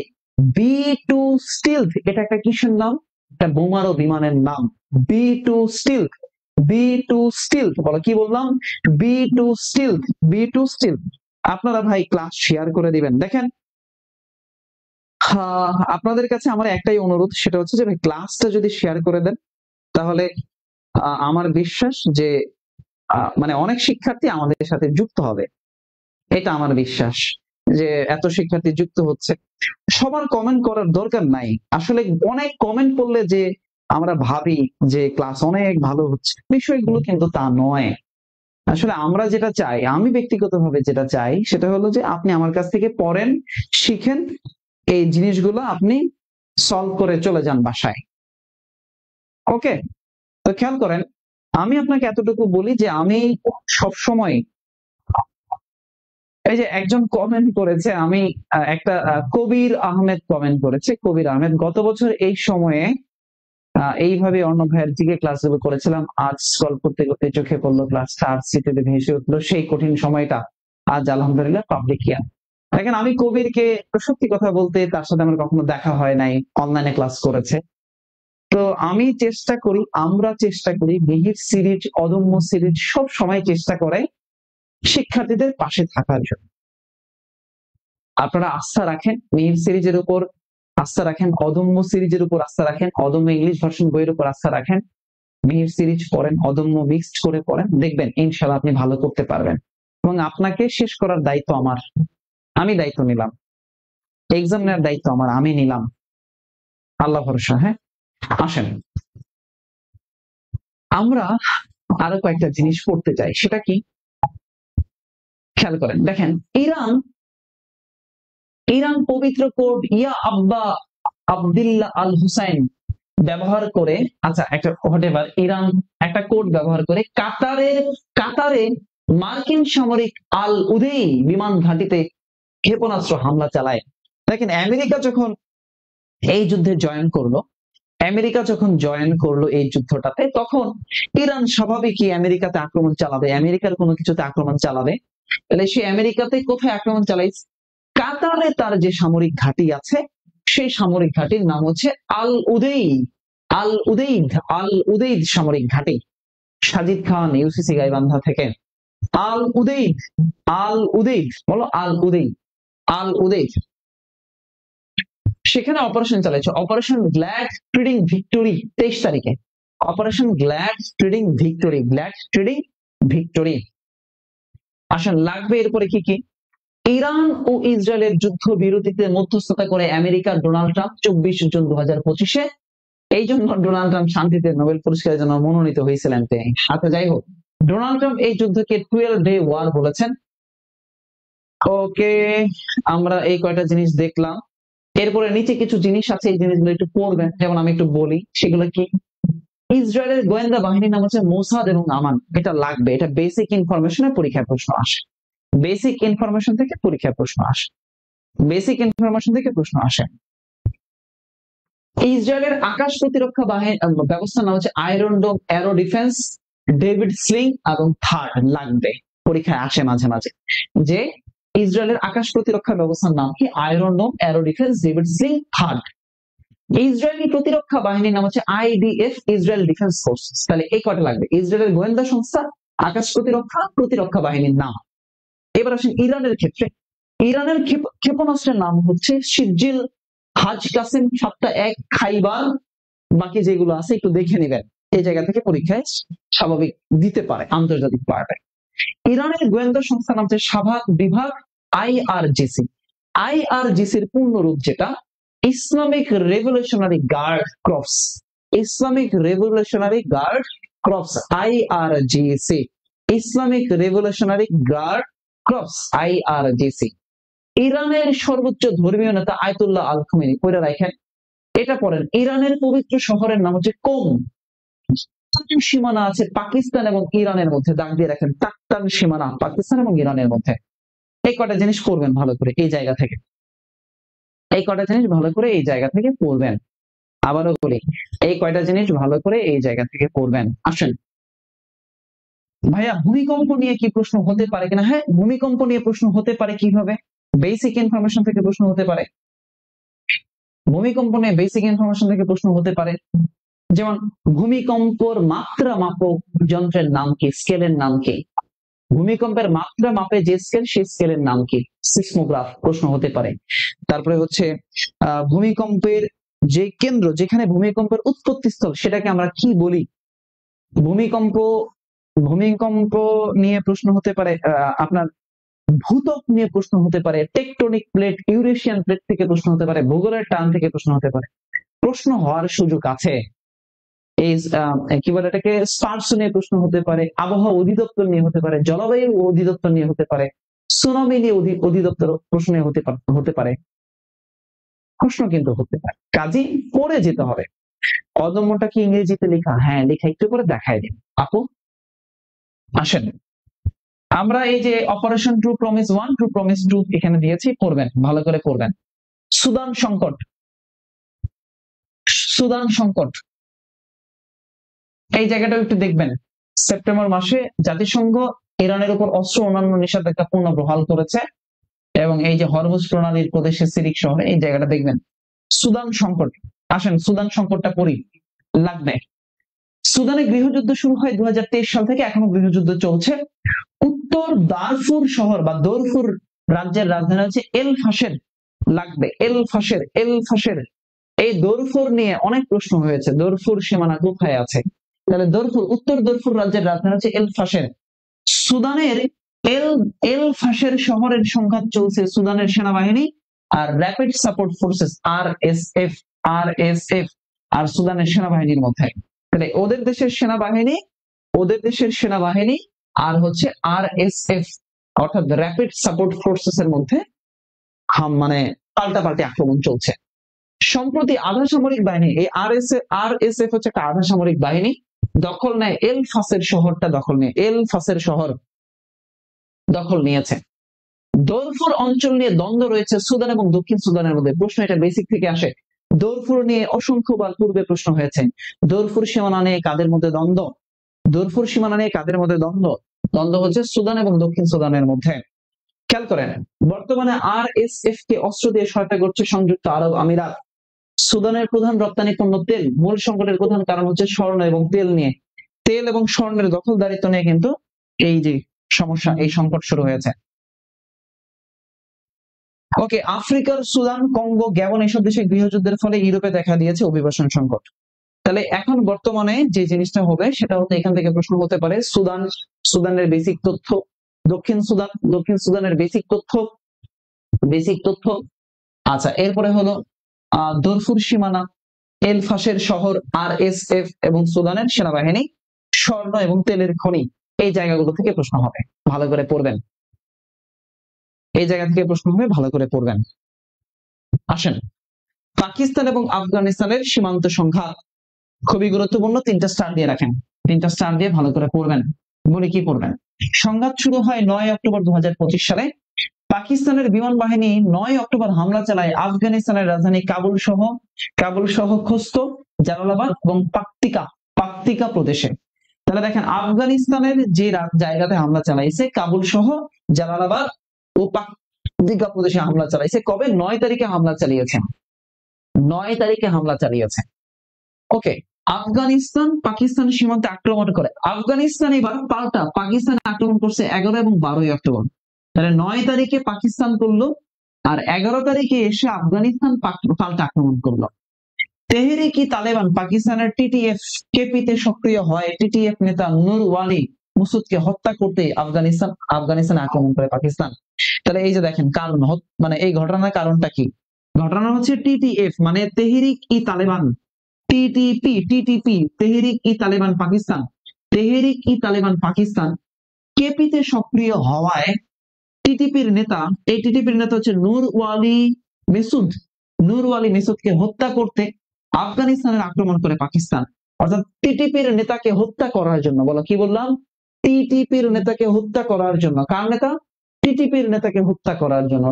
B2 স্টিলথ, এটা একটা কিসের নাম? একটা বোমারো বিমানের নাম। B2 স্টিলথ, B2 স্টিলথ। বলো, কি বললাম? B2 স্টিলথ, B2 স্টিলথ। আপনারা ভাই ক্লাস শেয়ার করে দিবেন। দেখেন, আপনাদের কাছে আমার একটাই অনুরোধ, সেটা হচ্ছে যে ভাই ক্লাসটা যদি শেয়ার করে দেন, তাহলে আমার বিশ্বাস যে মানে অনেক শিক্ষার্থী আমাদের সাথে যুক্ত হবে। এটা আমার বিশ্বাস যে এত শিক্ষার্থী যুক্ত হচ্ছে। সবার কমেন্ট করার দরকার নাই আসলে। অনেক কমেন্ট করলে যে আমরা ভাবি যে ক্লাস অনেক ভালো হচ্ছে, বিষয়গুলো কিন্তু তা নয়। আসলে আমরা যেটা চাই, আমি ব্যক্তিগতভাবে যেটা চাই, সেটা হলো যে আপনি আমার কাছ থেকে পড়েন, শিখেন, এই জিনিসগুলো আপনি সলভ করে চলে যান বাসায়। ওকে? তো খেয়াল করেন, আমি আপনাকে এতটুকু বলি যে আমি সব সময়, এই যে একজন কমেন্ট করেছে, আমি একটা কবির আহমেদ কমেন্ট করেছে। কবির আহমেদ, গত বছর এই সময়ে এইভাবে অন্য ভাইয়ের দিকে ক্লাসগুলো করেছিলাম, আজ স্ক্রল করতে করতে চোখে পড়লো ক্লাসটা, আর স্মৃতিতে ভেসে উঠলো সেই কঠিন সময়টা, আজ আলহামদুলিল্লাহ পাবলিক ইয়ার। দেখেন, আমি কবিরকে সত্যি কথা বলতে, তার সাথে আমার কখনো দেখা হয় নাই, অনলাইনে ক্লাস করেছে। তো আমি চেষ্টা করি, আমরা চেষ্টা করি, মিহির সিরিজ, অদম্য সিরিজ সব সময় চেষ্টা করে শিক্ষার্থীদের পাশে থাকার জন্য। আপনারা আস্থা রাখেন মিহির সিরিজের উপর, আস্থা রাখেন অদম্য সিরিজের উপর, আস্থা রাখেন অদম্য ইংলিশ ভার্সন বইয়ের উপর, আস্থা রাখেন। মিহির সিরিজ পড়েন, অদম্য মিক্সড করে পড়েন, দেখবেন ইনশাআল্লাহ আপনি ভালো করতে পারবেন। এবং আপনাকে শেষ করার দায়িত্ব আমার, আমি দায়িত্ব নিলাম। এক্সাম নেওয়ার দায়িত্ব আমার, আমি নিলাম। আল্লাহ ভরসা। হ্যাঁ, আসেন আমরা আরো কয়েকটা জিনিস পড়তে চাই। সেটা কি? খেয়াল করেন, দেখেন, ইরান পবিত্র কোড ইয়া আব্বা আব্দুল্লাহ আল হুসাইন ব্যবহার করে, আচ্ছা একটা হোয়াটএভার, ইরান একটা কোড ব্যবহার করে কাতারে মার্কিন সামরিক আল উদেই বিমান ঘাঁটিতে ক্ষেপণাস্ত্র হামলা চালায়। দেখেন, আমেরিকা যখন এই যুদ্ধে জয়েন করলো এই যুদ্ধটাতে, তখন ইরান স্বাভাবিকই আমেরিকাতে আক্রমণ চালাবে, আমেরিকার কোনো কিছুতে আক্রমণ চালাবে। তাহলে সে আমেরিকাতে কোথায় আক্রমণ চালাইছে? কাতারে তার যে সামরিক ঘাঁটি আছে, সেই সামরিক ঘাঁটির নাম হচ্ছে আল উদেই। আল উদেইদ সামরিক ঘাঁটি, সাজিদ খান ইউসিসি গাইবান্ধা থেকে। আল উদেইদ, আল উদেইদ, বলো আল উদেইদ, আল উদেইদ। সেখানে অপারেশন চালাইছে, অপারেশন গ্ল্যাড ট্রেডিং ভিক্টোরি 23 তারিখে, operation glad trading victory, glad trading victory. আসেন লাগবে এরপরে কি কি। ইরান ও ইসরায়েলের যুদ্ধ বিরতিতে মধ্যস্থতা করে আমেরিকার ডোনাল্ড ট্রাম্প 24 জুন 2025-এ। এই জন্য ডোনাল্ড ট্রাম্প শান্তিতে নোবেল পুরস্কারের জন্য মনোনীত হয়েছিলেন তিনি। আচ্ছা যাই হোক, ডোনাল্ড ট্রাম্প এই যুদ্ধকে 12-ডে ওয়ার বলেছেন। ওকে, আমরা এই কয়টা জিনিস দেখলাম। এরপরে নিচে কিছু জিনিস আছে, এই জিনিসগুলো একটু পড়বেন, যেমন আমি একটু বলি সেগুলো কি। ইসরায়েলের গোয়েন্দা বাহিনীর নাম হচ্ছে মোসাদ এবং আমান, এটা লাগবে, এটা বেসিক ইনফরমেশনের পরীক্ষায় প্রশ্ন আসে, বেসিক ইনফরমেশন থেকে পরীক্ষায় প্রশ্ন আসে, বেসিক ইনফরমেশন থেকে প্রশ্ন আসে। ইসরায়েলের আকাশ প্রতিরক্ষা বাহিনী ব্যবস্থার নাম হচ্ছে iron dome arrow defence, David sling এবং থার্ড লাগবে, পরীক্ষায় আসে মাঝে মাঝে, যে ইসরায়েলের আকাশ প্রতিরক্ষা ব্যবস্থার নাম কি, iron dome arrow defence, David sling, third. Israeli প্রতিরক্ষা বাহিনীর নাম হচ্ছে আইডিএফ, ইসরায়েল ডিফেন্স ফোর্সেস। তাহলে এই কয়টা লাগবে, ইসরায়েলের গোয়েন্দা সংস্থা, আকাশ প্রতিরক্ষা বাহিনীর নাম। এবার আসেন ইরানের ক্ষেত্রে, ইরানের ক্ষেপণাস্ত্রের নাম হচ্ছে সিজিল, হাজ কাসেম 7টা-1, খাইবার, বাকি যেগুলো আছে একটু দেখে নেবেন, এই জায়গা থেকে পরীক্ষায় স্বাভাবিক দিতে পারে আন্তর্জাতিক পার্টে। ইরানের গোয়েন্দা সংস্থার নাম হচ্ছে সাভাক বিভাগ, আইআরজিসি। আইআরজিসির পূর্ণ রূপ যেটা, Islamic revolutionary guard corps, Islamic revolutionary guard corps, IRGC, Islamic revolutionary guard corps, IRGC. ইরানের সর্বোচ্চ ধর্মীয় নেতা আয়াতুল্লাহ আল খামেনি, পড়ে রাখেন, এটা পড়েন। ইরানের পবিত্র শহরের নাম হচ্ছে কোম। সীমানা আছে পাকিস্তান এবং ইরানের মধ্যে, দাগ দিয়ে রাখেন, টাক্তান সীমানা পাকিস্তান এবং ইরানের মধ্যে। এই কটা জিনিস পড়বেন ভালো করে এই জায়গা থেকে, এই কটা জিনিস ভালো করে এই জায়গা থেকে পড়বেন। আবারও বলি, এই কয়টা জিনিস ভালো করে এই জায়গা থেকে পড়বেন। আসেন ভাইয়া, ভূমিকম্প নিয়ে কি প্রশ্ন হতে পারে কিনা? হ্যাঁ, ভূমিকম্প নিয়ে প্রশ্ন হতে পারে। কিভাবে? বেসিক ইনফরমেশন থেকে প্রশ্ন হতে পারে, ভূমিকম্প নিয়ে বেসিক ইনফরমেশন থেকে প্রশ্ন হতে পারে। যেমন ভূমিকম্পর মাত্রা মাপক যন্ত্রের নাম কি, স্কেলের নাম কি? ভূমিকম্পের মাত্রা মাপে যে স্কেল, সেই স্কেলের নাম কি? সিসমোগ্রাফ, প্রশ্ন হতে পারে। তারপরে হচ্ছে ভূমিকম্পের যে কেন্দ্র, যেখানে ভূমিকম্পের উৎপত্তি স্থল, সেটাকে আমরা কি বলি? ভূমিকম্প, ভূমিকম্প নিয়ে প্রশ্ন হতে পারে, আপনার ভূত্বক নিয়ে প্রশ্ন হতে পারে, টেকটনিক প্লেট, ইউরেশিয়ান প্লেট থেকে প্রশ্ন হতে পারে, ভূগোলের টান থেকে প্রশ্ন হতে পারে, প্রশ্ন হওয়ার সুযোগ আছে। এই কি বলে এটাকে, স্পার্স নিয়ে প্রশ্ন হতে পারে, আবহাওয়া অধিদপ্তর নিয়ে হতে পারে, জলবায়ু অধিদপ্তর নিয়ে হতে পারে, সুনামি নিয়ে অধিদপ্তর প্রশ্ন হতে পারে, প্রশ্ন কিন্তু হতে পারে। কাজী পড়ে যেতে হবে। অদম্যটা কি ইংরেজিতে লেখা? হ্যাঁ লেখা, একটু করে দেখাই দিন আপু। আসেন, আমরা এই যে operation true promise 1, true promise 2 এখানে দিয়েছি, পড়বেন ভালো করে পড়বেন। সুদান সংকট, সুদান সংকট, এই জায়গাটাও একটু দেখবেন। সেপ্টেম্বর মাসে জাতিসংঘ ইরানের উপর অস্ত্র অন্যান্য নিষেধাজ্ঞা পুনর্বহাল করেছে, এবং এই যে হরমুজ প্রণালীর প্রদেশে সিরিক শহরে, এই জায়গাটা দেখবেন। সুদান সংকট, আসেন সুদান সংকটটা পড়ি, লাগবে। সুদানে গৃহযুদ্ধ শুরু হয় 2023 সাল থেকে, এখনো গৃহযুদ্ধ চলছে। উত্তর দারফুর শহর বা দরফুর রাজ্যের রাজধানী হচ্ছে এল ফাশের, লাগবে এল ফাশের, এল ফাশের। এই দরফুর নিয়ে অনেক প্রশ্ন হয়েছে, দরফুর সীমানা কোথায় আছে? তাহলে দরফুর, উত্তর দরফুর রাজ্যের রাজধানী হচ্ছে এল ফাশের। সুদানের এল ফাশের শহরের সংঘাত চলছে সুদানের সেনাবাহিনী আর rapid support forces, RSF, RSF আর সুদানের সেনাবাহিনীর মধ্যে। তাহলে ওদের দেশের সেনাবাহিনী, ওদের দেশের সেনাবাহিনী আর হচ্ছে আরএসএফ অর্থাৎ র্যাপিড সাপোর্ট ফোর্সেস এর মধ্যে মানে পাল্টাপাল্টি আক্রমণ চলছে। সম্প্রতি আধা সামরিক বাহিনী, এই আরএসএফ হচ্ছে একটা আধা সামরিক বাহিনী, দখল নেয় এল ফাসের শহরটা, দখল নেয় এল ফাসের শহর দখল নিয়েছে। দরফুর অঞ্চল নিয়ে দ্বন্দ্ব রয়েছে সুদান এবং দক্ষিণ সুদানের মধ্যে। প্রশ্ন এটা বেসিক থেকে আসে, দরফুর নিয়ে অসংখ্যবার পূর্বে প্রশ্ন হয়েছে। দরফুর সীমানা নিয়ে কাদের মধ্যে দ্বন্দ্ব? দরফুর সীমানা নিয়ে কাদের মধ্যে দ্বন্দ্ব? দ্বন্দ্ব হচ্ছে সুদান এবং দক্ষিণ সুদানের মধ্যে। খেয়াল করেন, বর্তমানে আরএসএফ কে অস্ত্র দিয়ে সহায়তা করছে সংযুক্ত আরব আমিরাত। সুদানের প্রধান রপ্তানি পণ্য তেল। মূল সংকটের প্রধান কারণ হচ্ছে স্বর্ণ এবং তেল নিয়ে, তেল এবং স্বর্ণের দখলদারিত্ব নিয়ে কিন্তু এই যে সমস্যা, এই সংকট শুরু হয়েছে। ওকে, আফ্রিকার সুদান, কঙ্গো, গ্যাবন এসব দেশে গৃহযুদ্ধের ফলে ইউরোপে দেখা দিয়েছে অভিবাসন সংকট। তাহলে এখন বর্তমানে যে জিনিসটা হবে সেটা হচ্ছে এখান থেকে প্রশ্ন হতে পারে সুদান, সুদানের বেসিক তথ্য, দক্ষিণ সুদান, দক্ষিণ সুদানের বেসিক তথ্য, বেসিক তথ্য। আচ্ছা, এরপরে হলো দরফুর সীমানা, এল ফাশের শহর, আরএসএফ এবং সুদানের সেনাবাহিনী, স্বর্ণ এবং তেলের খনি। এই জায়গাগুলো থেকে প্রশ্ন হবে, ভালো করে পড়বেন। এই জায়গা থেকে প্রশ্ন হবে, ভালো করে পড়বেন। আসেন, পাকিস্তান এবং আফগানিস্তানের সীমান্ত সংঘাত খুবই গুরুত্বপূর্ণ, তিনটা স্টার দিয়ে রাখেন, তিনটা স্টার দিয়ে ভালো করে পড়বেন। বলে কি পড়বেন? সংঘাত শুরু হয় 9 অক্টোবর 2025 সালে। পাকিস্তানের বিমান বাহিনী 9 অক্টোবর হামলা চালায় আফগানিস্তানের রাজধানী কাবুল সহ খোস্ত, জালালাবাদ এবং পাকতিকা, পাকতিকা প্রদেশে। তাহলে দেখেন, আফগানিস্তানের যে জায়গাতে হামলা চালাইছে কাবুল সহ জালালাবাদ ও পাকতিকা প্রদেশে হামলা চালাইছে। কবে? 9 তারিখে হামলা চালিয়েছে, 9 তারিখে হামলা চালিয়েছে। ওকে, আফগানিস্তান পাকিস্তান সীমান্তে আক্রমণ করে। আফগানিস্তান এবার পাল্টা পাকিস্তানে আক্রমণ করছে 11 এবং 12 অক্টোবর। তাহলে 9 তারিখে পাকিস্তান করলো, আর 11 তারিখে এসে আফগানিস্তান পাল্টা আক্রমণ করলো। তেহরিক-ই তালেবান পাকিস্তানের টিটিএফ কেপিতে সক্রিয় হয়। টিটিএফ নেতা নূর ওয়ালি মুসুদকে হত্যা করতে আফগানিস্তানে আক্রমণ করে পাকিস্তান। তাহলে এই যে দেখেন কারণ, মানে এই ঘটনার কারণটা কি? ঘটনা হচ্ছে টিটিএফ মানে তেহরিক-ই-তালেবান, টিটিপি তেহরিক-ই-তালেবান পাকিস্তান, তেহরিক-ই-তালেবান পাকিস্তান কেপিতে সক্রিয় হওয়ায় টিটিপির নেতা, এই টিটিপির নেতা হচ্ছে নূর ওয়ালি মেসুদকে হত্যা করতে আফগানিস্তানের আক্রমণ করে পাকিস্তান। অর্থাৎ টিটিপির নেতাকে হত্যা করার জন্য, বলো কি বললাম? টিটিপির নেতাকে হত্যা করার জন্য। কার নেতা? টিটিপির নেতাকে হত্যা করার জন্য।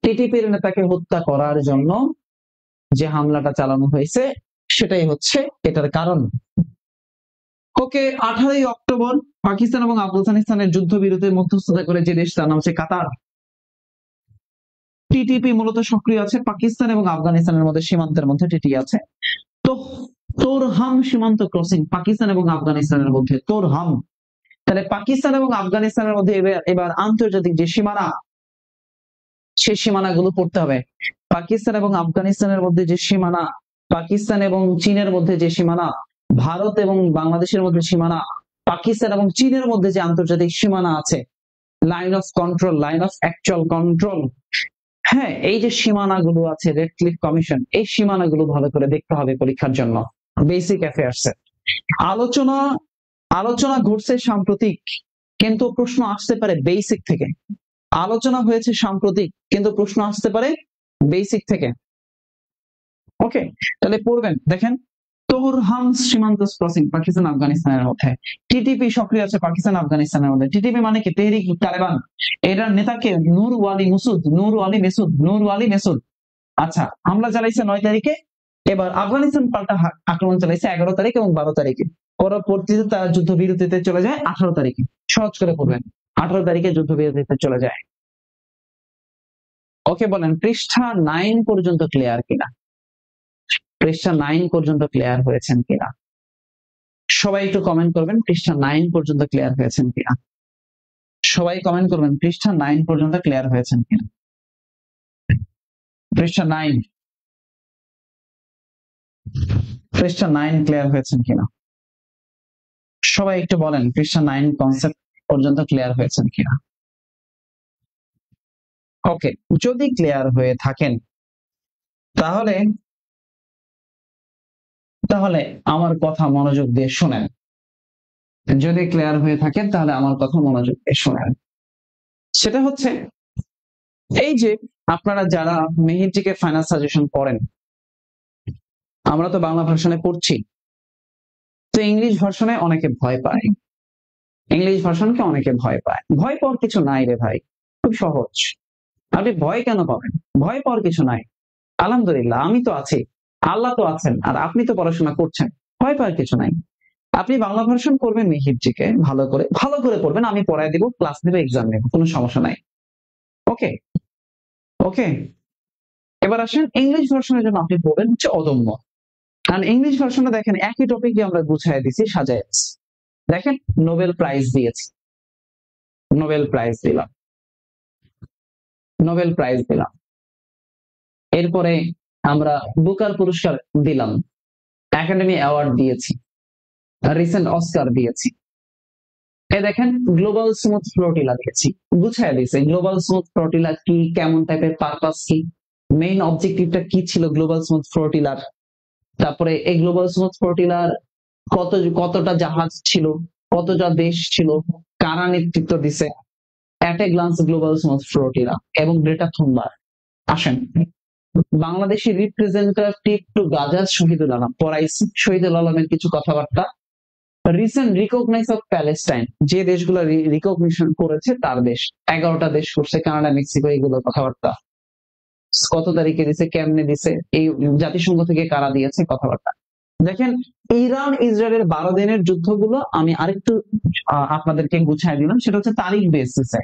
টিটিপির নেতাকে হত্যা করার জন্য যে হামলাটা চালানো হয়েছে সেটাই হচ্ছে এটার কারণ। ওকে, 18 অক্টোবর পাকিস্তান এবং আফগানিস্তানের যুদ্ধবিরতিতে মধ্যস্থতা করে যে দেশ, তার নাম হচ্ছে কাতার। টিটিপি মূলত সক্রিয় আছে পাকিস্তান এবং আফগানিস্তানের মধ্যে, সীমান্তের মধ্যে টিটি আছে। তো তোরহাম সীমান্ত ক্রসিং পাকিস্তান এবং আফগানিস্তানের মধ্যে, তোরহাম। তাহলে পাকিস্তান এবং আফগানিস্তানের মধ্যে এবার আন্তর্জাতিক যে সীমানা, সেই সীমানাগুলো পড়তে হবে। পাকিস্তান এবং আফগানিস্তানের মধ্যে যে সীমানা, পাকিস্তান এবং চীনের মধ্যে যে সীমানা, ভারত এবং বাংলাদেশের মধ্যে সীমানা, পাকিস্তান এবং চীনের মধ্যে যে আন্তর্জাতিক সীমানা আছে, line of control, line of actual control. হ্যাঁ, এই যে সীমানাগুলো আছে, রেড ক্লিফ কমিশন, এই সীমানাগুলো ভালো করে দেখতে হবে পরীক্ষার জন্য, বেসিক অ্যাফেয়ার্স এ। আলোচনা ঘটছে সাম্প্রতিক, কিন্তু প্রশ্ন আসতে পারে বেসিক থেকে। আলোচনা হয়েছে সাম্প্রতিক, কিন্তু প্রশ্ন আসতে পারে বেসিক থেকে। ওকে, তাহলে পড়বেন, দেখেন তোরহাম সীমান্ত ক্রসিং পাকিস্তান আফগানিস্তানের মধ্যে, টিটিপি সক্রিয় আছে পাকিস্তান আফগানিস্তানের মধ্যে। টিটিপি মানে কি? তেহরিক তালেবান। এটার নেতাকে নূর ওয়ালি মেসুদ। আচ্ছা, হামলা চালাইছে 9 তারিখে, এবার আফগানিস্তান পাল্টা আক্রমণ চালাইছে 11 তারিখ এবং 12 তারিখে। পরবর্তীতে তারা যুদ্ধবিরতিতে চলে যায় 18 তারিখে। সহজ করে পড়বেন, 18 তারিখে যুদ্ধবিরতিতে চলে যায়। ওকে, বলেন পৃষ্ঠা 9 পর্যন্ত ক্লিয়ার কিনা? পৃষ্ঠা 9 পর্যন্ত ক্লিয়ার হয়েছেন কিনা? সবাই একটু কমেন্ট করবেন, পৃষ্ঠা 9 পর্যন্ত ক্লিয়ার হয়েছেন কিনা? সবাই কমেন্ট করবেন, পৃষ্ঠা 9 পর্যন্ত ক্লিয়ার হয়েছেন কিনা? পৃষ্ঠা 9, পৃষ্ঠা 9 ক্লিয়ার হয়েছেন কিনা? সবাই একটু বলেন, পৃষ্ঠা 9 কনসেপ্ট পর্যন্ত ক্লিয়ার হয়েছেন কিনা? ওকে, যদি ক্লিয়ার হয়ে থাকেন তাহলে আমার কথা মনোযোগ দিয়ে শুনেন। যদি ক্লিয়ার হয়ে থাকেন তাহলে আমার কথা মনোযোগ দিয়ে শুনেন। সেটা হচ্ছে এই যে আপনারা যারা মেহিরজিকে ফাইনাল সাজেশন পড়েন, আমরা তো বাংলা ভার্সনে পড়ছি, তো ইংলিশ ভার্সনে অনেকে ভয় পায়, ইংলিশ ভার্সনকে অনেকে ভয় পায়। ভয় পাওয়ার কিছু নাই রে ভাই, খুব সহজ। আপনি ভয় কেন পাবেন? ভয় পাওয়ার কিছু নাই। আলহামদুলিল্লাহ, আমি তো আছি, আল্লাহ তো আছেন, আর আপনি তো পড়াশোনা করছেন, ভয় পাওয়ার কিছু নাই। আপনি বাংলা ভার্সন করবেন, মেহিরজিকে ভালো করে পড়বেন, আমি পড়ায় দিব, ক্লাস নেব, এক্সাম নেব, কোনো সমস্যা নাই। ওকে ওকে, এবার আসেন ইংলিশ ভার্সনের জন্য আপনি পড়বেন হচ্ছে অদম্য। কারণ ইংলিশ ভার্সনে দেখেন একই টপিক আমরা গুছাই দিছি, সাজায় দিছি। দেখেন নোবেল প্রাইজ দিয়েছি, নোবেল প্রাইজ দিলাম, নোবেল প্রাইজ দিলাম। এরপরে আমরা বুকার পুরস্কার দিলাম, একাডেমি অ্যাওয়ার্ড দিয়েছি, রিসেন্ট অস্কার দিয়েছি। এ দেখেন গ্লোবাল স্মুথ ফ্লোটিলা দিয়েছি, গুছাই দিয়েছে গ্লোবাল স্মুথ ফ্লোটিলা কি, কেমন টাইপের, পারপাস কি, মেইন অবজেক্টিভটা কি ছিল গ্লোবাল স্মুথ ফ্লোটিলার। তারপরে এই গ্লোবাল স্মুথ ফ্লোটিলার কতটা জাহাজ ছিল, কতটা দেশ ছিল, কারা নেতৃত্ব দিছে, at a glance global smooth flotilla এবং গ্রেটা থুনবার্গ। আসেন বাংলাদেশি রিপ্রেজেন্টেটিভ টু গাজার শহীদুল আলম পড়াইছি, শহীদুল আলমের কিছু কথাবার্তা। রিসেন্ট রিকগনাইজ অফ প্যালেস্টাইন, যে দেশগুলো রিকগনিশন করেছে তার দেশ, 11টা দেশ করছে, কানাডা, মেক্সিকো, এগুলো কথাবার্তা। কত তারিখে দিছে, কেমনে দিছে, এই জাতিসংঘ থেকে কারা দিয়েছে, কথাবার্তা। দেখেন ইরান ইসরায়েলের 12 দিনের যুদ্ধগুলো আমি আরেকটু আপনাদেরকে গুছাই দিলাম, সেটা হচ্ছে তারিখ বেসিসে।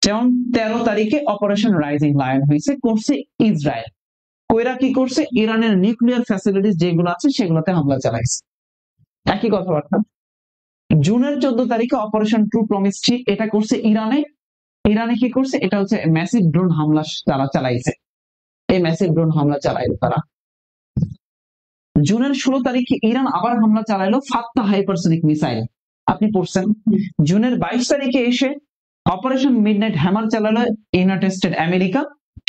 যেমন 13 তারিখে অপারেশন রাইজিং লায়ন হয়েছে, করছে ইসরায়েল। কইরা কি করছে, ইরানের নিউক্লিয়ার ফ্যাসিলিটিস যেগুলো আছে সেগুলোতে হামলা চালাইছে, একই কথাবার্তা। জুনের 14 তারিখে অপারেশন ট্রু প্রমিস, এটা করছে ইরানে। ইরানে কি করছে, এটা হচ্ছে ম্যাসিভ ড্রোন হামলা তারা চালাইছে, এই ম্যাসিভ ড্রোন হামলা চালাইলো তারা। জুনের 16 তারিখে ইরান আবার হামলা চালাইলো ফাত্তা হাইপারসনিক মিসাইল, আপনি পড়ছেন। জুনের 22 তারিখে এসে অপারেশন মিডনাইট হ্যামার চালালো ইউনাইটেড স্টেট আমেরিকা,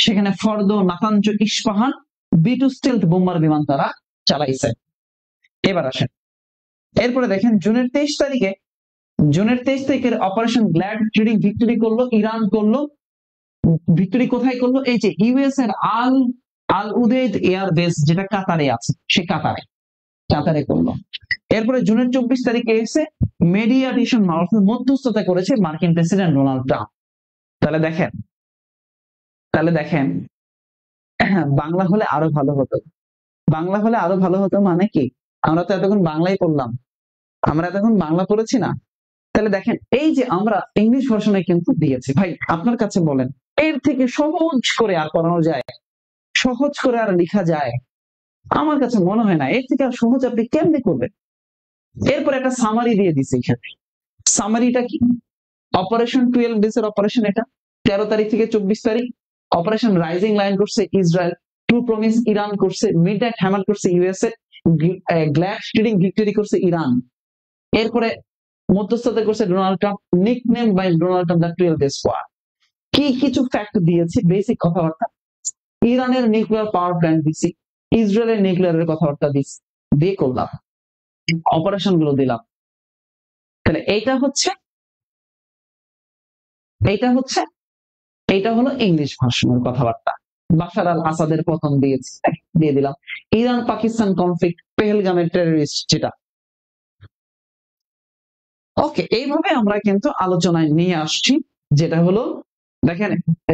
সেখানে Fordow, Natanz, Isfahan B two stealth bomber বিমান তারা চালাইছে। এবার আসেন এরপরে দেখেন জুনের 23 তারিখের অপারেশন গ্ল্যাড ট্রেডিং ভিক্টরি করলো ইরান, করলো ভিক্টরি কোথায় করলো, এই যে ইউএস এর আল আল উদেদ এয়ার বেস, যেটা কাতারে আছে, সে কাতারে করলো। এরপরে জুনের 24 তারিখে এসে মেডিয়েশন মধ্যস্থতা করেছে মার্কিন প্রেসিডেন্ট ডোনাল্ড ট্রাম্প। তাহলে দেখেন বাংলা হলে আরো ভালো হতো, বাংলা হলে আরো ভালো হতো মানে কি, আমরা তো এতক্ষণ বাংলাই পড়লাম, আমরা এতক্ষণ বাংলা পড়েছি না। তাহলে দেখেন এই যে আমরা ইংলিশ ভার্সনে কিন্তু দিয়েছি, ভাই আপনার কাছে বলেন এর থেকে সহজ করে আর পড়ানো যায়, সহজ করে আর লেখা যায়? আমার কাছে মনে হয় না, এর থেকে আর সহজ আপনি কেমনে করবেন। এরপর একটা সামারি দিয়ে দিছে এখানে, সামারিটা কি, অপারেশন 12 ডেজ এর অপারেশন, এটা 13 তারিখ থেকে 24 তারিখ। অপারেশন রাইজিং লায়ন করছে ইসরায়েল, ট্রু প্রমিস ইরান করছে, মিডনাইট হ্যামার করছে ইউএসএ, গ্ল্যাড ট্রেডিং ভিক্টরি করছে ইরান। এরপরে মধ্যস্থতা করছে Donald Trump, nickname by Donald Trump the 12 days war. কি কিছু ফ্যাক্ট দিয়েছে, বেসিক কথাবার্তা। ইরানের নিউক্লিয়ার পাওয়ার প্ল্যান্ট দিছি, ইসরায়েলের নিউক্লিয়ারের কথাবার্তা দিছি, দিয়ে করলাম, অপারেশন গুলো দিলাম। তাহলে এইটা হলো ইংলিশ ভার্সনের কথাবার্তা। বাশার আল আসাদের পতন দিয়ে দিলাম। ইরান পাকিস্তান কনফ্লিক্ট, পেহেলগামের টেররিস্ট যেটা। ওকে, এইভাবে আমরা কিন্তু আলোচনায় নিয়ে আসছি, যেটা হলো দেখেন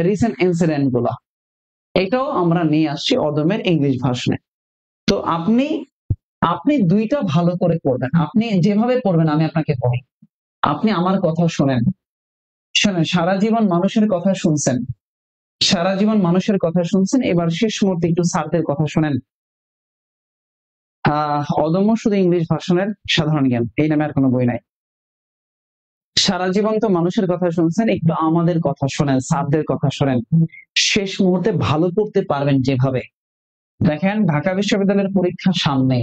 রিসেন্ট ইনসিডেন্ট গুলা, এটাও আমরা নিয়ে আসছি অদমের ইংলিশ ভার্সনে। তো আপনি দুইটা ভালো করে পড়বেন, আপনি যেভাবে পড়বেন আমি আপনাকে বলি, আপনি আমার কথা শোনেন, সারা জীবন মানুষের কথা শুনছেন, সারা জীবন মানুষের কথা শুনছেন, এবার শেষ মুহূর্তে একটু স্যারদের কথা শোনেন। অদম্য শুধু ইংলিশ ভার্সনের সাধারণ জ্ঞান, এই নামে আর কোনো বই নাই। সারা জীবন তো মানুষের কথা শুনছেন, একটু আমাদের কথা শোনেন, স্যারদের কথা শোনেন, শেষ মুহূর্তে ভালো করতে পারবেন যেভাবে। দেখেন ঢাকা বিশ্ববিদ্যালয়ের পরীক্ষা সামনে,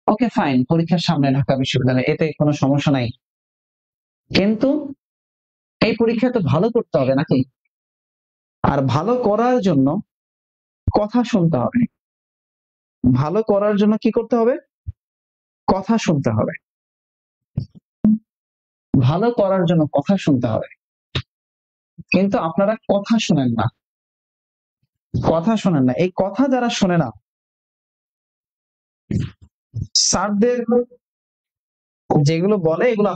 ওকে ফাইন, পরীক্ষার সামনে ঢাকা বিশ্ববিদ্যালয়, এতে কোনো সমস্যা নাই, কিন্তু এই পরীক্ষা তো ভালো করতে হবে নাকি? আর ভালো করার জন্য কথা শুনতে হবে, ভালো করার জন্য কি করতে হবে, কথা শুনতে হবে, ভালো করার জন্য কথা শুনতে হবে। কিন্তু আপনারা কথা শোনেন না, এই কথা যারা শোনে না, স্যারদের যেগুলো বলে এগুলো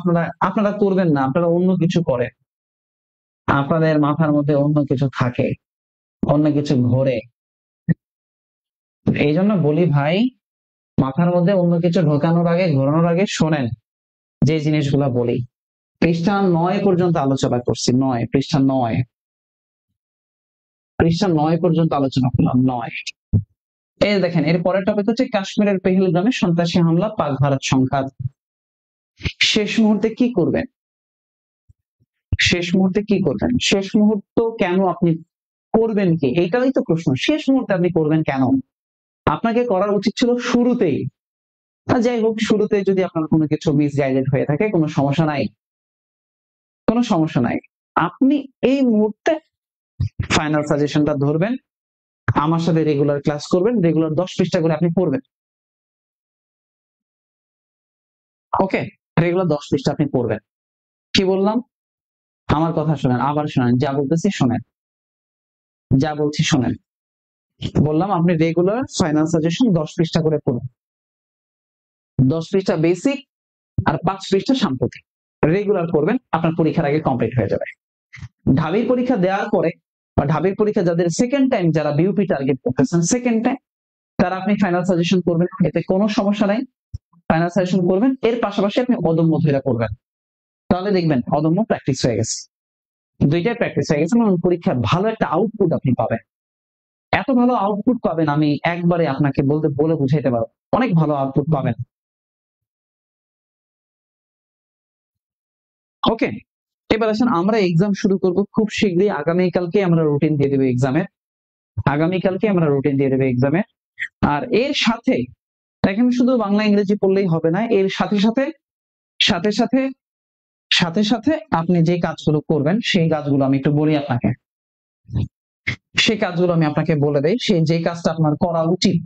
আপনারা করবেন না, আপনারা অন্য কিছু করেন, আপনাদের মাথার মধ্যে অন্য কিছু থাকে, অন্য কিছু ঘোরে। এই জন্য বলি ভাই, মাথার মধ্যে অন্য কিছু ঢোকানোর আগে, ঘোরানোর আগে শোনেন যে জিনিসগুলা বলি। পৃষ্ঠা 9 পর্যন্ত আলোচনা করছি, 9 পৃষ্ঠা 9। পৃষ্ঠা 9 পর্যন্ত আলোচনা করলাম। 9 এই দেখেন এর পরের টপিক হচ্ছে কাশ্মীরের পেহেলগামে সন্ত্রাসী হামলা, পাক ভারত সংঘাত। শেষ মুহূর্তে কি করবেন? শেষ মুহূর্তে কি করবেন? শেষ মুহূর্ত কেন আপনি করবেন কি? এইটাই তো প্রশ্ন। শেষ মুহূর্তে আপনি করবেন কেন? আপনাকে করার উচিত ছিল শুরুতেই। যাই হোক, শুরুতে যদি আপনার কোনো কিছু মিসগাইডেড হয়ে থাকে কোনো সমস্যা নাই, কোনো সমস্যা নাই। আপনি এই মুহূর্তে ফাইনাল সাজেশনটা ধরবেন, আমার সাথে রেগুলার ক্লাস করবেন, রেগুলার 10 পৃষ্ঠা করে আপনি পড়বেন। ওকে, রেগুলার 10 পৃষ্ঠা আপনি পড়বেন। কি বললাম? আমার কথা শোনেন, আবার শোনেন, যা বলতেছি শোনেন, যা বলছি শোনেন। বললাম আপনি রেগুলার ফাইনাল সাজেশন 10 পৃষ্ঠা করে পড়ুন। 10 পৃষ্ঠা বেসিক আর 5 পৃষ্ঠা সাম্প্রতিক রেগুলার করবেন, আপনার পরীক্ষার আগে কমপ্লিট হয়ে যাবে। ঢাবির পরীক্ষা দেওয়ার পরে বা ঢাবির পরীক্ষা যাদের সেকেন্ড টাইম, যারা বিউপি টার্গেট করতেছেন সেকেন্ড টাইম, তারা আপনি ফাইনাল সাজেশন করবেন, এতে কোনো সমস্যা নাই। ফাইনাল সাজেশন করবেন, এর পাশাপাশি আপনি অদম্য ধৈর্য করবেন, তাহলে দেখবেন অদম্য প্র্যাকটিস হয়ে গেছে। দুইটাই প্র্যাকটিস হয়ে গেছে এবং পরীক্ষার ভালো একটা আউটপুট আপনি পাবেন। এত ভালো আউটপুট পাবেন আমি একবারে আপনাকে বলে বুঝাইতে পারবো, অনেক ভালো আউটপুট পাবেন। ওকে, এবার আসেন আমরা এক্সাম শুরু করব খুব শীঘ্রই। আগামীকালকে আমরা রুটিন দিয়ে দেবো এক্সামের, আগামীকালকে আমরা রুটিন দিয়ে দেবো এক্সামের। আর এর সাথে দেখেন শুধু বাংলা ইংরেজি পড়লেই হবে না, এর সাথে সাথে সাথে সাথে সাথে সাথে আপনি যে কাজগুলো করবেন সেই কাজগুলো আমি একটু বলি আপনাকে, সেই কাজগুলো আমি আপনাকে বলে দেই। সেই যে কাজটা আপনার করা উচিত,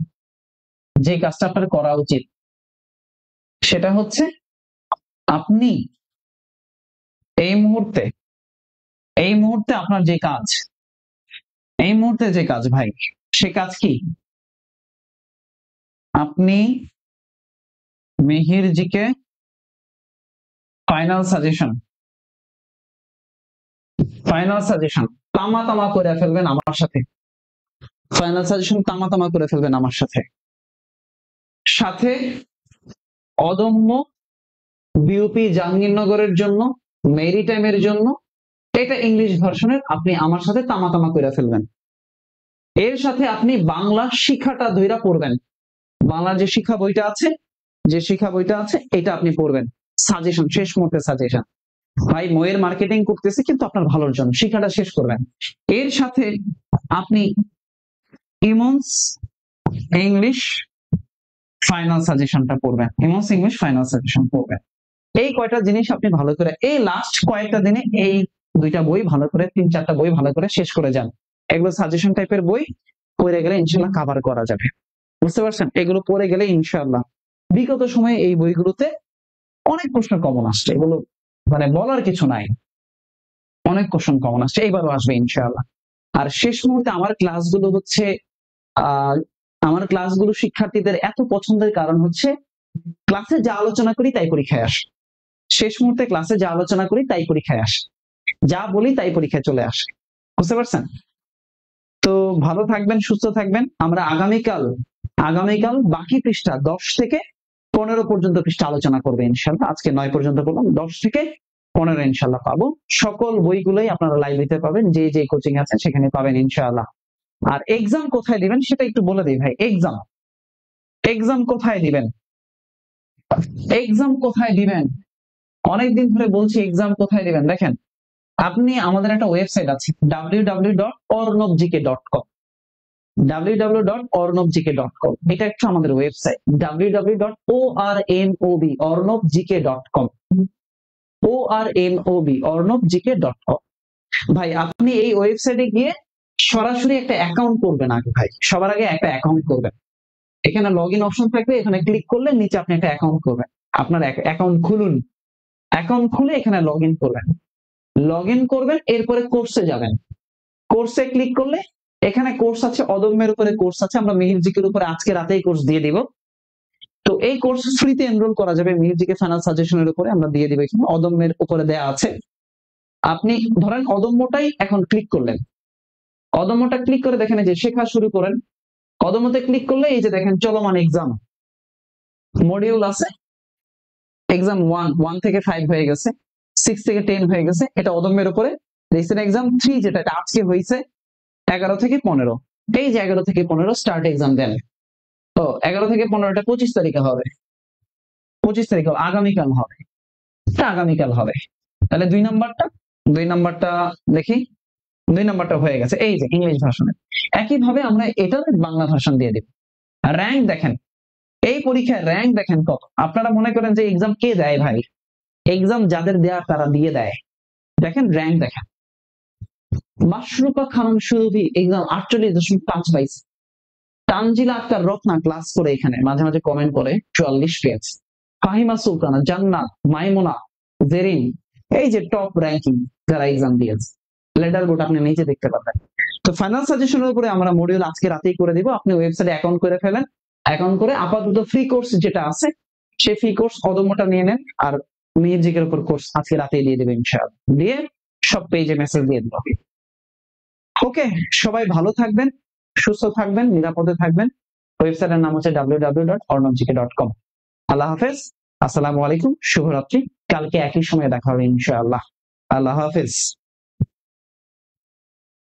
যে কাজটা আপনার করা উচিত সেটা হচ্ছে আপনি এই মুহূর্তে, এই মুহূর্তে আপনার যে কাজ, এই মুহূর্তে যে কাজ ভাই, সে কাজ কি? আপনি মিহিরজিকে ফাইনাল সাজেশন, ফাইনাল সাজেশন তামা তামা করে ফেলবেন আমার সাথে। ফাইনাল সাজেশন তামা তামা করে ফেলবেন আমার সাথে। সাথে অদম্য বিউপি জাহাঙ্গীরনগরের জন্য, মেরিটাইমের জন্য, এটা ইংলিশ ভার্সনের আপনি আমার সাথে তামা তামা করে ফেলবেন। এর সাথে আপনি বাংলা শিক্ষাটা ধইরা পড়বেন, বাংলা যে শিক্ষা বইটা আছে, যে শিক্ষা বইটা আছে এটা আপনি পড়বেন। সাজেশন শেষ মুহূর্তে সাজেশন ভাই, বইয়ের মার্কেটিং করতেছি কিন্তু আপনার ভালোর জন্য, শিক্ষাটা শেষ করবেন। এর সাথে আপনি ইমন্স ইংলিশ ফাইনাল সাজেশনটা পড়বেন, ইমন্স ইংলিশ ফাইনাল সাজেশন পড়বেন। এই কয়টা জিনিস আপনি ভালো করে এই লাস্ট কয়েকটা দিনে এই দুইটা বই ভালো করে, 3-4টা বই ভালো করে শেষ করে যান। এগুলো সাজেশন টাইপের বই, পড়ে গেলে ইনশাল্লাহ কভার করা যাবে। বুঝতে পারছেন? এগুলো পড়ে গেলে ইনশাল্লাহ, বিগত সময়ে এই বইগুলোতে অনেক প্রশ্ন কমন আসছে, এগুলো মানে বলার কিছু নাই, অনেক কোশ্চেন কমন আসছে, এইবারও আসবে ইনশাআল্লাহ। আর শেষ মুহূর্তে আমার ক্লাসগুলো হচ্ছে আমার ক্লাসগুলো শিক্ষার্থীদের এত পছন্দের কারণ হচ্ছে ক্লাসে যা আলোচনা করি তাই পরীক্ষায় আসে। শেষ মুহূর্তে ক্লাসে যা আলোচনা করি তাই পরীক্ষায় আসে, যা বলি তাই পরীক্ষায় চলে আসে। বুঝতে পারছেন? তো ভালো থাকবেন, সুস্থ থাকবেন। আমরা আগামীকাল বাকি পৃষ্ঠা 10 থেকে 15 পর্যন্ত পৃষ্ঠা আলোচনা করবে ইনশাল্লাহ। আজকে 9 পর্যন্ত বললাম, 10 থেকে 15 ইনশাল্লাহ পাবো। সকল বইগুলোই আপনারা লাইব্রেরিতে পাবেন, যে যে কোচিং আছে সেখানে পাবেন ইনশাআল্লাহ। আর এক্সাম কোথায় দিবেন সেটা একটু বলে দিই ভাই। এক্সাম এক্সাম কোথায় দিবেন? এক্সাম কোথায় দিবেন? অনেকদিন ধরে বলছি এক্সাম কোথায় দিবেন। দেখেন, আপনি আমাদের একটা ওয়েবসাইট আছে www.ornobgk.com, www.ornobgk.com, এটা একটু আমাদের ওয়েবসাইট www.ornobgk.com, ornobgk.com। ভাই আপনি এই ওয়েবসাইটে গিয়ে সরাসরি একটা অ্যাকাউন্ট করবেন আগে ভাই, সবার আগে একটা অ্যাকাউন্ট করবেন। এখানে লগ ইন অপশন থাকবে, এখানে ক্লিক করলে নিচে আপনি একটা অ্যাকাউন্ট করবেন। আপনার অ্যাকাউন্ট খুলুন, অ্যাকাউন্ট খুলে এখানে লগ ইন করবেন, লগ ইন করবেন, এরপরে কোর্সে যাবেন। কোর্সে ক্লিক করলে এখানে কোর্স আছে, অদম্যের উপরে কোর্স আছে, আমরা মিহিরজিকের উপরে আজকে রাতেই কোর্স দিয়ে দিব। তো এই কোর্স ফ্রিতে এনরোল করা যাবে, মিহিরজিকে ফাইনাল সাজেশনের উপরে আমরা দিয়ে দিব, এখানে অদম্যের উপরে দেয়া আছে। আপনি ধরেন অদম্যটাই এখন ক্লিক করলেন, অদম্যটা ক্লিক করে দেখেন যে শেখা শুরু করেন। অদম্যতে ক্লিক করলে এই যে দেখেন চলমান এক্সাম মডিউল আছে, এক্সাম 1 থেকে 5 হয়ে গেছে, 6 থেকে 10 হয়ে গেছে, এটা অদম্যের উপরে। রিসেন্ট এক্সাম 3 যেটা এটা আজকে হয়েছে, 11 থেকে 15, এই যে 11 থেকে 15 স্টার্ট এক্সাম দেন। তো 11 থেকে 15টা 25 তারিখে হবে, 25 তারিখ আগামীকাল হবে, এটা আগামীকাল হবে। তাহলে 2 নাম্বারটা দেখি, 2 নাম্বারটা হয়ে গেছে, এই যে ইংলিশ ভার্সনে। একইভাবে আমরা এটার বাংলা ভার্সন দিয়ে দিব। র্যাঙ্ক দেখেন, এই পরীক্ষায় র্যাঙ্ক দেখেন কত। আপনারা মনে করেন যে এক্সাম কে দেয় ভাই, এক্সাম যাদের দেয়া তারা দিয়ে দেয়। দেখেন র্যাঙ্ক দেখেন, মাশরুকা খানম সুরভি এক্সাম 48.5 পাইছে। তানজিলা আক্তার রত্না ক্লাস করে এখানে মাঝে মাঝে কমেন্ট করে 44 পেয়েছে। ফাহিমা সুলতানা, জান্নাত, মাইমুনা, জেরিন, এই যে টপ র্যাঙ্কিং যারা এক্সাম দিয়েছে, লেটার বোর্ড আপনি নিচে দেখতে পাবেন। তো ফাইনাল সাজেশনের উপরে আমরা মডিউল আজকে রাতেই করে দিব। আপনি ওয়েবসাইটে অ্যাকাউন্ট করে ফেলেন, অ্যাকাউন্ট করে আপাতত ফ্রি কোর্স যেটা আছে সেই ফ্রি কোর্স অদম্যটা নিয়ে নেন, আর মিউজিকের উপর কোর্স আজকে রাতেই দিয়ে দেবেন ইনশাআল্লাহ, দিয়ে সব পেজে মেসেজ দিয়ে দেবো। ওকে, সবাই ভালো থাকবেন, সুস্থ থাকবেন, নিরাপদে থাকবেন। ওয়েবসাইটের নাম হচ্ছে www.ornamgk.com। আল্লাহ হাফেজ, আসসালামু আলাইকুম, শুভরাত্রি। কালকে একই সময়ে দেখা হবে ইনশাআল্লাহ। আল্লাহ হাফেজ।